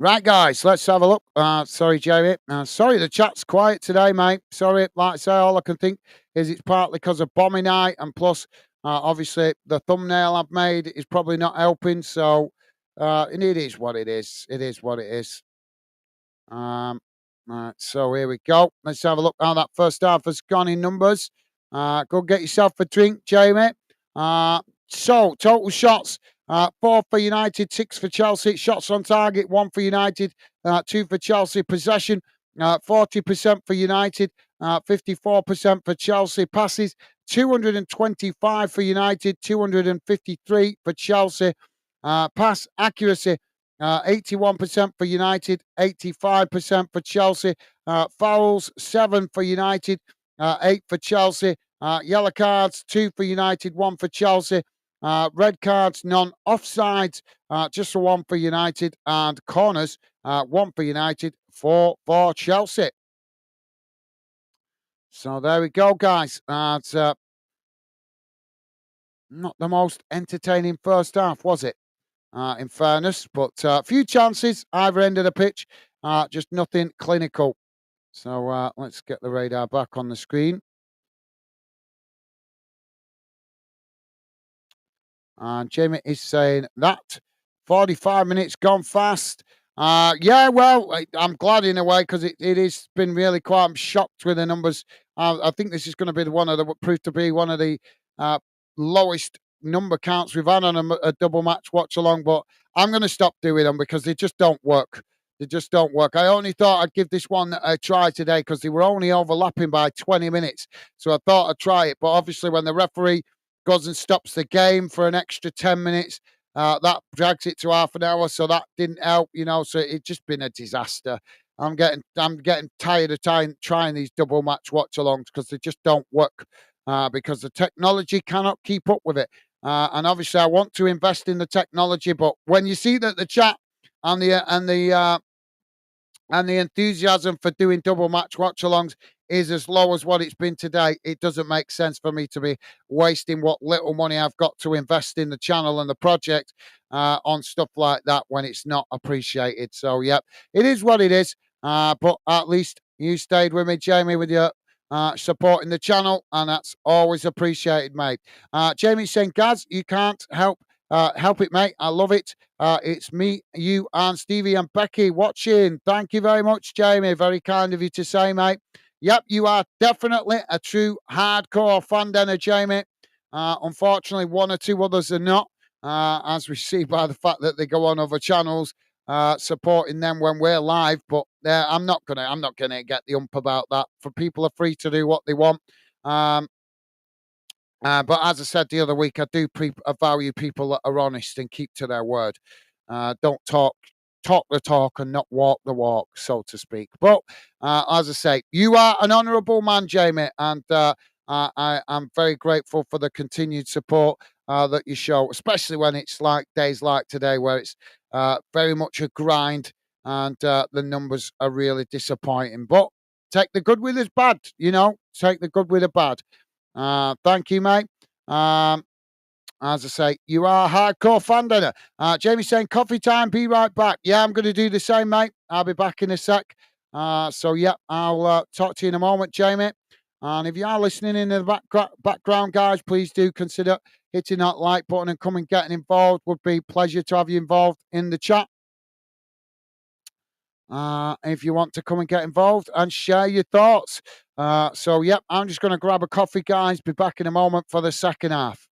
Speaker 1: Right, guys, let's have a look. Sorry, Jamie. Sorry, the chat's quiet today, mate. Sorry, like I say, all I can think is it's partly because of bombing night, and plus, obviously, the thumbnail I've made is probably not helping. So, and it is what it is. It is what it is. Right, so here we go. Let's have a look how that first half has gone in numbers. Go get yourself a drink, Jamie. Uh, so total shots: four for United, six for Chelsea. Shots on target: one for United, two for Chelsea. Possession: 40% for United, 54% for Chelsea. Passes: 225 for United, 253 for Chelsea. Pass accuracy: 81% for United, 85% for Chelsea. Fouls, 7 for United, 8 for Chelsea. Yellow cards, 2 for United, 1 for Chelsea. Red cards, none. Offsides, just the 1 for United. And corners, 1 for United, 4 for Chelsea. So there we go, guys. It's not the most entertaining first half, was it? In fairness, but a few chances either end of the pitch, just nothing clinical. So let's get the radar back on the screen. And Jamie is saying that 45 minutes gone fast. Yeah, well, I'm glad in a way because it has been really quite. I'm shocked with the numbers. I think this is going to be one of the prove to be one of the uh, lowest number counts we've had on a double match watch along. But I'm going to stop doing them because they just don't work. They just don't work. I only thought I'd give this one a try today because they were only overlapping by 20 minutes. So I thought I'd try it. But obviously, when the referee goes and stops the game for an extra 10 minutes. That drags it to half an hour, so that didn't help, So it's just been a disaster. I'm getting tired of trying these double match watch alongs because they just don't work because the technology cannot keep up with it. And obviously, I want to invest in the technology, but when you see that the chat and the enthusiasm for doing double match watch alongs is as low as what it's been today, it doesn't make sense for me to be wasting what little money I've got to invest in the channel and the project on stuff like that when it's not appreciated. So, yeah, it is what it is. But at least you stayed with me, Jamie, with your supporting the channel, and that's always appreciated, mate. Jamie's saying, Gaz, you can't help it, mate. I love it. It's me, you, and Stevie and Becky watching. Thank you very much, Jamie. Very kind of you to say, mate. Yep, you are definitely a true hardcore fan, then, Jamie. Unfortunately, one or two others are not, as we see by the fact that they go on other channels supporting them when we're live. But I'm not gonna get the ump about that. For people are free to do what they want. Um, but as I said the other week, I value people that are honest and keep to their word. Don't talk the talk and not walk the walk, so to speak. But as I say, you are an honourable man, Jamie, and I am very grateful for the continued support that you show, especially when it's like days like today, where it's very much a grind and the numbers are really disappointing. But take the good with the bad, Take the good with the bad. Thank you, mate. Um, as I say, you are a hardcore fan, dinner. Jamie saying coffee time, be right back. Yeah, I'm going to do the same, mate. I'll be back in a sec. So, yeah, I'll talk to you in a moment, Jamie. And if you are listening in the background, guys, please do consider hitting that like button and coming getting involved. Would be a pleasure to have you involved in the chat. If you want to come and get involved and share your thoughts. So, yep, I'm just going to grab a coffee, guys. Be back in a moment for the second half.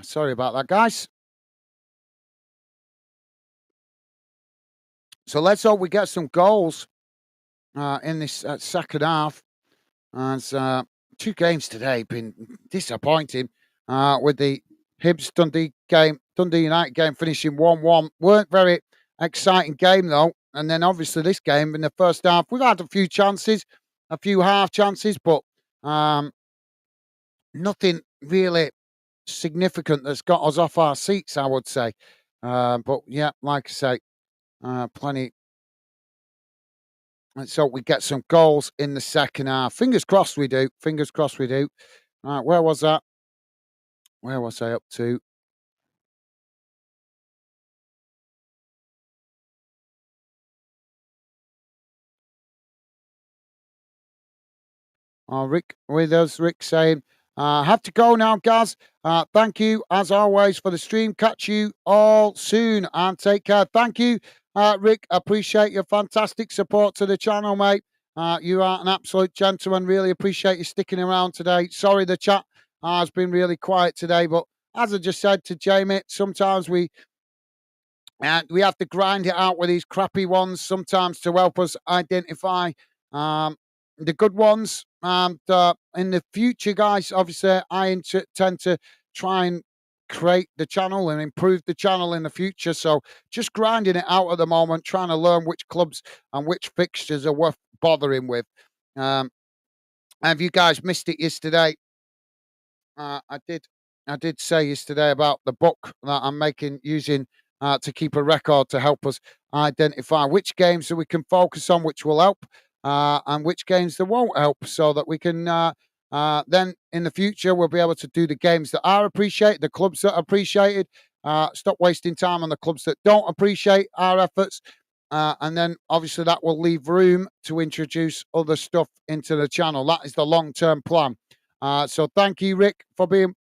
Speaker 1: Sorry about that, guys. So let's hope we get some goals in this second half. As two games today been disappointing with the Hibs Dundee United game finishing 1-1. Weren't very exciting game though. And then obviously this game in the first half, we've had a few chances, a few half chances, but um, nothing really significant that's got us off our seats, I would say. But yeah, like I say, plenty. Let's hope we get some goals in the second half. Fingers crossed we do. Fingers crossed we do. Right, where was that? Where was I up to? Oh, Rick with us. Rick saying, have to go now, guys. Thank you, as always, for the stream. Catch you all soon and take care. Thank you, Rick. Appreciate your fantastic support to the channel, mate. You are an absolute gentleman. Really appreciate you sticking around today. Sorry the chat has been really quiet today, but as I just said to Jamie, sometimes and we have to grind it out with these crappy ones sometimes to help us identify um, the good ones. And in the future, guys, obviously, tend to try and create the channel and improve the channel in the future. So just grinding it out at the moment, trying to learn which clubs and which fixtures are worth bothering with. Um, have you guys missed it yesterday? uh, I did I did say yesterday about the book that I'm making using to keep a record to help us identify which games that we can focus on, which will help, and which games that won't help, so that we can then in the future we'll be able to do the games that are appreciated, the clubs that are appreciated. Stop wasting time on the clubs that don't appreciate our efforts. And then obviously that will leave room to introduce other stuff into the channel. That is the long term plan. So thank you, Rick, for being.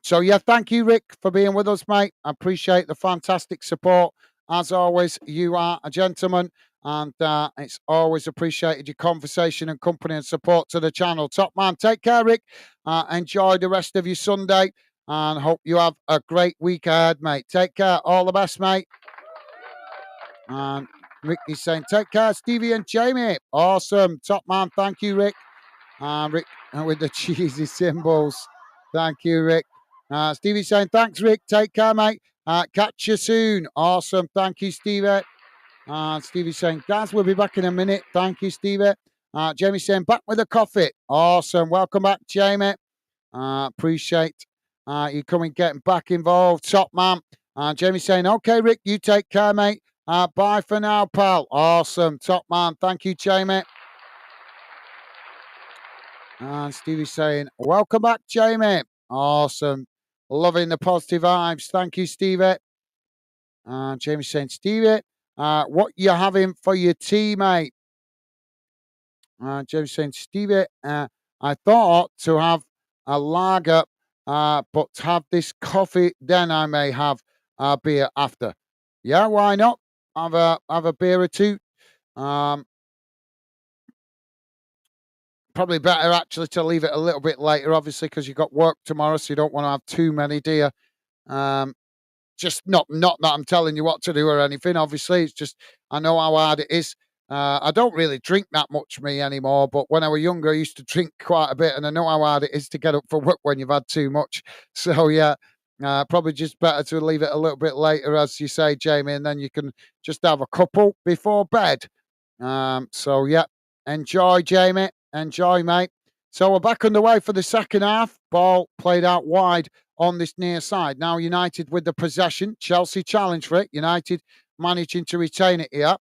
Speaker 1: So yeah, thank you, Rick, for being with us, mate. I appreciate the fantastic support. As always, you are a gentleman, and it's always appreciated your conversation and company and support to the channel. Top man, take care, Rick. Enjoy the rest of your Sunday, and hope you have a great week ahead, mate. Take care. All the best, mate. And Rick is saying, take care, Stevie and Jamie. Awesome. Top man. Thank you, Rick. Rick with the cheesy symbols. Thank you, Rick. Stevie saying, thanks, Rick. Take care, mate. Catch you soon. Awesome. Thank you, Stevie. Stevie saying, guys, we'll be back in a minute. Thank you, Stevie. Jamie saying, back with a coffee. Awesome. Welcome back, Jamie. Appreciate you coming, getting back involved. Top man. Jamie saying, okay, Rick, you take care, mate. Bye for now, pal. Awesome. Top man. Thank you, Jamie. And Stevie's saying, welcome back, Jamie. Awesome. Loving the positive vibes. Thank you, Stevie. And Jamie's saying, Stevie, what you having for your tea, mate? Jamie's saying, Stevie, I thought to have a lager, but to have this coffee, then I may have a beer after. Yeah, why not? Have a beer or two. Probably better actually to leave it a little bit later, obviously, because you've got work tomorrow, so you don't want to have too many, do you? Just not that I'm telling you what to do or anything. Obviously, it's just I know how hard it is. I don't really drink that much me anymore, but when I was younger, I used to drink quite a bit, and I know how hard it is to get up for work when you've had too much. So yeah, probably just better to leave it a little bit later, as you say, Jamie, and then you can just have a couple before bed. So yeah, enjoy, Jamie. Enjoy, mate. So we're back underway for the second half. Ball played out wide on this near side. Now United with the possession. Chelsea challenge for it. United managing to retain it here.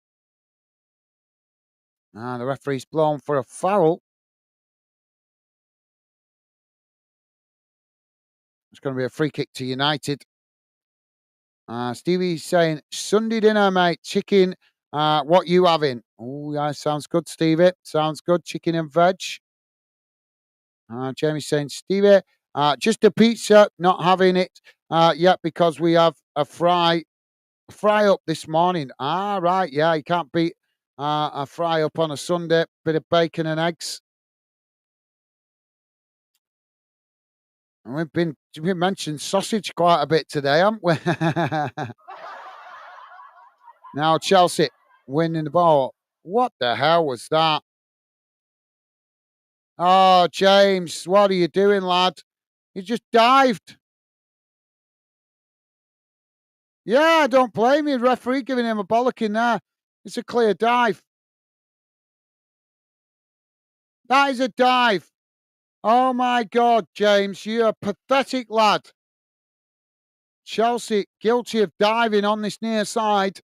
Speaker 1: And the referee's blown for a foul. It's going to be a free kick to United. Stevie's saying, Sunday dinner, mate. Chicken. What you having? Oh, yeah, sounds good, Stevie. Sounds good. Chicken and veg. Jamie's saying, Stevie, just a pizza, not having it yet because we have a fry up this morning. Right, yeah, you can't beat a fry up on a Sunday, bit of bacon and eggs. And we've mentioned sausage quite a bit today, haven't we? Now Chelsea winning the ball. What the hell was that? Oh, James, what are you doing, lad? You just dived. Yeah, don't blame me. Referee giving him a bollocking there. It's a clear dive. That is a dive. Oh my God, James, you're a pathetic lad. Chelsea guilty of diving on this near side.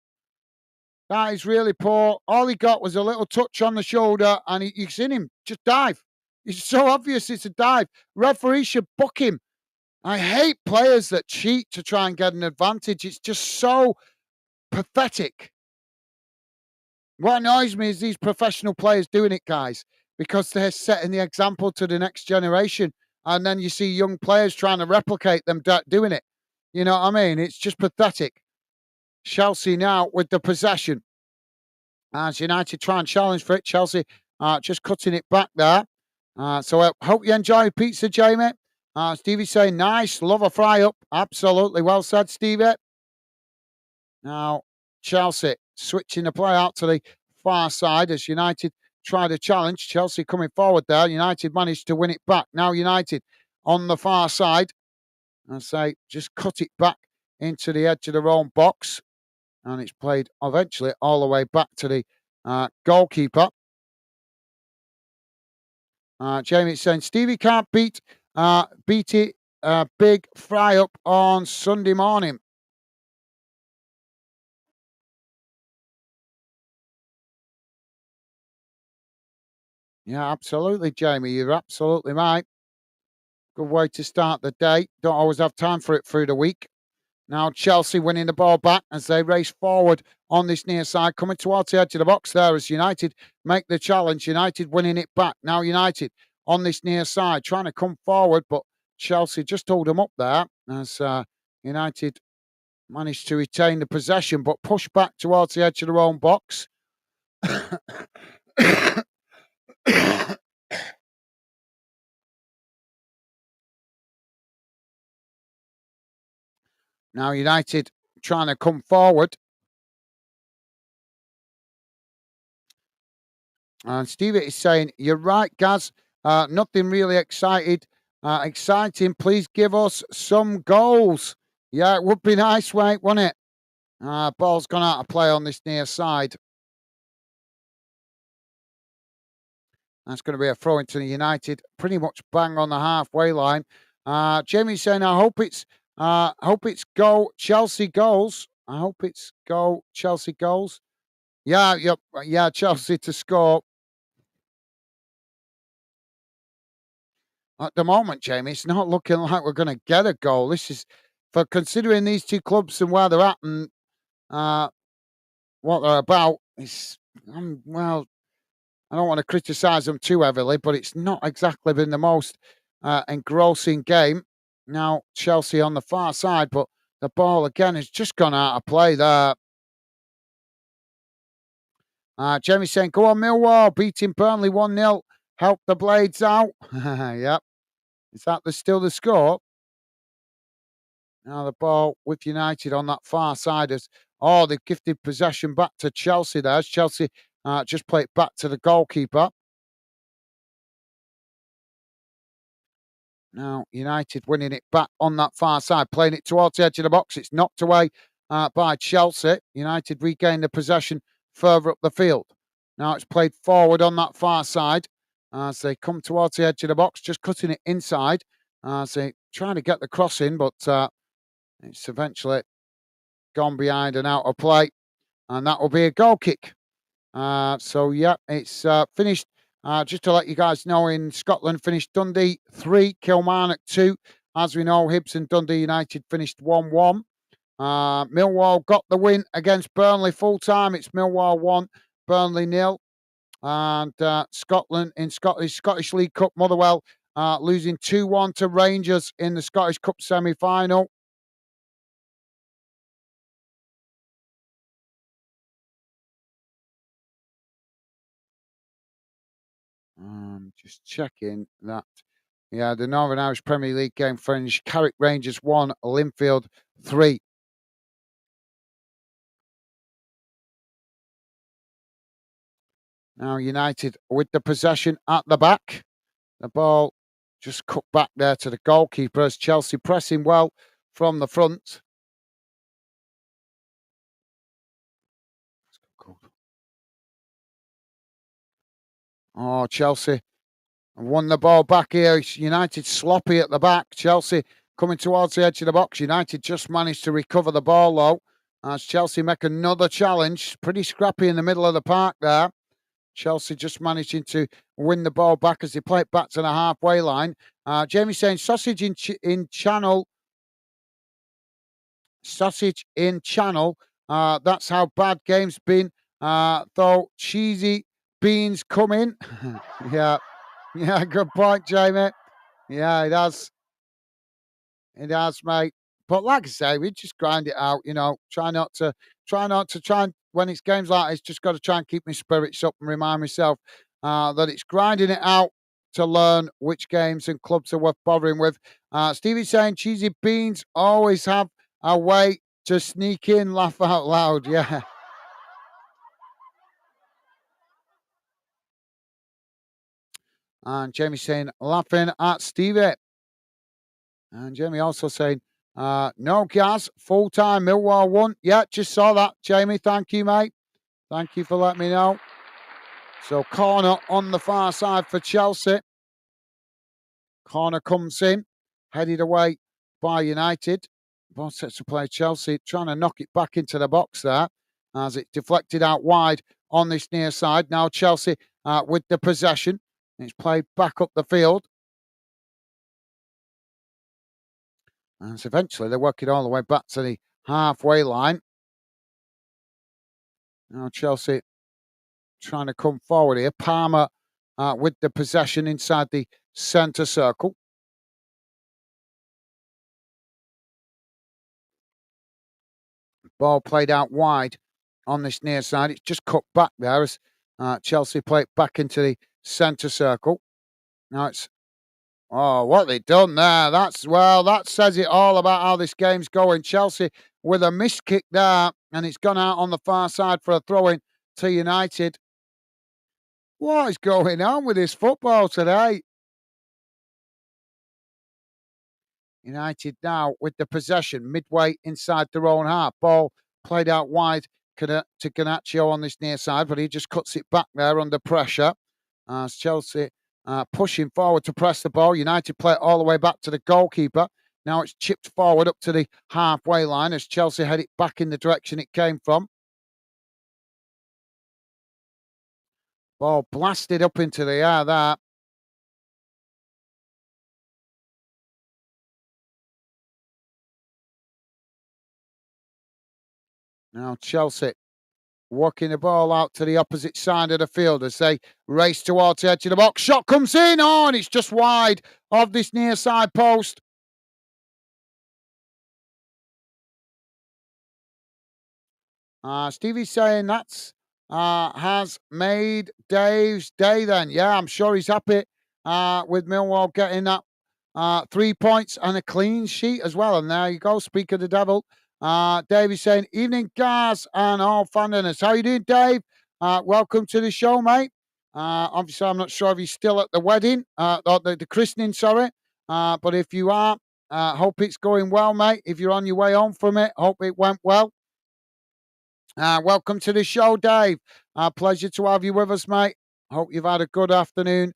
Speaker 1: That is really poor. All he got was a little touch on the shoulder, and you've seen him just dive. It's so obvious it's a dive. Referee should book him. I hate players that cheat to try and get an advantage. It's just so pathetic. What annoys me is these professional players doing it, guys, because they're setting the example to the next generation. And then you see young players trying to replicate them doing it. You know what I mean? It's just pathetic. Chelsea now with the possession. As United try and challenge for it, Chelsea just cutting it back there. So I hope you enjoy pizza, Jamie. Stevie saying, nice, love a fry up. Absolutely. Well said, Stevie. Now, Chelsea switching the play out to the far side as United try to challenge. Chelsea coming forward there. United managed to win it back. Now, United on the far side. I say, just cut it back into the edge of their own box. And it's played eventually all the way back to the goalkeeper. Jamie saying Stevie can't beat it big fry up on Sunday morning. Yeah, absolutely, Jamie. You're absolutely right. Good way to start the day. Don't always have time for it through the week. Now Chelsea winning the ball back as they race forward on this near side, coming towards the edge of the box there as United make the challenge. United winning it back. Now United on this near side, trying to come forward, but Chelsea just hold them up there as United managed to retain the possession, but push back towards the edge of their own box. Now United trying to come forward. And Steve is saying, you're right, Gaz. Nothing really exciting. Please give us some goals. Yeah, it would be nice, wouldn't it? Ball's gone out of play on this near side. That's going to be a throw into the United, pretty much bang on the halfway line. Jamie's saying, I hope it's go Chelsea goals. I hope it's go Chelsea goals. Yeah, yep, yeah, Chelsea to score. At the moment, Jamie, it's not looking like we're going to get a goal. This is for considering these two clubs and where they're at and what they're about. Well, I don't want to criticise them too heavily, but it's not exactly been the most engrossing game. Now Chelsea on the far side, but the ball again has just gone out of play there. Jamie saying, "Go on, Millwall, beating Burnley 1-0. Help the Blades out." Yep. Is that still the score? Now the ball with United on that far side as they've gifted possession back to Chelsea there. As Chelsea just play it back to the goalkeeper. Now United winning it back on that far side, playing it towards the edge of the box. It's knocked away by Chelsea. United regain the possession further up the field. Now it's played forward on that far side as they come towards the edge of the box, just cutting it inside as they trying to get the cross in, but it's eventually gone behind and out of play, and that will be a goal kick. So, yeah, it's finished. Just to let you guys know, in Scotland, finished Dundee 3, Kilmarnock 2. As we know, Hibs and Dundee United finished 1-1. Millwall got the win against Burnley full time. It's Millwall 1, Burnley 0. And Scotland in Scottish League Cup, Motherwell losing 2-1 to Rangers in the Scottish Cup semi-final. Just checking that. Yeah, the Northern Irish Premier League game finished. Carrick Rangers 1, Linfield 3. Now United with the possession at the back. The ball just cut back there to the goalkeeper as Chelsea pressing well from the front. Oh, Chelsea won the ball back here. United sloppy at the back. Chelsea coming towards the edge of the box. United just managed to recover the ball, though, as Chelsea make another challenge. Pretty scrappy in the middle of the park there. Chelsea just managing to win the ball back as they play it back to the halfway line. Jamie saying sausage in channel. Sausage in channel. That's how bad game's been. Though cheesy beans come in. Yeah. Yeah, good point, Jamie. Yeah, it has. It has, mate. But like I say, we just grind it out, try and when it's games like this, just got to try and keep my spirits up and remind myself that it's grinding it out to learn which games and clubs are worth bothering with. Stevie's saying cheesy beans always have a way to sneak in, laugh out loud. Yeah. And Jamie saying laughing at Stevie. And Jamie also saying, no gas, full time, Millwall 1. Yeah, just saw that, Jamie. Thank you, mate. Thank you for letting me know. So, corner on the far side for Chelsea. Corner comes in, headed away by United. Ball sets to play Chelsea, trying to knock it back into the box there as it deflected out wide on this near side. Now, Chelsea with the possession. It's played back up the field. And so eventually they're working all the way back to the halfway line. Now Chelsea trying to come forward here. Palmer with the possession inside the centre circle. Ball played out wide on this near side. It's just cut back there as Chelsea play it back into the centre circle. Now it's what they done there. That says it all about how this game's going. Chelsea with a missed kick there, and it's gone out on the far side for a throw-in to United. What is going on with this football today? United now with the possession midway inside their own half. Ball played out wide to Garnacho on this near side, but he just cuts it back there under pressure. As Chelsea pushing forward to press the ball. United play it all the way back to the goalkeeper. Now it's chipped forward up to the halfway line as Chelsea head it back in the direction it came from. Ball blasted up into the air there. Now Chelsea working the ball out to the opposite side of the field as they race towards the edge of the box. Shot comes in, and it's just wide of this near side post. Stevie's saying that's has made Dave's day then. Yeah, I'm sure he's happy with Millwall getting that 3 points and a clean sheet as well. And there you go, speak of the devil. Dave is saying, evening, guys, and all fandiners. How you doing, Dave? Welcome to the show, mate. Obviously, I'm not sure if he's still at the wedding, or the christening, sorry. But if you are, hope it's going well, mate. If you're on your way home from it, hope it went well. Welcome to the show, Dave. Pleasure to have you with us, mate. Hope you've had a good afternoon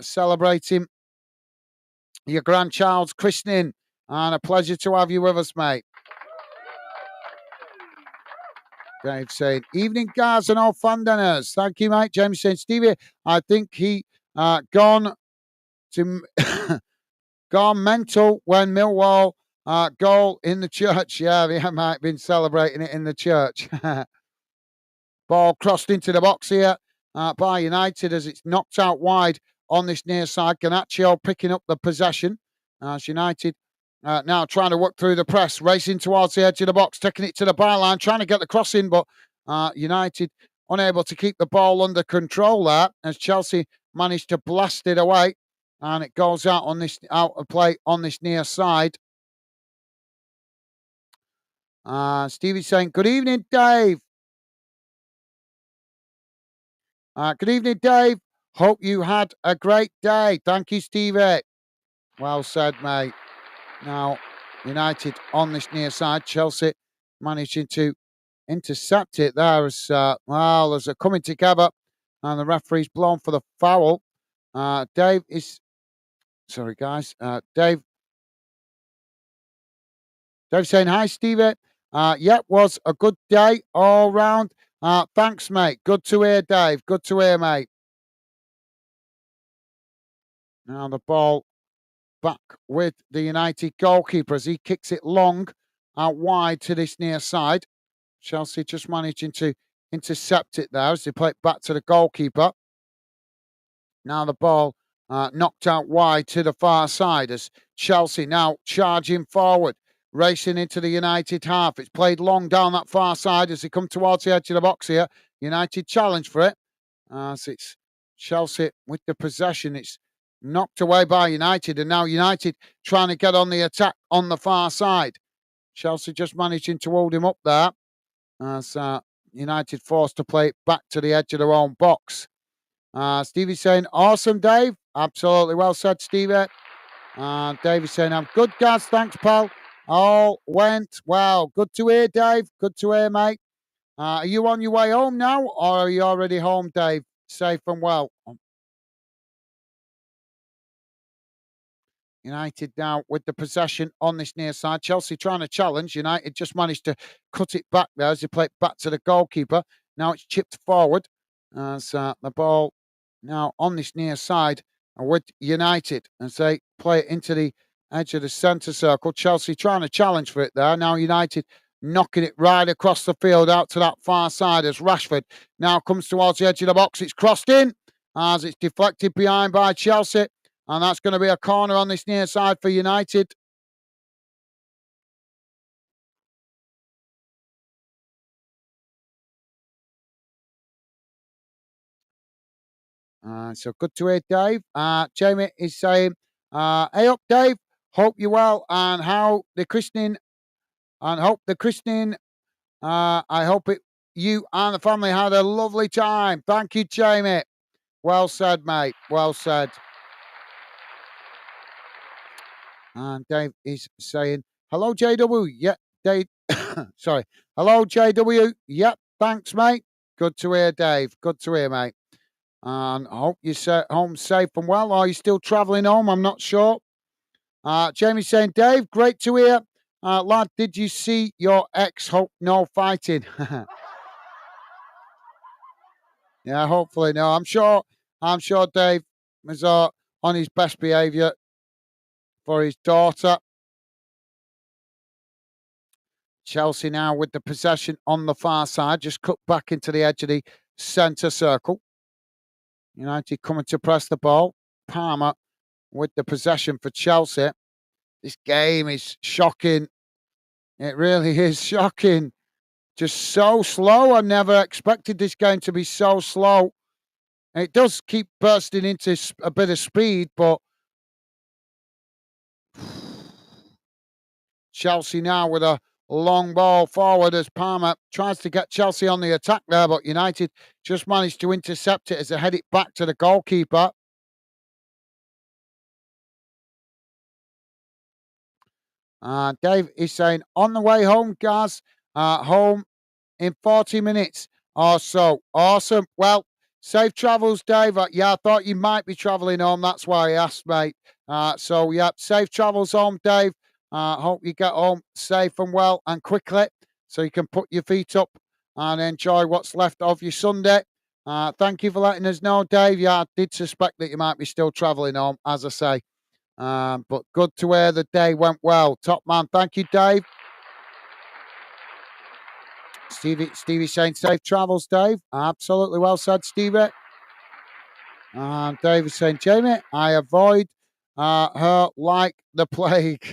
Speaker 1: celebrating your grandchild's christening. And a pleasure to have you with us, mate. Dave saying, evening, guys, and all fun dinners. Thank you, mate. James saying, Stevie, I think he gone to gone mental when Millwall goal in the church. Yeah, they might have been celebrating it in the church. Ball crossed into the box here by United as it's knocked out wide on this near side. Garnacho picking up the possession as United now trying to work through the press, racing towards the edge of the box, taking it to the byline, trying to get the cross in, but United unable to keep the ball under control there as Chelsea managed to blast it away, and it goes out of play on this near side. Stevie's saying, "Good evening, Dave." Good evening, Dave. Hope you had a great day. Thank you, Stevie. Well said, mate. Now, United on this near side. Chelsea managing to intercept it there as they're coming together, and the referee's blown for the foul. Dave is sorry, guys. Dave saying hi, Stevie. Was a good day all round. Thanks, mate. Good to hear, Dave. Good to hear, mate. Now the ball back with the United goalkeeper as he kicks it long out wide to this near side. Chelsea just managing to intercept it there as they play it back to the goalkeeper. Now the ball knocked out wide to the far side as Chelsea now charging forward, racing into the United half. It's played long down that far side as they come towards the edge of the box here. United challenge for it. As it's Chelsea with the possession. It's knocked away by United, and now United trying to get on the attack on the far side. Chelsea just managing to hold him up there as United forced to play it back to the edge of their own box. Stevie's saying, "Awesome, Dave." Absolutely well said, Stevie. Davey's saying, "I'm good, Gaz. Thanks, pal. All went well. Good to hear, Dave. Good to hear, mate. Are you on your way home now, or are you already home, Dave? Safe and well." United now with the possession on this near side. Chelsea trying to challenge. United just managed to cut it back there as they play it back to the goalkeeper. Now it's chipped forward as the ball now on this near side with United as they play it into the edge of the centre circle. Chelsea trying to challenge for it there. Now United knocking it right across the field out to that far side as Rashford now comes towards the edge of the box. It's crossed in as it's deflected behind by Chelsea. And that's going to be a corner on this near side for United. So good to hear, Dave. Jamie is saying, "Hey up, Dave. Hope you're well, and how the christening, and hope the christening. I hope you and the family had a lovely time. Thank you, Jamie. Well said, mate. Well said." And Dave is saying, "Hello, JW. Yeah, Dave. Sorry. Hello, JW. Yep. Thanks, mate. Good to hear, Dave. Good to hear, mate. And I hope you're home safe and well. Are you still travelling home? I'm not sure." Jamie's saying, "Dave, great to hear. Lad, did you see your ex? Hope no fighting." Yeah, hopefully no. I'm sure Dave was on his best behaviour for his daughter. Chelsea now with the possession on the far side, just cut back into the edge of the centre circle. United coming to press the ball. Palmer with the possession for Chelsea. This game is shocking. It really is shocking. Just so slow. I never expected this game to be so slow. It does keep bursting into a bit of speed, but Chelsea now with a long ball forward as Palmer tries to get Chelsea on the attack there, but United just managed to intercept it as they head it back to the goalkeeper. Dave is saying, "On the way home, Gaz. Home in 40 minutes or so." Awesome. Well, safe travels, Dave. Yeah, I thought you might be travelling home. That's why I asked, mate. Safe travels home, Dave. Hope you get home safe and well and quickly so you can put your feet up and enjoy what's left of your Sunday. Thank you for letting us know, Dave. Yeah, I did suspect that you might be still travelling home, as I say. But good to hear the day went well. Top man. Thank you, Dave. Stevie saying safe travels, Dave. Absolutely well said, Stevie. And Dave is saying, "Jamie, I avoid her like the plague."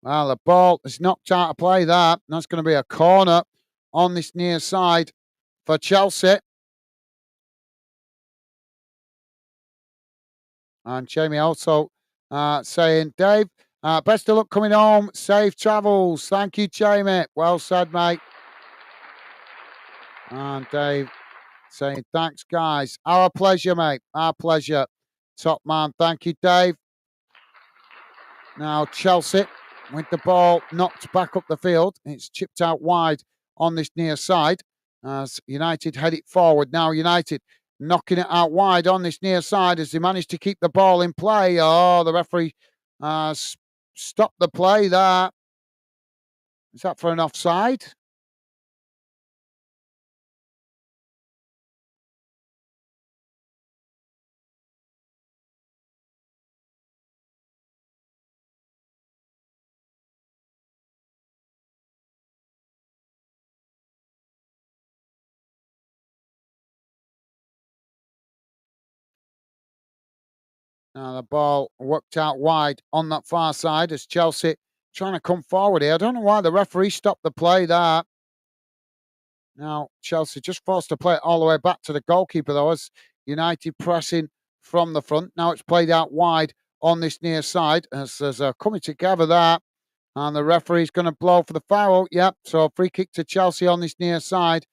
Speaker 1: Well, the ball is knocked out of play there. That's going to be a corner on this near side for Chelsea. And Jamie also saying, Dave, best of luck coming home. Safe travels. Thank you, Jamie. Well said, mate. And Dave saying, thanks, guys. Our pleasure, mate. Our pleasure. Top man. Thank you, Dave. Now, Chelsea with the ball knocked back up the field. It's chipped out wide on this near side as United head it forward. Now, United knocking it out wide on this near side as they manage to keep the ball in play. Oh, the referee stopped the play there. Is that for an offside? Now the ball worked out wide on that far side as Chelsea trying to come forward here. I don't know why the referee stopped the play there. Now Chelsea just forced to play it all the way back to the goalkeeper though as United pressing from the front. Now it's played out wide on this near side as there's a coming together there. And the referee's going to blow for the foul. Yep, so a free kick to Chelsea on this near side.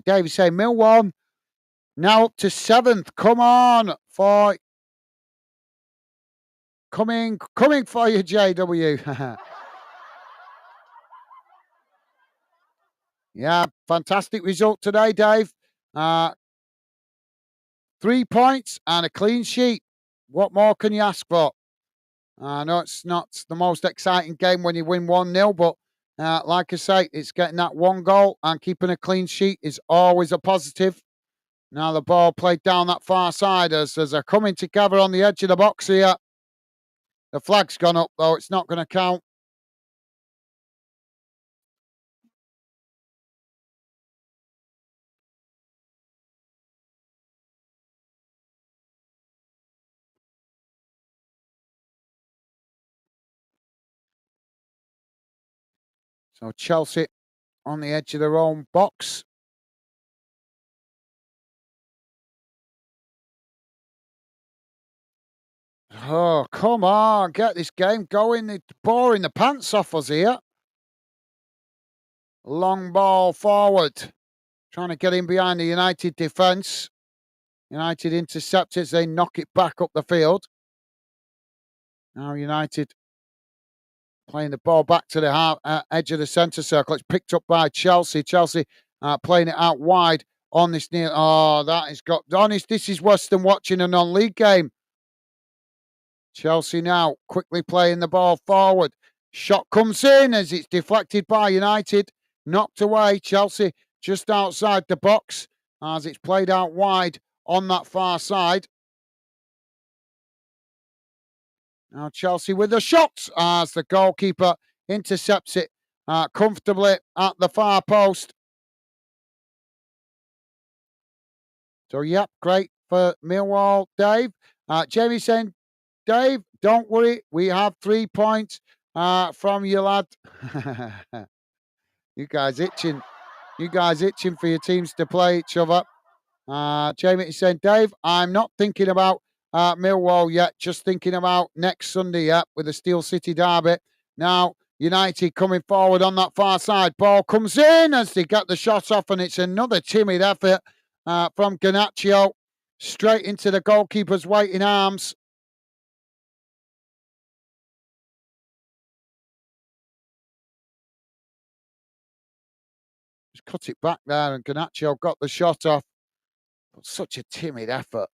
Speaker 1: David saying Millwall now up to 7th. Come on for coming for you, JW. Yeah, fantastic result today, Dave. 3 points and a clean sheet. What more can you ask for? I know it's not the most exciting game when you win 1-0, but like I say, it's getting that one goal and keeping a clean sheet is always a positive. Now the ball played down that far side as they're coming together on the edge of the box here. The flag's gone up, though. It's not going to count. So Chelsea on the edge of their own box. Oh, come on. Get this game going. It's boring the pants off us here. Long ball forward. Trying to get in behind the United defence. United intercept it. They knock it back up the field. Now United playing the ball back to the edge of the centre circle. It's picked up by Chelsea. Chelsea playing it out wide on this near. Oh, that has got. Honest, this is worse than watching a non-league game. Chelsea now quickly playing the ball forward. Shot comes in as it's deflected by United. Knocked away. Chelsea just outside the box as it's played out wide on that far side. Now Chelsea with the shots as the goalkeeper intercepts it comfortably at the far post. So, yep, great for Millwall, Dave. Jamie saying, Dave, don't worry, we have 3 points from you, lad. You guys itching for your teams to play each other. Jamie is saying, Dave, I'm not thinking about Millwall yet, just thinking about next Sunday, with the Steel City derby. Now, United coming forward on that far side. Ball comes in as they get the shot off, and it's another timid effort from Garnacho straight into the goalkeeper's waiting arms. Just cut it back there, and Garnacho got the shot off. But such a timid effort.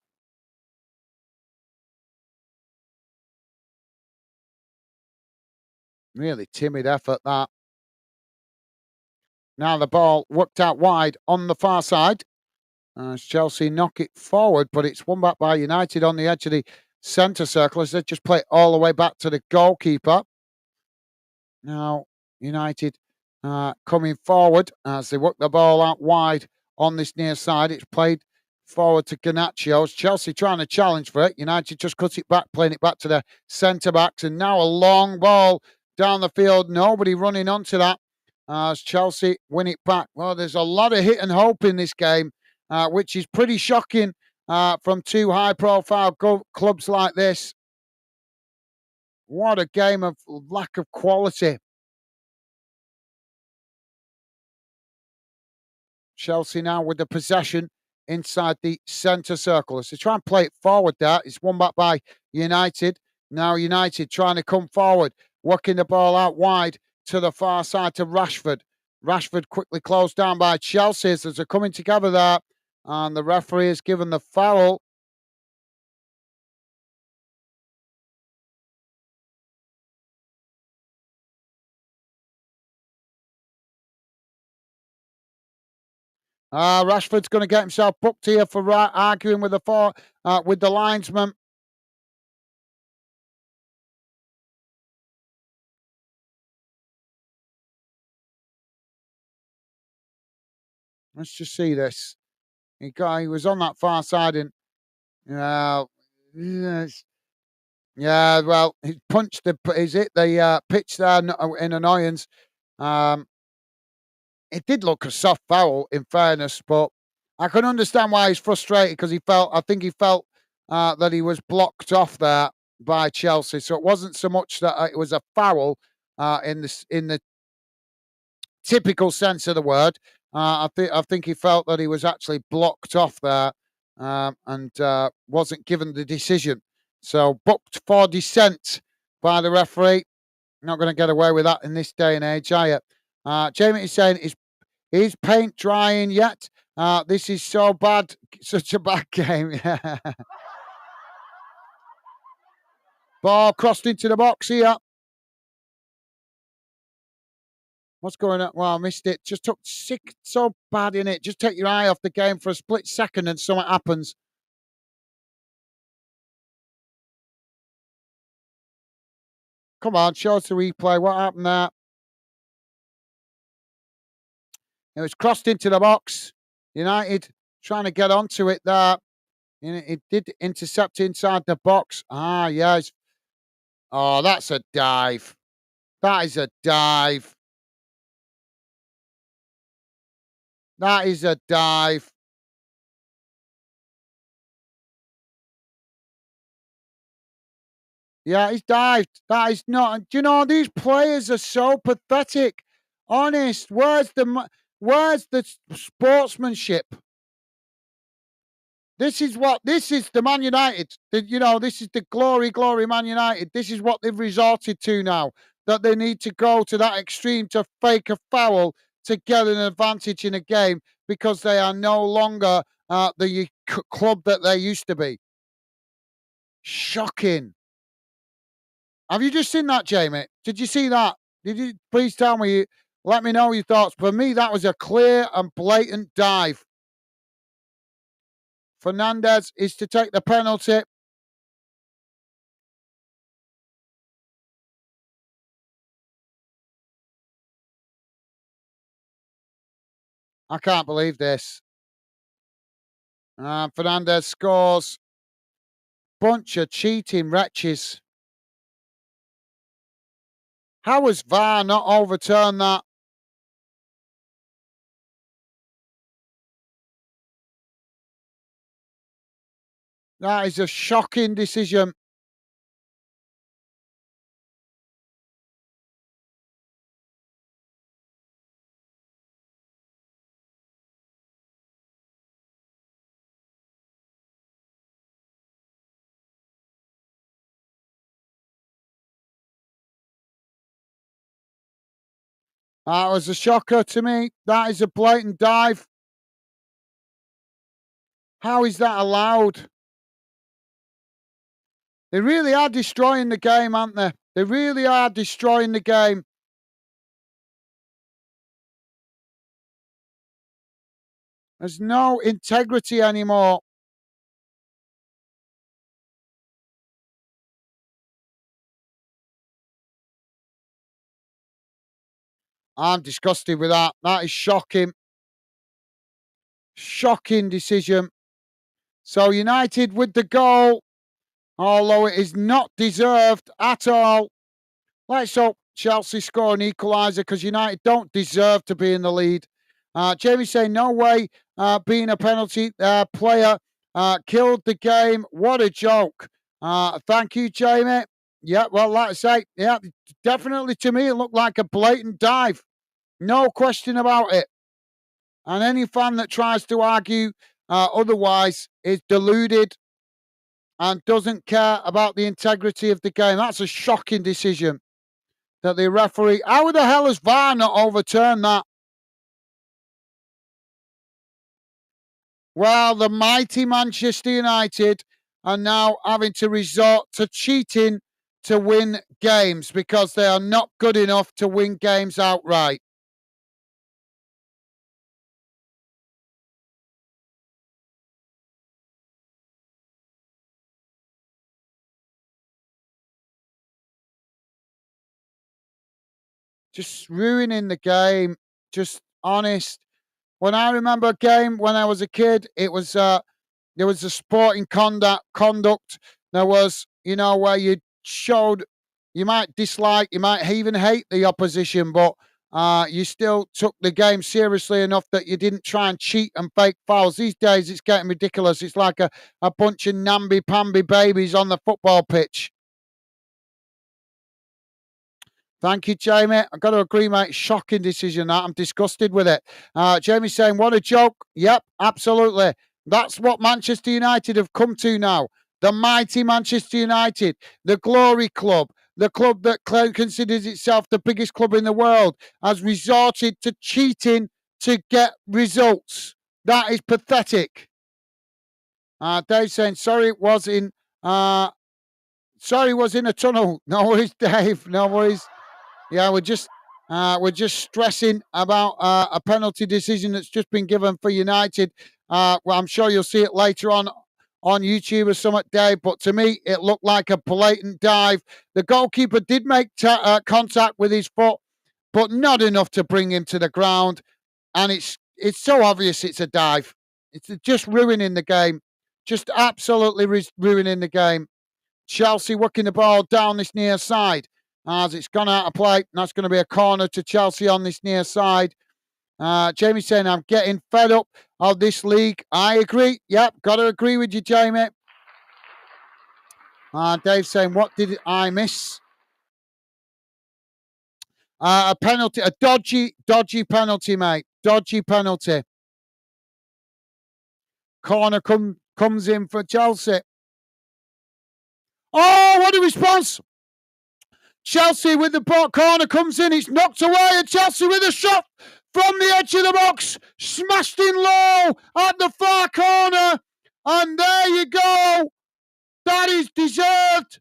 Speaker 1: Really timid effort, that. Now the ball worked out wide on the far side. As Chelsea knock it forward, but it's won back by United on the edge of the centre circle as they just play it all the way back to the goalkeeper. Now United coming forward as they work the ball out wide on this near side. It's played forward to Garnaccio's. Chelsea trying to challenge for it. United just cut it back, playing it back to the centre backs, and now a long ball down the field. Nobody running onto that as Chelsea win it back. Well, there's a lot of hit and hope in this game, which is pretty shocking from two high-profile clubs like this. What a game of lack of quality. Chelsea now with the possession inside the centre circle. As they try and play it forward there, it's won back by United. Now United trying to come forward, working the ball out wide to the far side to Rashford. Rashford quickly closed down by Chelsea as they're coming together there. And the referee has given the foul. Rashford's going to get himself booked here for arguing with the linesman. Let's just see this. He was on that far side and yes. Yeah, well, he punched the pitch there in annoyance. It did look a soft foul, in fairness, but I can understand why he's frustrated because I think he felt that he was blocked off there by Chelsea. So it wasn't so much that it was a foul in the typical sense of the word. I think he felt that he was actually blocked off there and wasn't given the decision. So booked for dissent by the referee. Not going to get away with that in this day and age, are you? Jamie is saying, is paint drying yet? This is so bad, such a bad game. Ball crossed into the box here. What's going on? Well, I missed it. Just took so bad in it. Just take your eye off the game for a split second and something happens. Come on, show us the replay. What happened there? It was crossed into the box. United trying to get onto it there. It did intercept inside the box. Yes. Oh, that's a dive. That is a dive. That is a dive. Yeah, he's dived. That is not. Do you know these players are so pathetic? Honest, where's the sportsmanship? This is the Man United. This is the glory Man United. This is what they've resorted to now. That they need to go to that extreme to fake a foul to get an advantage in a game because they are no longer the club that they used to be. Shocking. Have you just seen that, Jamie? Did you see that? Did you? Please tell me. Let me know your thoughts. For me, that was a clear and blatant dive. Fernandez is to take the penalty. I can't believe this. Fernandez scores. Bunch of cheating wretches. How has VAR not overturned that? That is a shocking decision. That was a shocker to me. That is a blatant dive. How is that allowed? They really are destroying the game, aren't they? They really are destroying the game. There's no integrity anymore. I'm disgusted with that. That is shocking. Shocking decision. So United with the goal, although it is not deserved at all. Let's hope Chelsea score an equaliser because United don't deserve to be in the lead. Jamie saying, no way being a penalty player killed the game. What a joke. Thank you, Jamie. Yeah, well, like I say, yeah, definitely to me, it looked like a blatant dive. No question about it. And any fan that tries to argue otherwise is deluded and doesn't care about the integrity of the game. That's a shocking decision that the referee. How the hell has VAR not overturned that? Well, the mighty Manchester United are now having to resort to cheating to win games because they are not good enough to win games outright. Just ruining the game. Just honest. When I remember a game when I was a kid, it was there was a sporting conduct. There was, where you showed you might dislike, you might even hate the opposition, but you still took the game seriously enough that you didn't try and cheat and fake fouls. These days, it's getting ridiculous. It's like a bunch of namby-pamby babies on the football pitch. Thank you, Jamie. I've got to agree, mate. Shocking decision that. I'm disgusted with it. Jamie's saying, what a joke. Yep, absolutely. That's what Manchester United have come to now. The mighty Manchester United, the glory club, the club that considers itself the biggest club in the world, has resorted to cheating to get results. That is pathetic. Dave's saying, sorry, it was in a tunnel. No worries, Dave. No worries. Yeah, we're just stressing about a penalty decision that's just been given for United. Well, I'm sure you'll see it later on YouTube or something, Dave. But to me, it looked like a blatant dive. The goalkeeper did make contact with his foot, but not enough to bring him to the ground. And it's so obvious it's a dive. It's just ruining the game. Just absolutely ruining the game. Chelsea working the ball down this near side as it's gone out of play. That's going to be a corner to Chelsea on this near side. Jamie saying, I'm getting fed up of this league. I agree. Yep, got to agree with you, Jamie. Dave saying, what did I miss? A penalty, a dodgy penalty, mate. Dodgy penalty. Corner comes in for Chelsea. Oh, what a response! Chelsea with the ball, corner comes in, it's knocked away, and Chelsea with a shot from the edge of the box, smashed in low at the far corner, and there you go. That is deserved.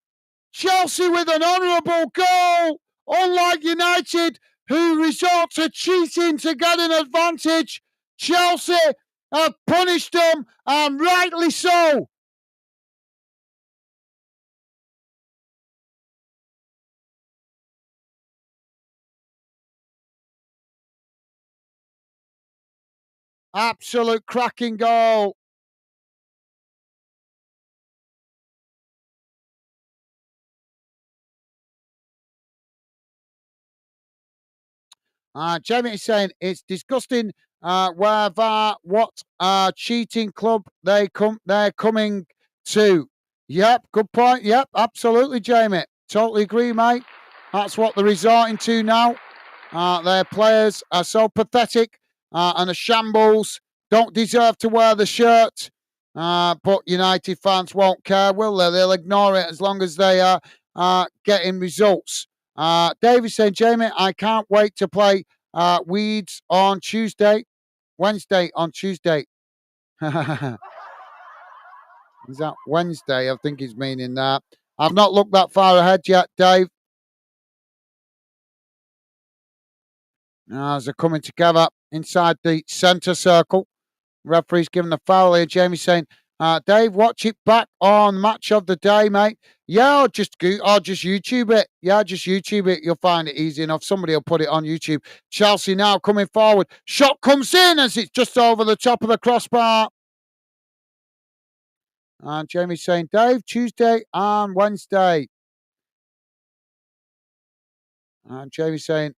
Speaker 1: Chelsea with an honourable goal, unlike United, who resort to cheating to get an advantage. Chelsea have punished them, and rightly so. Absolute cracking goal. Jamie is saying it's disgusting. Where VAR, what cheating club they're coming to. Yep, good point. Yep, absolutely, Jamie. Totally agree, mate. That's what they're resorting to now. Their players are so pathetic and a shambles. Don't deserve to wear the shirt. But United fans won't care, will they? They'll ignore it as long as they are getting results. David saying, Jamie, I can't wait to play Weeds on Wednesday on Tuesday. Is that Wednesday? I think he's meaning that. I've not looked that far ahead yet, Dave. As they're coming together inside the centre circle. Referee's giving the foul here. Jamie saying, Dave, watch it back on Match of the Day, mate. Yeah, I'll just YouTube it. Yeah, just YouTube it. You'll find it easy enough. Somebody will put it on YouTube. Chelsea now coming forward. Shot comes in as it's just over the top of the crossbar. And Jamie's saying, Dave, Tuesday and Wednesday. And Jamie's saying,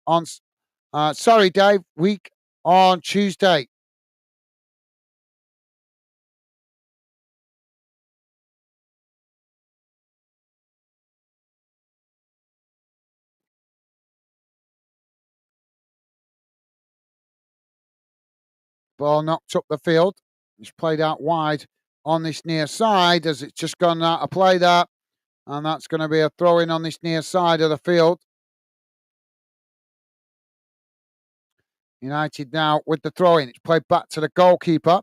Speaker 1: sorry, Dave, week on Tuesday. Ball knocked up the field. It's played out wide on this near side as it's just gone out of play there. And that's going to be a throw in on this near side of the field. United now with the throw in. It's played back to the goalkeeper.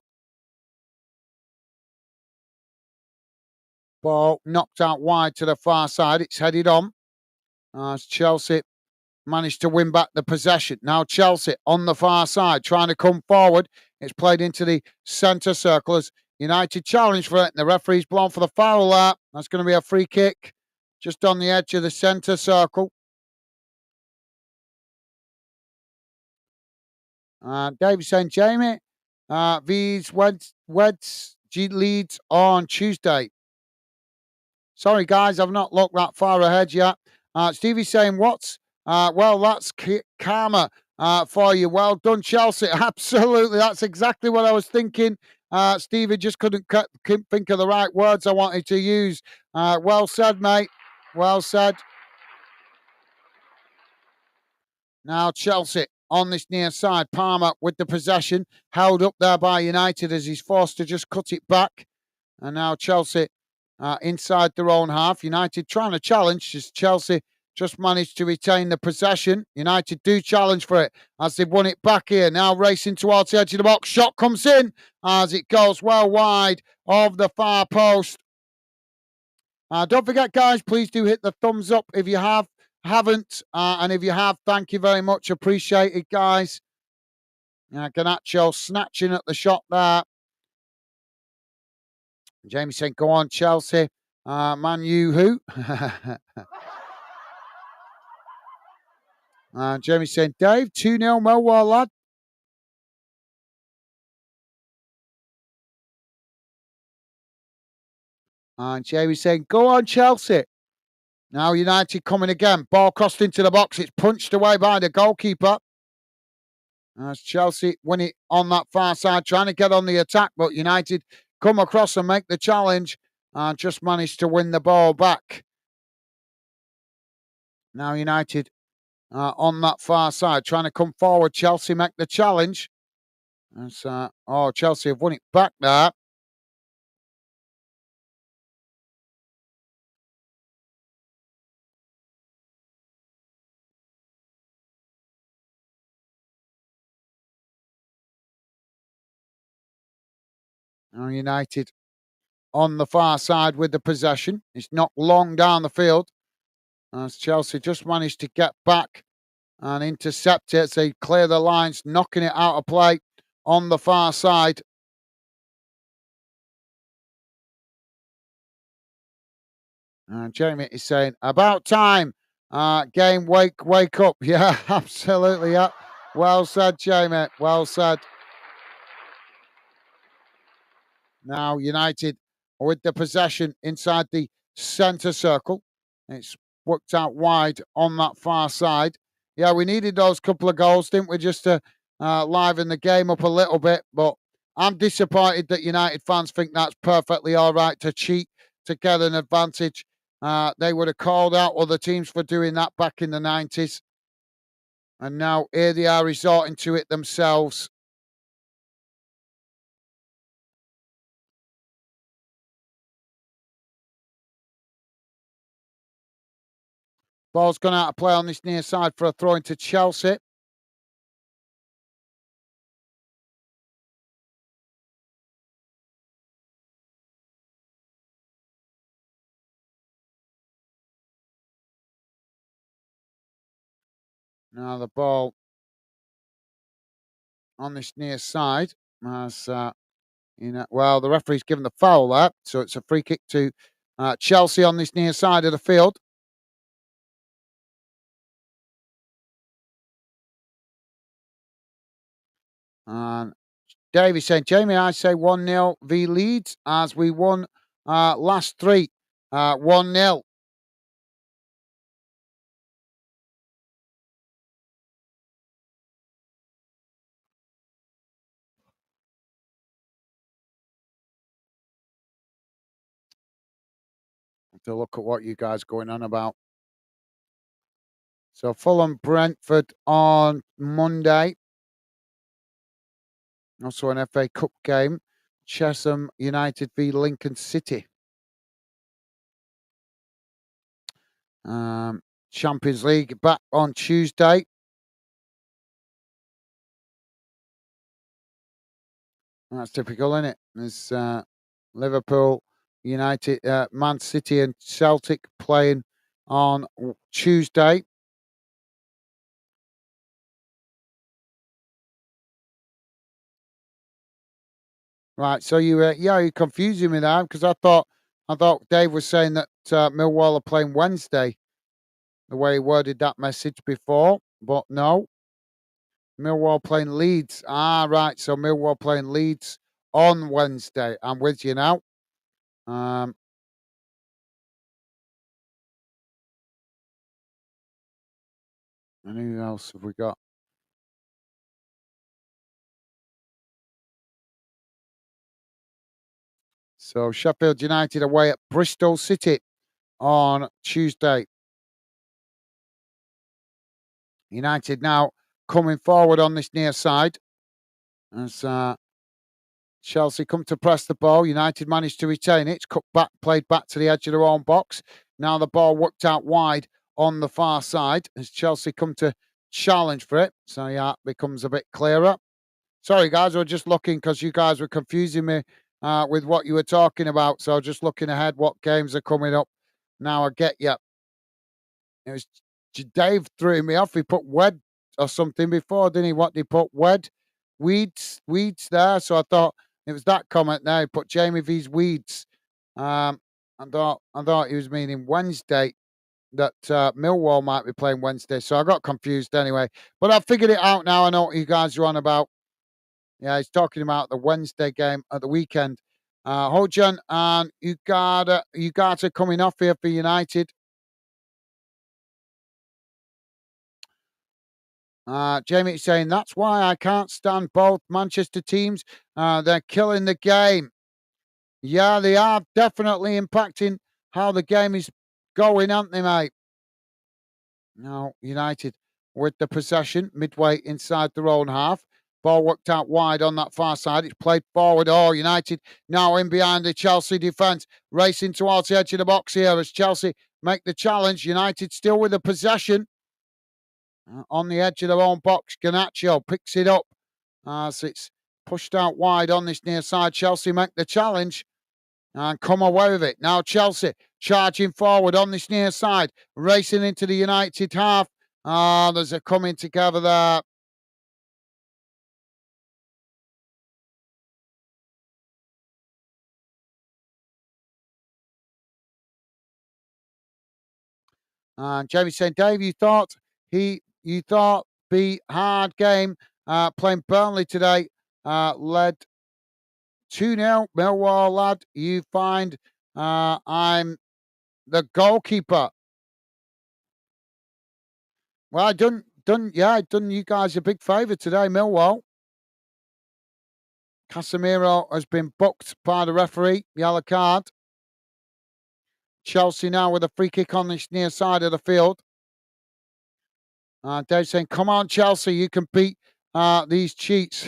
Speaker 1: Ball knocked out wide to the far side. It's headed on as Chelsea managed to win back the possession. Now Chelsea on the far side trying to come forward. It's played into the centre circle as United challenge for it. And the referee's blown for the foul there. That's going to be a free kick just on the edge of the centre circle. David saying, Jamie, these Weds leads on Tuesday. Sorry, guys, I've not looked that far ahead yet. Stevie's saying, well, that's karma for you. Well done, Chelsea. Absolutely. That's exactly what I was thinking. Stevie just couldn't think of the right words I wanted to use. Well said, mate. Well said. Now Chelsea on this near side. Palmer with the possession. Held up there by United as he's forced to just cut it back. And now Chelsea inside their own half. United trying to challenge as Chelsea just managed to retain the possession. United do challenge for it as they've won it back here. Now racing towards the edge of the box. Shot comes in as it goes well wide of the far post. Don't forget, guys, please do hit the thumbs up if you haven't. And if you have, thank you very much. Appreciate it, guys. Garnacho snatching at the shot there. Jamie saying, go on, Chelsea. Man U who? Jamie saying, Dave, 2-0 Millwall, lad. And Jamie saying, go on, Chelsea. Now United coming again. Ball crossed into the box. It's punched away by the goalkeeper. As Chelsea win it on that far side, trying to get on the attack, but United come across and make the challenge and just managed to win the ball back. Now United on that far side, trying to come forward. Chelsea make the challenge. As, Chelsea have won it back there. Now United on the far side with the possession. It's not long down the field. As Chelsea just managed to get back and intercept it. They clear the lines, knocking it out of play on the far side. And Jamie is saying, about time. Game, wake up. Yeah, absolutely. Yeah. Well said, Jamie. Well said. Now United with the possession inside the centre circle. It's worked out wide on that far side. Yeah, we needed those couple of goals, didn't we, just to liven the game up a little bit. But I'm disappointed that United fans think that's perfectly all right to cheat to get an advantage. They would have called out other teams for doing that back in the 90s. And now here they are resorting to it themselves. Ball's gone out of play on this near side for a throw into Chelsea. Now the ball on this near side as the referee's given the foul there, so it's a free kick to Chelsea on this near side of the field. And Davey saying, Jamie, I say 1-0 v Leeds as we won Last three, 1-0. To look at what you guys are going on about. So Fulham Brentford on Monday. Also an FA Cup game. Chesham United v Lincoln City. Champions League back on Tuesday. That's typical, isn't it? There's Liverpool, United, Man City, and Celtic playing on Tuesday. Right. So you're confusing me now because I thought Dave was saying that Millwall are playing Wednesday. The way he worded that message before, but no, Millwall playing Leeds. Ah, right. So Millwall playing Leeds on Wednesday. I'm with you now. Um, and who else have we got? So Sheffield United away at Bristol City on Tuesday. United now coming forward on this near side as Chelsea come to press the ball. United managed to retain it. It's cut back, played back to the edge of their own box. Now the ball worked out wide on the far side as Chelsea come to challenge for it. So yeah, it becomes a bit clearer. Sorry guys, I was just looking because you guys were confusing me with what you were talking about. So just looking ahead, what games are coming up. Now I get you. It was Dave threw me off. He put wed or something before, didn't he? What did he put? Wed, weeds there. So I thought it was that comment there. He put Jamie V's weeds. I thought he was meaning Wednesday that Millwall might be playing Wednesday. So I got confused anyway. But I figured it out now. I know what you guys are on about. Yeah, he's talking about the Wednesday game at the weekend. Hojan and Ugarte coming off here for United. Jamie saying that's why I can't stand both Manchester teams. They're killing the game. Yeah, they are definitely impacting how the game is going, aren't they, mate? Now, United with the possession midway inside their own half. Ball worked out wide on that far side. It's played forward. Oh, United now in behind the Chelsea defence, racing towards the edge of the box here as Chelsea make the challenge. United still with the possession. On the edge of their own box, Garnacho picks it up as it's pushed out wide on this near side. Chelsea make the challenge and come away with it. Now Chelsea charging forward on this near side, racing into the United half. There's a coming together there. And Jamie saying, Dave, you thought be hard game playing Burnley today. Led 2-0. Millwall lad, you find I'm the goalkeeper. Well, I done you guys a big favour today, Millwall. Casemiro has been booked by the referee, yellow card. Chelsea now with a free kick on this near side of the field. Dave saying, come on, Chelsea, you can beat these cheats.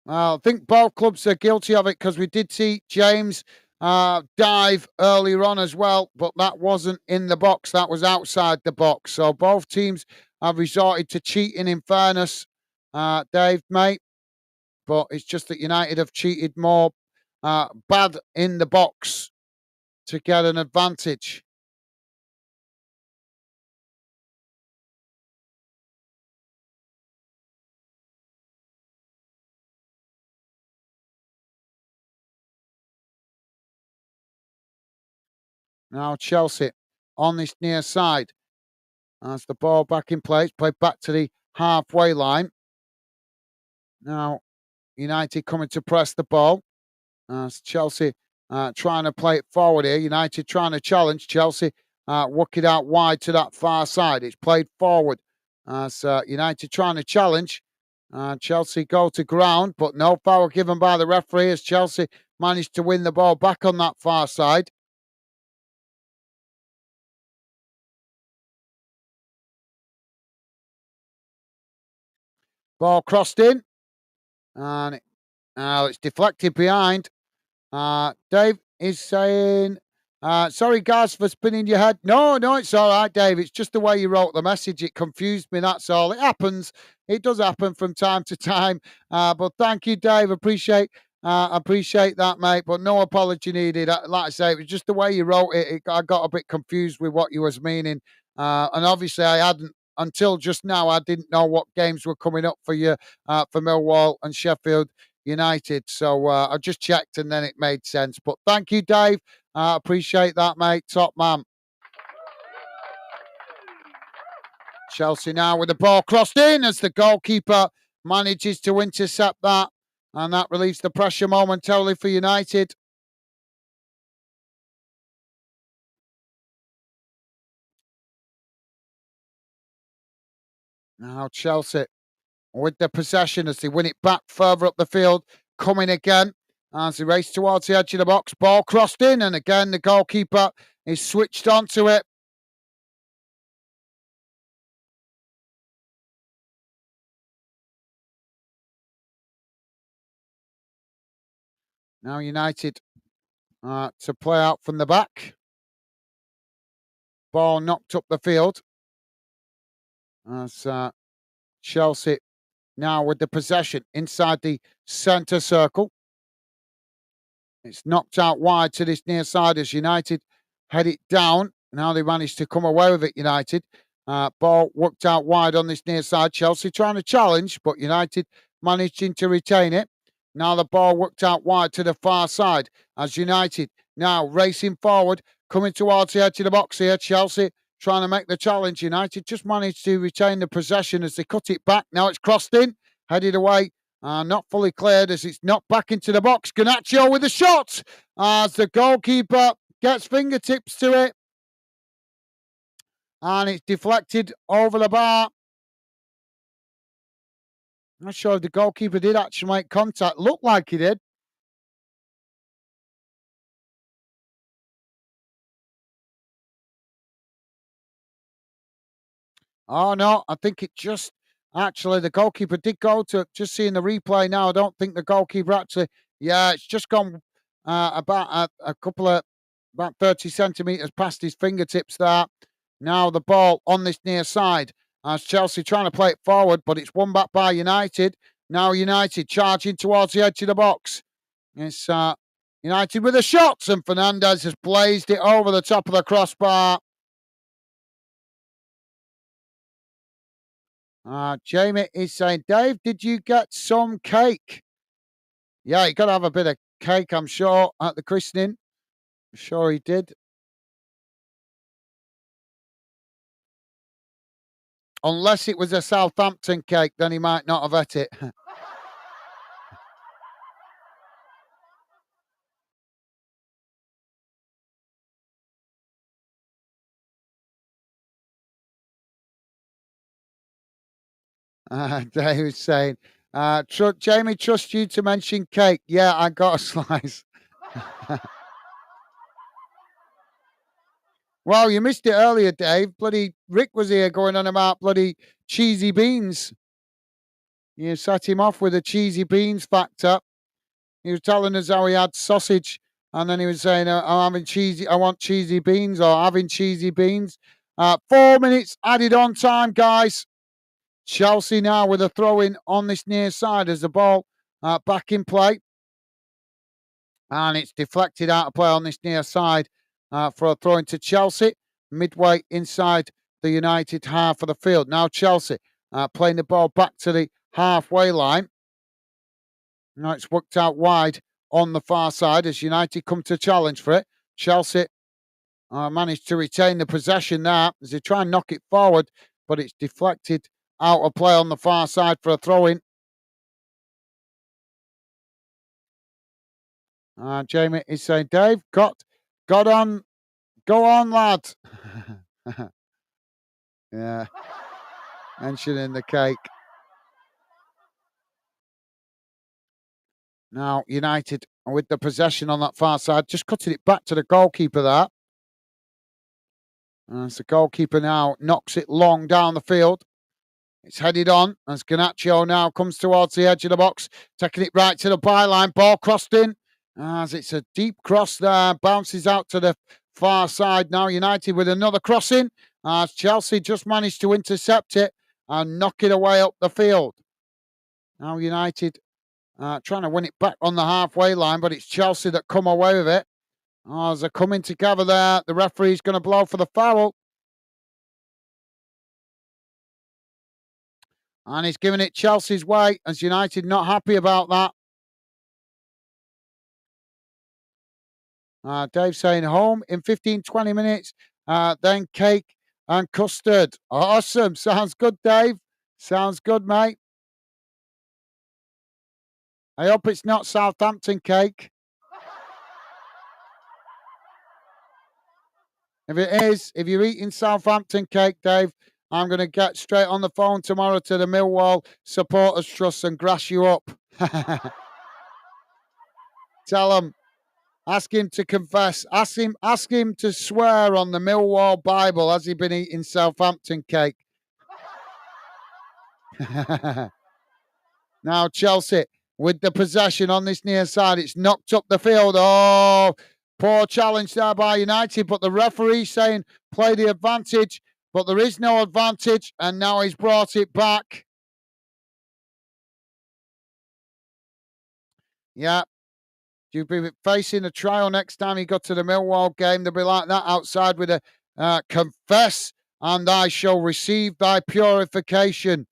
Speaker 1: Well, I think both clubs are guilty of it because we did see James dive earlier on as well, but that wasn't in the box. That was outside the box. So both teams have resorted to cheating in fairness, Dave, mate. But it's just that United have cheated more bad in the box to get an advantage. Now Chelsea on this near side. As the ball back in play, it's played back to the halfway line. Now, United coming to press the ball. Chelsea trying to play it forward here. United trying to challenge. Chelsea work it out wide to that far side. It's played forward. So United trying to challenge. Chelsea go to ground, but no foul given by the referee as Chelsea managed to win the ball back on that far side. Ball crossed in, and it's deflected behind. Dave is saying, sorry, guys, for spinning your head. No, it's all right, Dave. It's just the way you wrote the message. It confused me, that's all. It happens. It does happen from time to time. But thank you, Dave. Appreciate that, mate. But no apology needed. Like I say, it was just the way you wrote it. I got a bit confused with what you was meaning. And obviously, I hadn't, until just now, I didn't know what games were coming up for you, for Millwall and Sheffield United. So I just checked and then it made sense. But thank you, Dave. Appreciate that, mate. Top man. Chelsea now with the ball crossed in as the goalkeeper manages to intercept that. And that relieves the pressure momentarily for United. Now Chelsea with the possession as they win it back further up the field. Coming again as they race towards the edge of the box. Ball crossed in, and again the goalkeeper is switched onto it. Now United to play out from the back. Ball knocked up the field. As Chelsea now with the possession inside the centre circle. It's knocked out wide to this near side as United head it down. Now they managed to come away with it, United. Ball worked out wide on this near side. Chelsea trying to challenge, but United managing to retain it. Now the ball worked out wide to the far side as United now racing forward, coming towards the edge of the box here. Chelsea trying to make the challenge. United just managed to retain the possession as they cut it back. Now it's crossed in, headed away. Not fully cleared as it's knocked back into the box. Garnacho with a shot as the goalkeeper gets fingertips to it. And it's deflected over the bar. Not sure if the goalkeeper did actually make contact. Looked like he did. Oh, no, I think it just actually the goalkeeper did go to just seeing the replay now. I don't think the goalkeeper actually, yeah, it's just gone about a couple of about 30 centimetres past his fingertips there. Now the ball on this near side as Chelsea trying to play it forward, but it's won back by United. Now United charging towards the edge of the box. It's United with a shot, and Fernandez has blazed it over the top of the crossbar. Jamie is saying, Dave, did you get some cake? Yeah, you got to have a bit of cake, I'm sure, at the christening. I'm sure he did. Unless it was a Southampton cake, then he might not have ate it. Dave was saying, Jamie, trust you to mention cake. Yeah, I got a slice. Well, you missed it earlier, Dave. Bloody Rick was here going on about bloody cheesy beans. You set him off with a cheesy beans factor. He was telling us how he had sausage, and then he was saying, "I'm having cheesy. I want cheesy beans, or having cheesy beans." 4 minutes added on time, guys. Chelsea now with a throw in on this near side as the ball back in play, and it's deflected out of play on this near side for a throw into Chelsea midway inside the United half of the field. Now Chelsea playing the ball back to the halfway line. Now it's worked out wide on the far side as United come to challenge for it. Chelsea managed to retain the possession there as they try and knock it forward, but it's deflected out of play on the far side for a throw in. Jamie is saying, Dave, got on, go on, lad. Yeah, mentioning the cake. Now, United with the possession on that far side, just cutting it back to the goalkeeper there. As the goalkeeper now knocks it long down the field. It's headed on as Garnacho now comes towards the edge of the box, taking it right to the byline. Ball crossed in as it's a deep cross there, bounces out to the far side. Now United with another crossing as Chelsea just managed to intercept it and knock it away up the field. Now United trying to win it back on the halfway line, but it's Chelsea that come away with it. As they're coming together there, the referee's going to blow for the foul. And he's giving it Chelsea's way, as United not happy about that. Dave saying home in 15, 20 minutes, then cake and custard. Awesome. Sounds good, Dave. Sounds good, mate. I hope it's not Southampton cake. If it is, if you're eating Southampton cake, Dave, I'm going to get straight on the phone tomorrow to the Millwall Supporters Trust and grass you up. Tell them. Ask him to confess. Ask him to swear on the Millwall Bible. Has he been eating Southampton cake? Now Chelsea with the possession on this near side. It's knocked up the field. Oh, poor challenge there by United. But the referee saying play the advantage. But there is no advantage. And now he's brought it back. Yeah. You'll be facing a trial next time you go to the Millwall game. They'll be like that outside with a confess and I shall receive thy purification.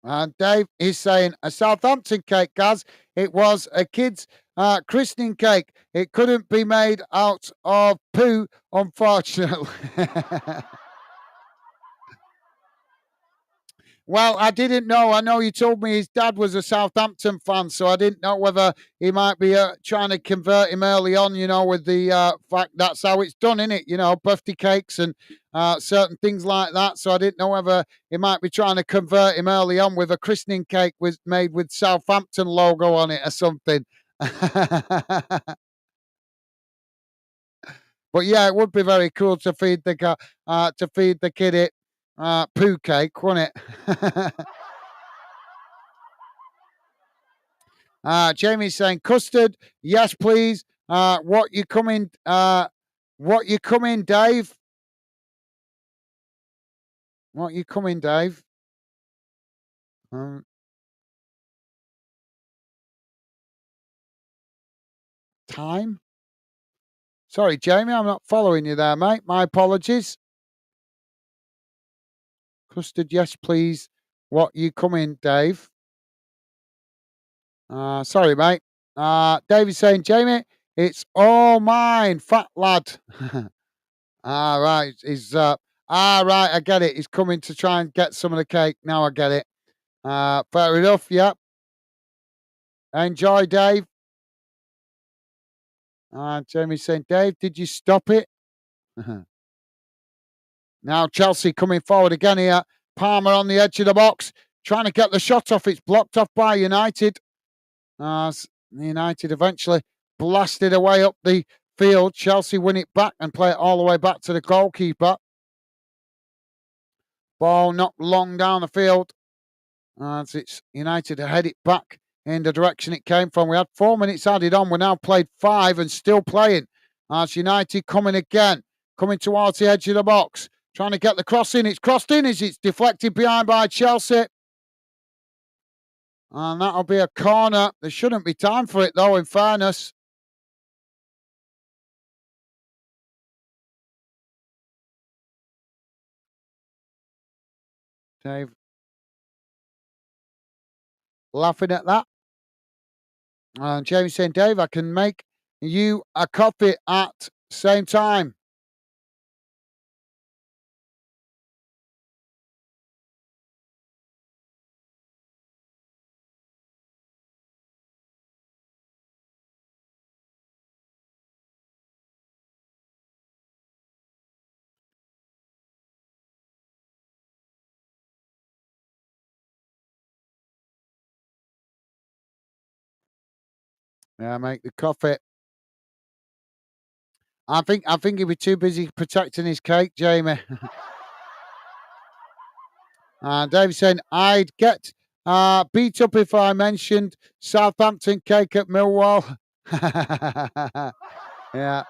Speaker 1: And Dave is saying a Southampton cake, Gaz. It was a kid's christening cake. It couldn't be made out of poo, unfortunately. Well, I didn't know. I know you told me his dad was a Southampton fan, so I didn't know whether he might be trying to convert him early on, with the fact that's how it's done, isn't it? Birthday cakes and certain things like that. So I didn't know whether he might be trying to convert him early on with a christening cake was made with Southampton logo on it or something. But yeah, it would be very cool to feed the kid it poo cake, wouldn't it? Jamie's saying custard, yes, please. What you coming, Dave? What you coming, Dave? Time? Sorry, Jamie, I'm not following you there, mate. My apologies. Custard, yes, please. What you coming, Dave? Sorry, mate. David's saying, Jamie, it's all mine, fat lad. Right. Right, I get it. He's coming to try and get some of the cake. Now I get it. Fair enough, yep. Enjoy, Dave. Jamie's saying, Dave, did you stop it? Now Chelsea coming forward again here. Palmer on the edge of the box, trying to get the shot off. It's blocked off by United. United eventually blasted away up the field. Chelsea win it back and play it all the way back to the goalkeeper. Ball knocked long down the field. As it's United to head it back in the direction it came from. We had 4 minutes added on. We now played 5 and still playing. As United coming again, coming towards the edge of the box, trying to get the cross in. It's crossed in as it's deflected behind by Chelsea. And that'll be a corner. There shouldn't be time for it, though, in fairness. Dave laughing at that. And James saying, Dave, I can make you a coffee at same time. Yeah, make the coffee. I think he'd be too busy protecting his cake, Jamie. And David saying, I'd get beat up if I mentioned Southampton cake at Millwall. Yeah.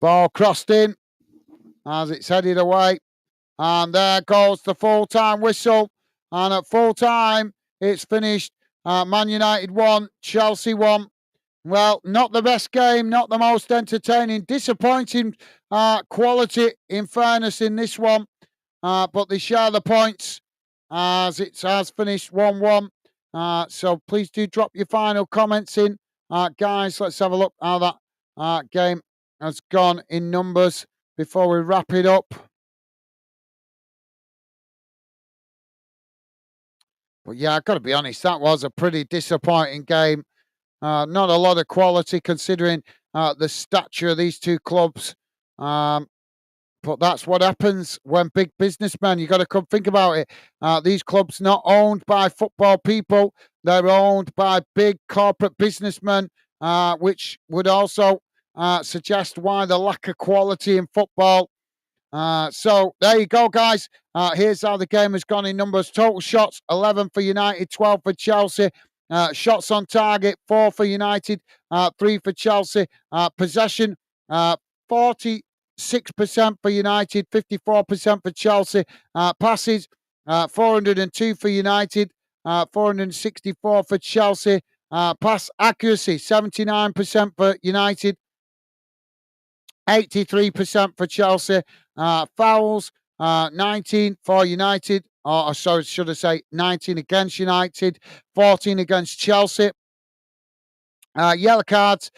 Speaker 1: Ball crossed in as it's headed away. And there goes the full-time whistle. And at full-time, it's finished. Man United 1, Chelsea 1. Well, not the best game, not the most entertaining. Disappointing quality, in fairness, in this one. But they share the points as it has finished 1-1. So please do drop your final comments in. Guys, let's have a look how that game has gone in numbers before we wrap it up. But yeah, I've got to be honest, that was a pretty disappointing game. Not a lot of quality considering the stature of these two clubs. But that's what happens when big businessmen, you got to come think about it. These clubs not owned by football people, they're owned by big corporate businessmen, which would also suggest why the lack of quality in football. So there you go, guys. Here's how the game has gone in numbers. Total shots, 11 for United, 12 for Chelsea. Shots on target, 4 for United, 3 for Chelsea. Possession, 46% for United, 54% for Chelsea. Passes, 402 for United, 464 for Chelsea. Pass accuracy, 79% for United, 83% for Chelsea. Fouls, 19 for United. Or sorry, should I say 19 against United, 14 against Chelsea. Yellow cards,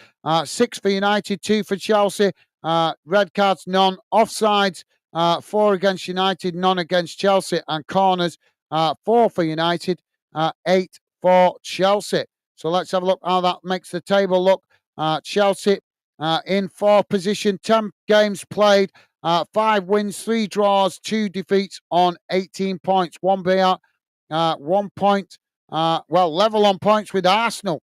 Speaker 1: 6 for United, 2 for Chelsea. Red cards, none. Offsides, 4 against United, none against Chelsea. And corners, 4 for United, 8 for Chelsea. So let's have a look how that makes the table look. Chelsea in fourth position, 10 games played, 5 wins, 3 draws, 2 defeats on 18 points. 1 point, level on points with Arsenal.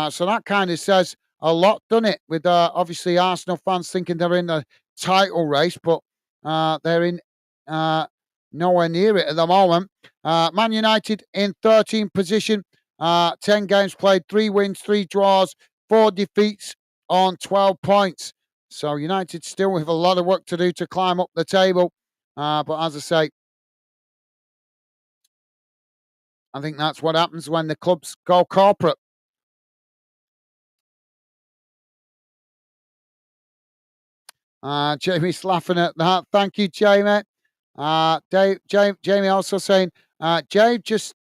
Speaker 1: So that kind of says a lot, doesn't it? With obviously Arsenal fans thinking they're in the title race, but they're in nowhere near it at the moment. Man United in 13th position, 10 games played, 3 wins, 3 draws, 4 defeats on 12 points. So United still have a lot of work to do to climb up the table. But as I say, I think that's what happens when the clubs go corporate. Jamie's laughing at that. Thank you, Jamie. Jamie also saying, Dave, just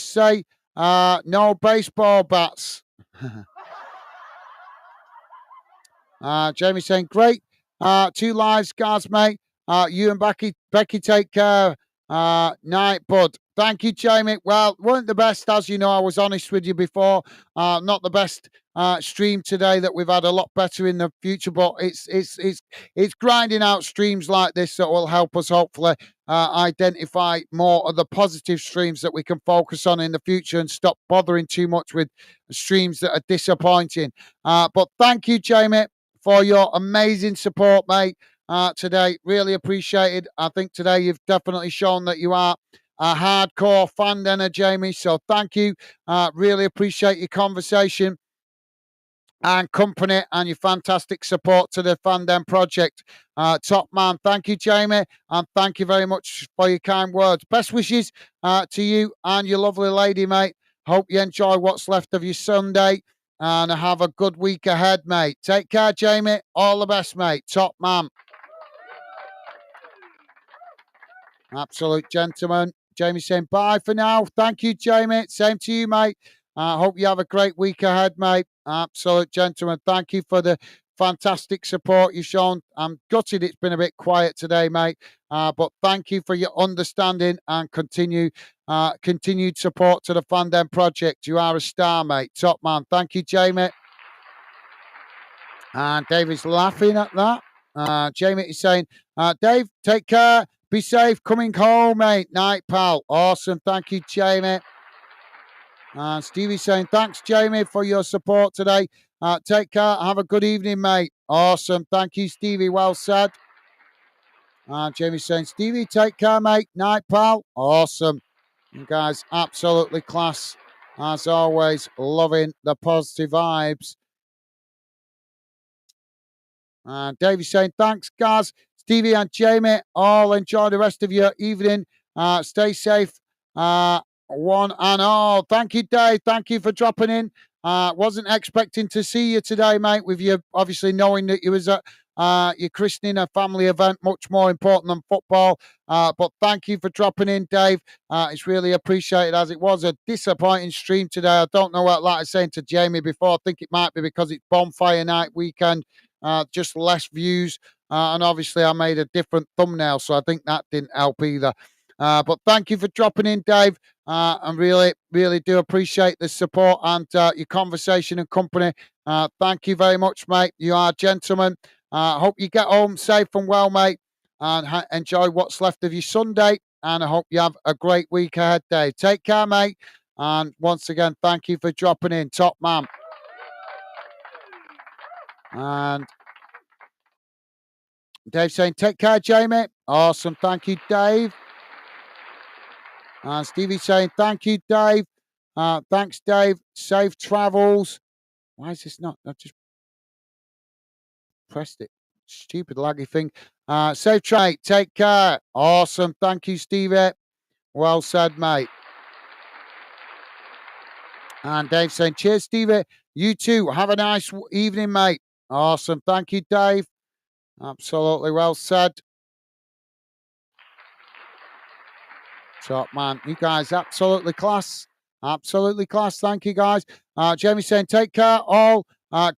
Speaker 1: say no baseball bats. Jamie saying, great. 2 lives, guys, mate. You and Becky take care. Night, bud. Thank you, Jamie. Well, weren't the best, as you know. I was honest with you before. Not the best stream today. That we've had a lot better in the future, but it's grinding out streams like this that will help us hopefully identify more of the positive streams that we can focus on in the future and stop bothering too much with streams that are disappointing. But thank you, Jamie, for your amazing support, mate. Today, really appreciated. I think today you've definitely shown that you are a hardcore fan, then, Jamie. So thank you. Really appreciate your conversation and company and your fantastic support to the Fandom project. Top man. Thank you, Jamie. And thank you very much for your kind words. Best wishes to you and your lovely lady, mate. Hope you enjoy what's left of your Sunday and have a good week ahead, mate. Take care, Jamie. All the best, mate. Top man. Absolute gentleman. Jamie saying bye for now. Thank you, Jamie. Same to you, mate. Hope you have a great week ahead, mate. Absolute gentleman. Thank you for the fantastic support you've shown. I'm gutted it's been a bit quiet today, mate. But thank you for your understanding and continued support to the Fandom project. You are a star, mate. Top man. Thank you, Jamie. And David's laughing at that. Jamie is saying, Dave, take care. Be safe coming home, mate. Night, pal. Awesome. Thank you, Jamie. And Stevie saying, thanks, Jamie, for your support today. Take care. Have a good evening, mate. Awesome. Thank you, Stevie. Well said. Jamie saying, Stevie, take care, mate. Night, pal. Awesome. You guys, absolutely class. As always, loving the positive vibes. Davey saying, thanks, guys. Stevie and Jamie, all enjoy the rest of your evening. Stay safe, one and all. Thank you, Dave. Thank you for dropping in. Wasn't expecting to see you today, mate, with you obviously knowing that you was at your christening, a family event, much more important than football. But thank you for dropping in, Dave. It's really appreciated, as it was a disappointing stream today. I don't know what, like I was saying to Jamie before, I think it might be because it's bonfire night weekend. Just less views. And obviously, I made a different thumbnail, so I think that didn't help either. But thank you for dropping in, Dave. I really, really do appreciate the support and your conversation and company. Thank you very much, mate. You are a gentleman. Hope you get home safe and well, mate, and enjoy what's left of your Sunday. And I hope you have a great week ahead, Dave. Take care, mate. And once again, thank you for dropping in. Top man. And Dave saying, take care, Jamie. Awesome. Thank you, Dave. And Stevie saying, thank you, Dave. Thanks, Dave. Safe travels. Why is this not? I just pressed it. Stupid laggy thing. Safe travel. Take care. Awesome. Thank you, Stevie. Well said, mate. And Dave saying, cheers, Stevie. You too. Have a nice evening, mate. Awesome. Thank you, Dave. Absolutely well said. Top man. You guys, absolutely class. Absolutely class. Thank you, guys. Jamie saying, take care, all.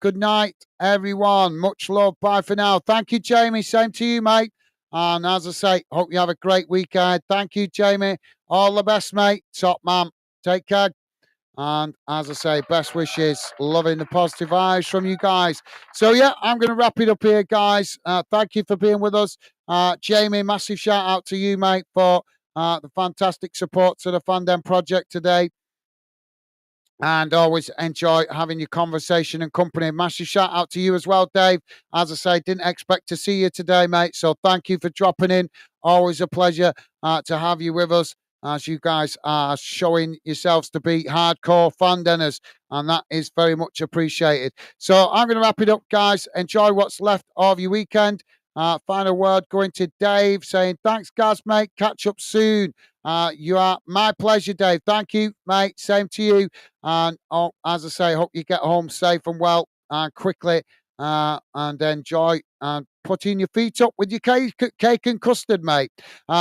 Speaker 1: Good night, everyone. Much love. Bye for now. Thank you, Jamie. Same to you, mate. And as I say, hope you have a great weekend. Thank you, Jamie. All the best, mate. Top man. Take care. And as I say, best wishes. Loving the positive vibes from you guys. So, yeah, I'm going to wrap it up here, guys. Thank you for being with us. Jamie, massive shout out to you, mate, for the fantastic support to the Fandom project today. And always enjoy having your conversation and company. Massive shout out to you as well, Dave. As I say, didn't expect to see you today, mate. So thank you for dropping in. Always a pleasure to have you with us, as you guys are showing yourselves to be hardcore fandeners, and that is very much appreciated. So I'm going to wrap it up, guys. Enjoy what's left of your weekend. Final word going to Dave, saying, thanks, guys, mate. Catch up soon. You are my pleasure, Dave. Thank you, mate. Same to you. And as I say, hope you get home safe and well and quickly and enjoy and putting your feet up with your cake and custard, mate.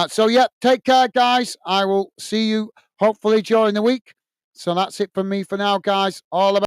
Speaker 1: So, yeah, take care, guys. I will see you hopefully during the week. So that's it from me for now, guys. All about